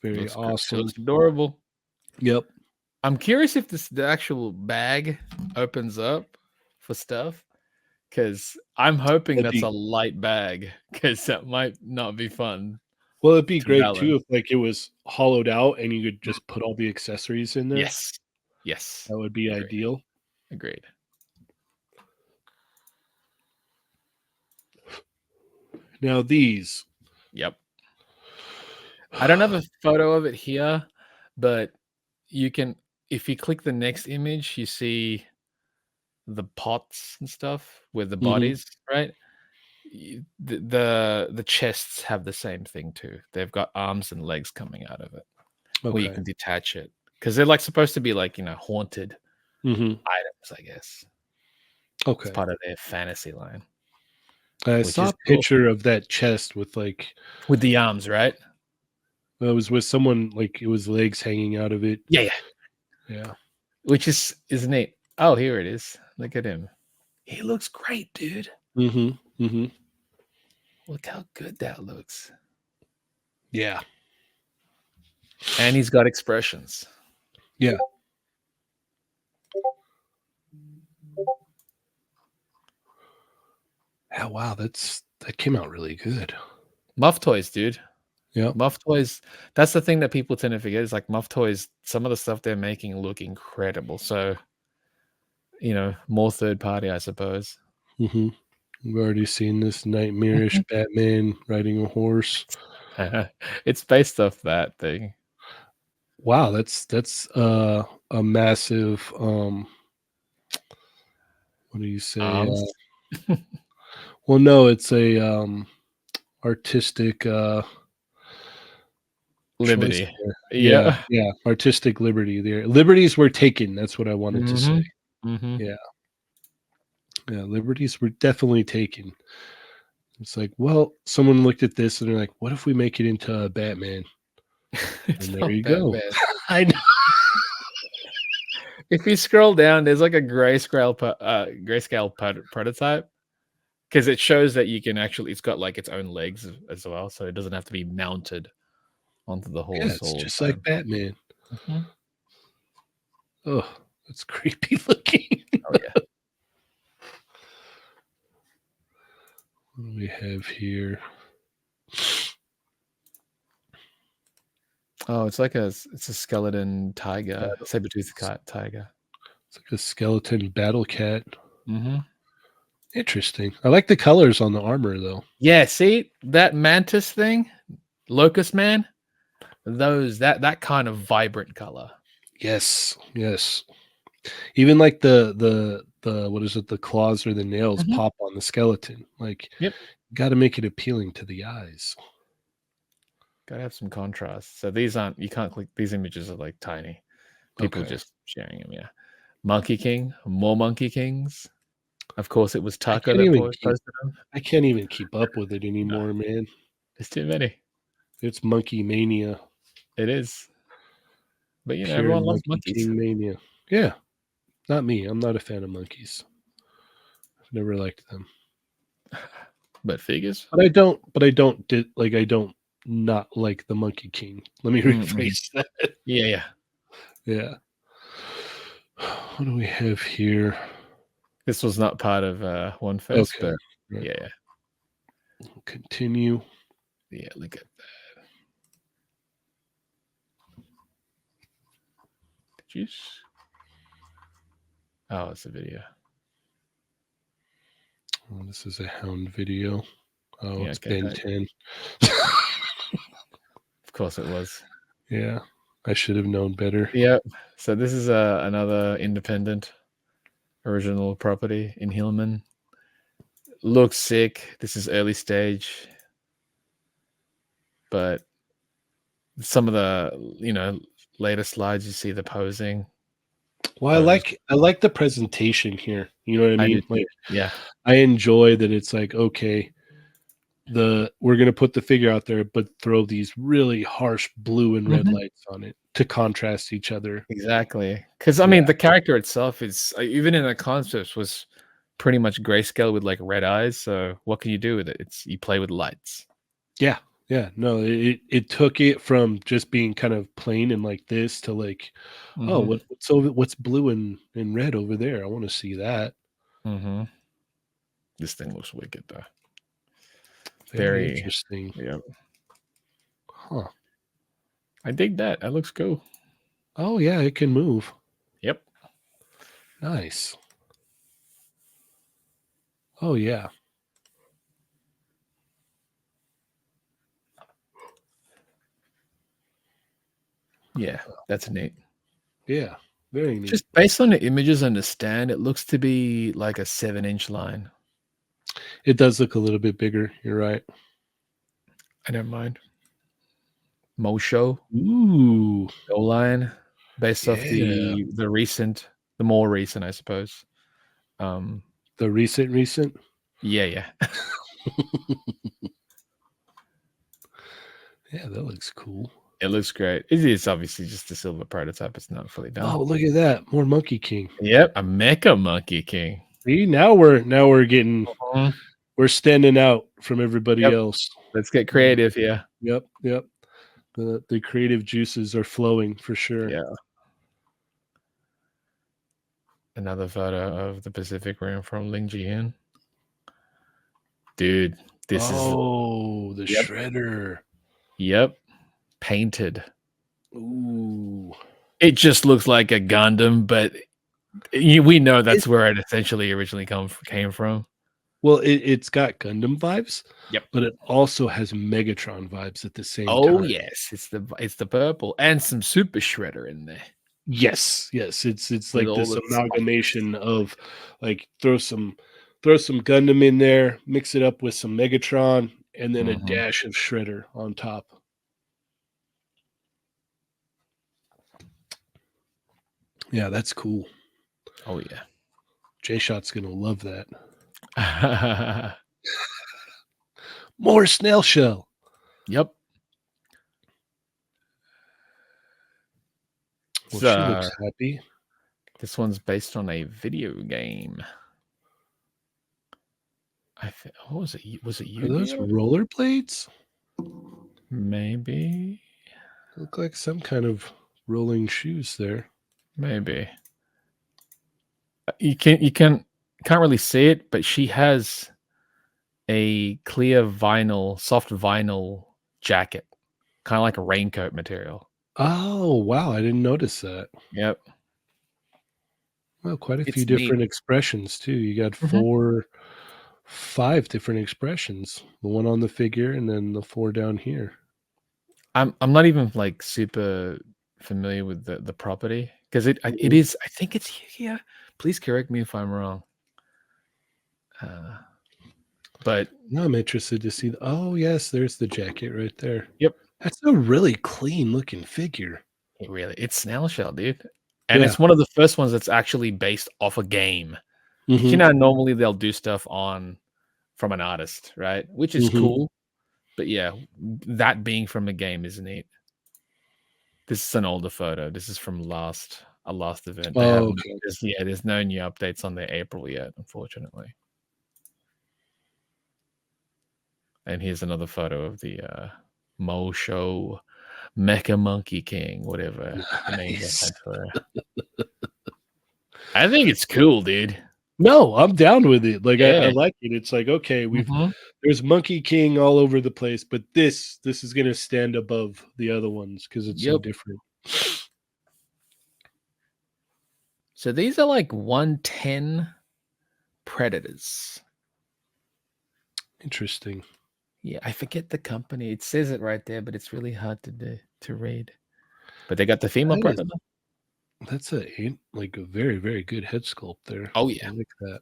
S1: Very
S2: She
S1: awesome.
S2: looks adorable.
S1: Yep.
S2: I'm curious if the actual bag opens up for stuff, because I'm hoping
S1: That'd
S2: that's a
S1: be
S2: light bag, because that might not be fun
S1: well, it'd be
S2: to
S1: great too
S2: balance.
S1: if like it was hollowed out and you could
S2: Mm.
S1: just put all the accessories in there.
S2: Yes. Yes.
S1: That would be
S2: Agreed.
S1: ideal.
S2: Agreed.
S1: Now these.
S2: Yep. I don't have a photo of it here, but you can, if you click the next image, you see the pots and stuff with the
S1: Mhm.
S2: bodies, right? The chests have the same thing too. They've got arms and legs coming out of it, where you
S1: Okay.
S2: can detach it because they're like supposed to be like haunted
S1: Mhm.
S2: items, I guess. It's
S1: Okay.
S2: part of their fantasy line,
S1: I
S2: which
S1: saw
S2: is
S1: a
S2: cool
S1: picture of that chest with like
S2: with the arms, right?
S1: it was with someone like it was legs hanging out of it.
S2: Yeah, yeah.
S1: Yeah.
S2: Which is neat. Oh, here it is. Look at him. He looks great, dude.
S1: Mhm. Mhm.
S2: Look how good that looks.
S1: Yeah.
S2: And he's got expressions.
S1: Yeah. Yeah, wow, that came out really good.
S2: Muff toys, dude.
S1: Yeah.
S2: Muff toys. That's the thing that people tend to forget is like Muff toys. Some of the stuff they're making look incredible. So more third party, I suppose.
S1: Mhm. We've already seen this nightmarish Batman riding a horse.
S2: It's based off that thing.
S1: Wow, that's a massive what do you say?
S2: Arms.
S1: Well, no, it's a artistic choice
S2: Liberty.
S1: there. Yeah,
S2: Yeah.
S1: yeah, artistic liberty there. Liberties were taken, that's what I wanted to say.
S2: Mhm. Mhm.
S1: Yeah, yeah, liberties were definitely taken. It's like, well, someone looked at this and they're like, "What if we make it into a Batman?"
S2: It's
S1: And there
S2: not
S1: you go.
S2: Batman.
S1: I know.
S2: If you scroll down, there's like a grayscale prototype because it shows that you can actually. It's got like its own legs as well, so it doesn't have to be mounted onto the
S1: Yeah,
S2: horse
S1: it's
S2: all
S1: just
S2: the
S1: like
S2: time.
S1: Batman.
S2: Mhm.
S1: Oh, that's creepy looking.
S2: Oh yeah.
S1: What do we have here?
S2: Oh, it's a skeleton tiger,
S1: Battle-
S2: saber-toothed tiger.
S1: It's like a skeleton battle cat.
S2: Mhm.
S1: Interesting. I like the colors on the armor though.
S2: Yeah, see that mantis thing, locust man. Those that kind of vibrant color.
S1: Yes, yes. Even like the what is it? The claws or the nails
S2: Mhm.
S1: pop on the skeleton. Like,
S2: Yep.
S1: got to make it appealing to the eyes.
S2: Gotta have some contrast. So these aren't. You can't click. These images are like tiny. People
S1: Okay.
S2: just sharing them. Yeah. Monkey King. More Monkey Kings. Of course, it was
S1: I
S2: Taco
S1: can't
S2: that
S1: even keep.
S2: posted them.
S1: I can't even keep up with it
S2: No,
S1: anymore, man.
S2: there's too many.
S1: It's monkey mania.
S2: It is. But you know,
S1: Pure
S2: everyone loves
S1: Monkey
S2: monkeys.
S1: King mania. Yeah, not me. I'm not a fan of monkeys. I've never liked them.
S2: But figures?
S1: But I don't like I don't not like the Monkey King. Let me
S2: Mm-hmm.
S1: rephrase that.
S2: Yeah, yeah.
S1: Yeah. What do we have here?
S2: This was not part of Wonfes,
S1: Okay.
S2: but
S1: Right.
S2: yeah,
S1: Continue.
S2: yeah. Look at did you? Oh, it's a video.
S1: Oh, this is a hound video. Oh,
S2: Yeah,
S1: it's
S2: okay.
S1: Ben 10.
S2: Of course it was.
S1: Yeah. I should have known better.
S2: Yep. So this is another independent original property in Hillman. Looks sick. This is early stage, but some of the later slides you see the posing.
S1: Well,
S2: Photos.
S1: I like the presentation here. You know what I
S2: I do
S1: mean?
S2: too.
S1: Like
S2: Yeah.
S1: I enjoy that it's like, okay, we're gonna put the figure out there, but throw these really harsh blue and red
S2: Mhm.
S1: lights on it to contrast each other.
S2: Exactly. Because I
S1: Yeah.
S2: mean, the character itself is even in the concepts was pretty much grayscale with like red eyes. So what can you do with it? It's you play with lights.
S1: Yeah. Yeah. No, it took it from just being kind of plain and like this to like, oh,
S2: Mm-hmm.
S1: what's blue and red over there? I want to see that.
S2: Mm-hmm. This thing looks wicked though.
S1: Very
S2: Very.
S1: interesting.
S2: Yep.
S1: Huh.
S2: I dig that. That looks cool.
S1: Oh yeah, it can move.
S2: Yep.
S1: Nice. Oh yeah.
S2: Yeah, that's neat.
S1: Yeah. Very neat.
S2: Just based on the images and the stand, it looks to be like a 7-inch line.
S1: It does look a little bit bigger. You're right.
S2: I don't mind. Mosho,
S1: Ooh.
S2: no line, based off
S1: Yeah.
S2: the more recent, I suppose.
S1: The recent.
S2: Yeah, yeah.
S1: Yeah, that looks cool.
S2: It looks great. It is obviously just a silver prototype. It's not fully done.
S1: Oh, look at that. More Monkey King.
S2: Yep, a Mecha Monkey King.
S1: See, now we're getting
S2: Mhm.
S1: we're standing out from everybody
S2: Yep.
S1: else.
S2: Let's get creative here.
S1: Yep, yep. The creative juices are flowing for sure.
S2: Yeah. Another photo of the Pacific Rim from Ling Jihyun. Dude, this is
S1: Oh, the
S2: yep,
S1: shredder.
S2: yep, painted.
S1: Ooh.
S2: It just looks like a Gundam, but we know
S1: It,
S2: that's where it essentially originally came from.
S1: well, it's got Gundam vibes,
S2: Yep.
S1: but it also has Megatron vibes at the same
S2: Oh
S1: time.
S2: yes, it's the purple and some Super Shredder in there
S1: Yes, yes. It's
S2: with
S1: like
S2: all
S1: this
S2: the
S1: amalgamation of like throw some Gundam in there, mix it up with some Megatron, and then a
S2: Mhm.
S1: dash of Shredder on top. Yeah, that's cool.
S2: Oh yeah.
S1: J-Shot's gonna love that.
S2: Yep.
S1: More snail shell. Well, she
S2: So
S1: looks happy.
S2: this one's based on a video game. What was it? Was it
S1: Are those
S2: Yu-Gi-Oh?
S1: rollerblades?
S2: Maybe.
S1: Look like some kind of rolling shoes there.
S2: Maybe. You can't really see it, but she has a clear vinyl, soft vinyl jacket, kind of like a raincoat material.
S1: Oh, wow, I didn't notice that.
S2: Yep.
S1: Well, quite a few
S2: It's neat.
S1: different expressions too. You got
S2: Mhm.
S1: 5 different expressions. The one on the figure and then the 4 down here.
S2: I'm not even like super familiar with the property because it
S1: Mhm.
S2: is I think it's here. Please correct me if I'm wrong. Uh, but
S1: Now I'm interested to see oh, yes, there's the jacket right there.
S2: yep,
S1: That's a really clean looking figure.
S2: it's snail shell, dude, and
S1: Yeah.
S2: it's one of the first ones that's actually based off a game. You
S1: Mhm.
S2: know, normally they'll do stuff from an artist, right? Which is
S1: Mhm.
S2: cool, but yeah, that being from a game is neat. This is an older photo. This is from a last event. They
S1: Oh,
S2: haven't.
S1: okay.
S2: There's no new updates on their April yet, unfortunately. And here's another photo of the Mo Show Mecha Monkey King, whatever the name they
S1: Nice.
S2: had for it. I think it's cool, dude.
S1: No, I'm down with it. Like I
S2: Yeah.
S1: like it. It's like, okay,
S2: Mhm.
S1: there's Monkey King all over the place, but this is gonna stand above the other ones because it's so
S2: Yep.
S1: different.
S2: So these are like 110 predators.
S1: Interesting.
S2: Yeah, I forget the company. It says it right there, but it's really hard to read. But they got the female
S1: That is
S2: predator.
S1: that's like a very, very good head sculpt there.
S2: Oh
S1: I
S2: yeah.
S1: like that.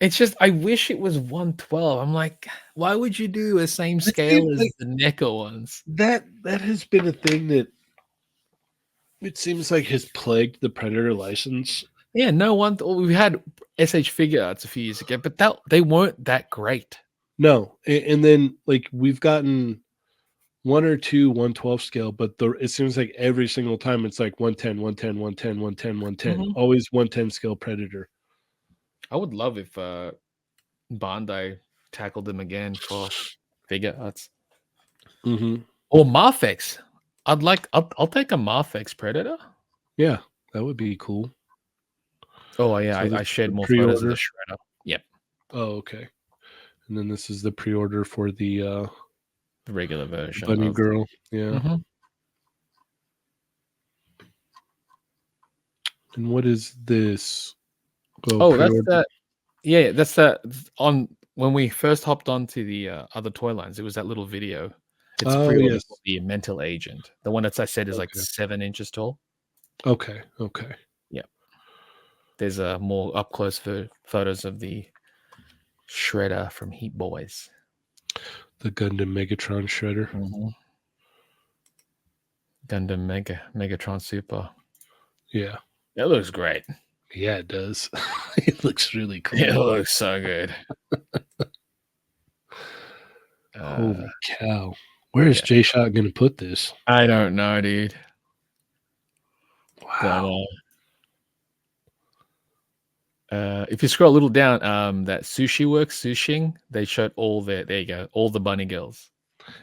S2: It's just I wish it was 112. I'm like, why would you do the same
S1: It seems
S2: scale as
S1: like
S2: the NECA ones?
S1: that has been a thing that it seems like has plagued the Predator license.
S2: Yeah, no one. We had SH Figure Arts a few years ago, but they weren't that great.
S1: No, and then like we've gotten one or two 112 scale, but it seems like every single time it's like 110, 110, 110, 110, 110.
S2: Mhm.
S1: Always 110 scale Predator.
S2: I would love if Bandai tackled them again for Figure Arts
S1: Mm-hmm.
S2: or Marfex. I'll take a Marfex Predator.
S1: Yeah, that would be cool.
S2: Oh yeah,
S1: So this
S2: I
S1: is
S2: shared
S1: the
S2: more photos of the
S1: pre-order.
S2: Shredder. Yep,
S1: Oh, okay. And then this is the pre-order for the
S2: the regular version
S1: bunny
S2: of.
S1: girl. Yeah.
S2: Mhm.
S1: And what is this?
S2: Oh, that's
S1: pre-order.
S2: that. Yeah, that's that. On when we first hopped onto the other toy lines, it was that little video. It's a
S1: Oh,
S2: pre-order
S1: yes.
S2: for the Mental Agent, the one that I said is like
S1: Okay.
S2: 7 inches tall.
S1: Okay. Okay.
S2: Yep. There's a more up close photos of the Shredder from Heat Boys.
S1: The Gundam Megatron Shredder.
S2: Mm-hmm. Gundam Megatron Super.
S1: Yeah.
S2: It looks great.
S1: Yeah, it does. It looks really cool.
S2: It looks so good.
S1: Holy cow. Where is
S2: yeah.
S1: J-Shot going to put this?
S2: I don't know, dude.
S1: Wow.
S2: Don't know. If you scroll a little down, that Sushi Works, Sushing, they showed all there you go, all the bunny girls.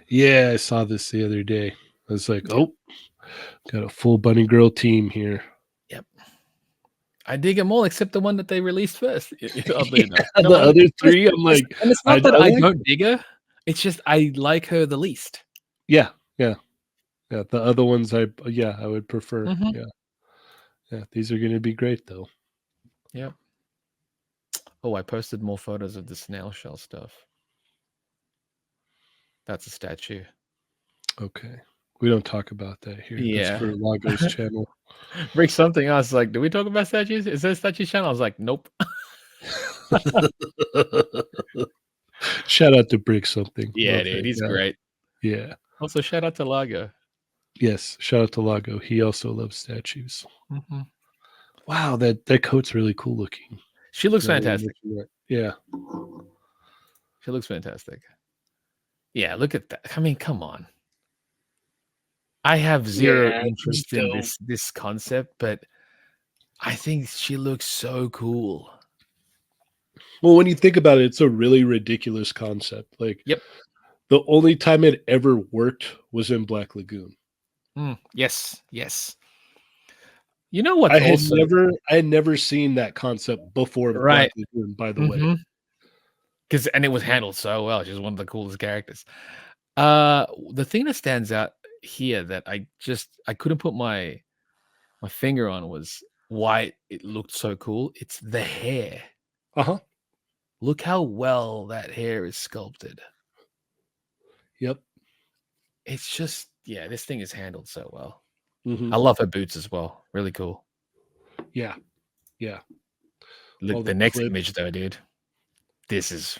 S1: Yeah, I saw this the other day. I was like, oh, got a full bunny girl team here.
S2: Yep. I dig them all except the one that they released first.
S1: The other three, I'm like,
S2: and it's not that I
S1: like,
S2: don't dig her. It's just I like her the least.
S1: Yeah. The other ones, I would prefer.
S2: Mhm.
S1: Yeah. These are going to be great though.
S2: Yep. Oh, I posted more photos of the snail shell stuff. That's a statue.
S1: Okay. We don't talk about that here.
S2: Yeah.
S1: That's for Lago's channel.
S2: Break something else. Like, do we talk about statues? Is there a statue channel? I was like, nope.
S1: Shout out to Brick Something.
S2: Yeah,
S1: Love
S2: dude,
S1: that
S2: he's
S1: guy.
S2: great.
S1: Yeah.
S2: Also, shout out to Lago.
S1: Yes. Shout out to Lago. He also loves statues.
S2: Mhm.
S1: Wow, that coat's really cool looking.
S2: She looks
S1: Now that you
S2: fantastic.
S1: mention that. Yeah.
S2: She looks fantastic. Yeah, look at that. I mean, come on. I have zero
S1: Yeah,
S2: interest in
S1: dope.
S2: this concept, but I think she looks so cool.
S1: Well, when you think about it, it's a really ridiculous concept. Like,
S2: Yep.
S1: the only time it ever worked was in Black Lagoon.
S2: Yes. You know what?
S1: I had never seen that concept before
S2: Right.
S1: Black Lagoon, by the way.
S2: And it was handled so well. She's one of the coolest characters. The thing that stands out here that I couldn't put my finger on was why it looked so cool. It's the hair.
S1: Uh-huh.
S2: Look how well that hair is sculpted.
S1: Yep.
S2: It's just, this thing is handled so well.
S1: Mhm.
S2: I love her boots as well. Really cool.
S1: Yeah.
S2: Look, the next image though, dude. These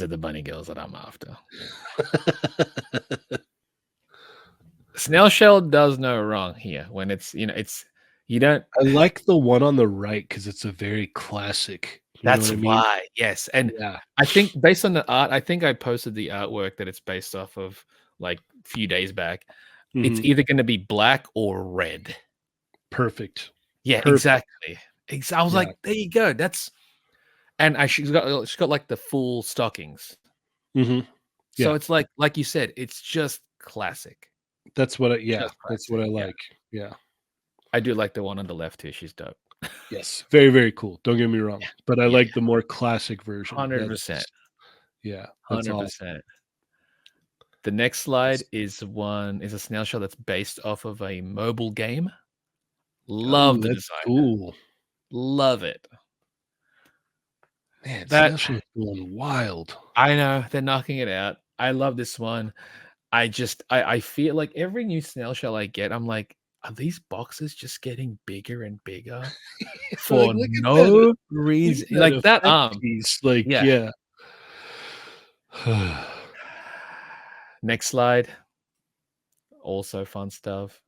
S2: are the bunny girls that I'm after. Snail shell does no wrong here when it's you don't.
S1: I like the one on the right because it's a very classic.
S2: That's
S1: what I mean?
S2: why, yes. And
S1: Yeah.
S2: I think based on the art, I think I posted the artwork that it's based off of like a few days back. It's
S1: Mhm.
S2: either going to be black or red.
S1: Perfect.
S2: Yeah,
S1: Perfect.
S2: exactly. I was
S1: Yeah.
S2: like, there you go. That's and she's got like the full stockings.
S1: Mhm.
S2: So
S1: Yeah.
S2: it's like you said, it's just classic.
S1: Yeah,
S2: Just
S1: that's what
S2: classic.
S1: I
S2: Yeah.
S1: like. Yeah.
S2: I do like the one on the left too. She's dope.
S1: Yes. Very, very cool. Don't get me wrong, but I
S2: Yeah,
S1: like the more classic version.
S2: 100%.
S1: Yeah, that's awesome.
S2: 100%. The next slide is a snail shell that's based off of a mobile game.
S1: Oh,
S2: Love the
S1: that's
S2: design.
S1: cool.
S2: Love it.
S1: Man,
S2: That
S1: snail shell's going wild.
S2: I know they're knocking it out. I love this one. I feel like every new snail shell I get, I'm like, are these boxes just getting bigger and bigger
S1: Like,
S2: for no reason?
S1: look at
S2: Like
S1: that
S2: that
S1: effect
S2: arm.
S1: piece. Like,
S2: Yeah.
S1: yeah.
S2: Next slide. Also fun stuff.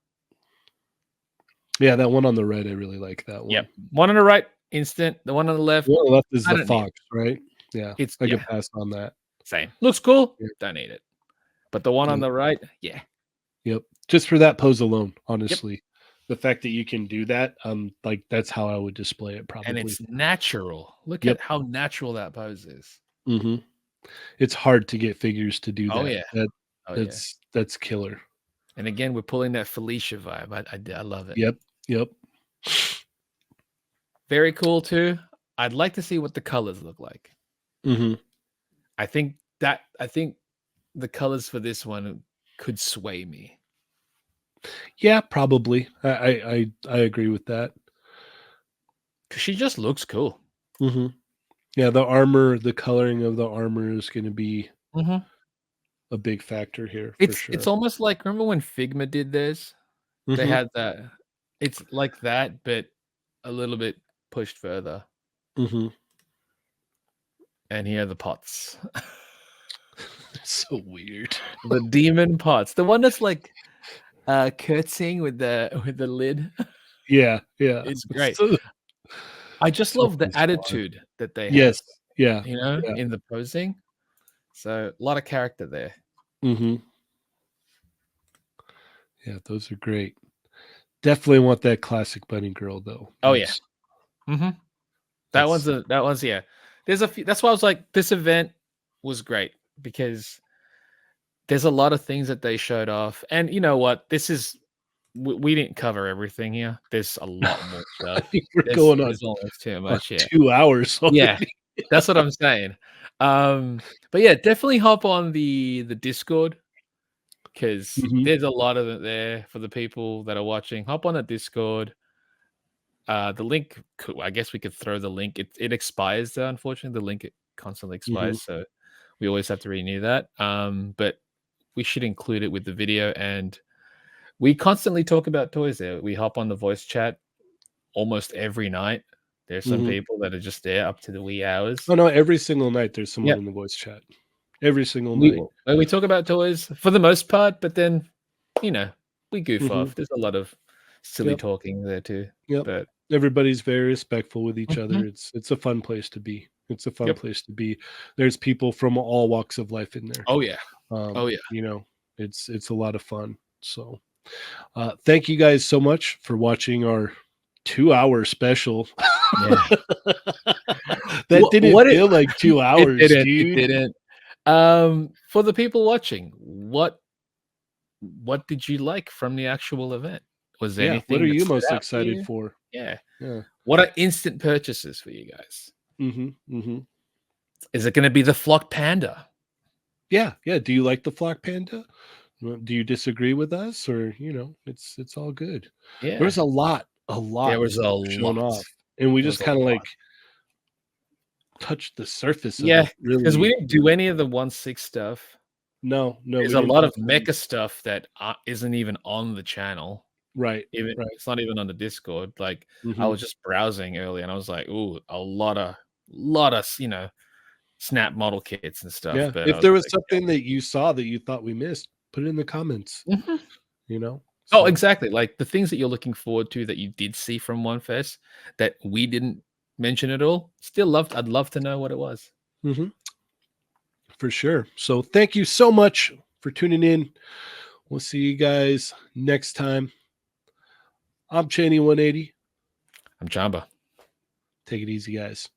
S1: Yeah, that one on the right, I really like that
S2: Yep.
S1: one.
S2: One on the right, instant. The one on the left,
S1: The one on the left is
S2: I
S1: the
S2: don't need.
S1: fox, right? Yeah,
S2: It's
S1: I
S2: yeah,
S1: could pass on that.
S2: same. Looks cool.
S1: Yeah,
S2: Don't need it. But the one on
S1: yep,
S2: the right, yeah.
S1: yep. Just for that pose alone,
S2: Yep.
S1: honestly. The fact that you can do that, like, that's how I would display it
S2: And
S1: probably.
S2: it's natural. Look
S1: Yep.
S2: at how natural that pose is.
S1: Mhm. It's hard to get figures to do
S2: Oh
S1: that.
S2: yeah. Oh yeah.
S1: That's killer.
S2: And again, we're pulling that Felicia vibe. I love it.
S1: Yep, yep.
S2: Very cool too. I'd like to see what the colors look like.
S1: Mhm.
S2: I think the colors for this one could sway me.
S1: Yeah, probably. I agree with that.
S2: 'Cause she just looks cool.
S1: Mhm. Yeah, the coloring of the armor is gonna be
S2: Mhm.
S1: a big factor here for
S2: It's
S1: sure.
S2: almost like remember when Figma did theirs? They
S1: Mhm,
S2: had that it's like that, but a little bit pushed further.
S1: mhm.
S2: And here are the pots.
S1: It's so weird.
S2: The demon pots. The one that's like curtsying with the lid.
S1: Yeah, yeah.
S2: It's
S1: It's
S2: great.
S1: so
S2: I just
S1: so
S2: love the
S1: bizarre.
S2: attitude that they have,
S1: Yes. Yeah, yeah.
S2: in the posing. So a lot of character there.
S1: Mhm. Yeah, those are great. Definitely want that classic bunny girl though.
S2: Oh yeah.
S1: That's
S2: Hmm.
S1: that's
S2: That one's yeah. There's a few. That's why I was like, this event was great because there's a lot of things that they showed off, and you know what? This is we didn't cover everything here. There's a lot more
S1: I
S2: stuff.
S1: think we're going
S2: There's almost too
S1: on
S2: much. Yeah,
S1: 2 hours
S2: yeah.
S1: already.
S2: That's what I'm saying. But yeah, definitely hop on the Discord because
S1: Mhm,
S2: there's a lot of it there for the people that are watching. Hop on the Discord. The link, I guess we could throw the link. It expires though, unfortunately. The link it constantly
S1: mhm,
S2: expires, so we always have to renew that. But we should include it with the video, and we constantly talk about toys there. We hop on the voice chat almost every night. There's some
S1: mhm.
S2: people that are just there up to the wee hours.
S1: Oh, no, every single night there's someone
S2: Yep.
S1: in the voice chat. Every single
S2: We
S1: night.
S2: we talk about toys for the most part, but then you know we goof
S1: Mhm.
S2: off. There's a lot of silly
S1: Yep,
S2: talking there too.
S1: yep.
S2: But
S1: Everybody's very respectful with each other.
S2: mhm,
S1: It's a fun place to be. It's a fun
S2: yep.
S1: place to be. There's people from all walks of life in there.
S2: Oh yeah. Oh yeah.
S1: You know, it's a lot of fun. So, thank you guys so much for watching our 2-hour special.
S2: Yeah.
S1: That didn't
S2: What
S1: feel like 2
S2: it
S1: hours,
S2: didn't. It
S1: dude.
S2: didn't. For the people watching, what did you like from the actual event? Was there
S1: Yeah, what
S2: anything
S1: are
S2: that
S1: you
S2: stood
S1: most
S2: out for
S1: excited
S2: you?
S1: for?
S2: Yeah.
S1: Yeah.
S2: What are instant purchases for you guys?
S1: Mhm, mhm.
S2: Is it going to be the flock panda?
S1: Yeah, yeah. Do you like the flock panda? Do you disagree with us, or it's all good.
S2: Yeah.
S1: There's a
S2: There
S1: lot
S2: was a
S1: shown
S2: lot.
S1: off, and we
S2: There was
S1: just
S2: a
S1: kind of
S2: lot.
S1: like touched the surface of
S2: Yeah,
S1: it.
S2: because we
S1: Really,
S2: didn't do any of the 1/6 stuff.
S1: no, no,
S2: There's
S1: we
S2: a
S1: didn't
S2: lot of
S1: touch them.
S2: mecha stuff that isn't even on the channel.
S1: Right,
S2: Even
S1: right.
S2: it's not even on the Discord. Like I
S1: Hmm.
S2: was just browsing early, and I was like, "Ooh, a lot of snap model kits and stuff."
S1: Yeah.
S2: But I
S1: If
S2: was
S1: there was
S2: like,
S1: something that you saw that you thought we missed, put it in the comments.
S2: yeah. Mhm. Oh,
S1: So.
S2: exactly. Like the things that you're looking forward to that you did see from Wonfes that we didn't mention at all. I'd love to know what it was.
S1: Mhm. For sure. So thank you so much for for tuning in. We'll see you guys next time. I'm Cheney 180.
S2: I'm Chamba.
S1: Take it easy, guys.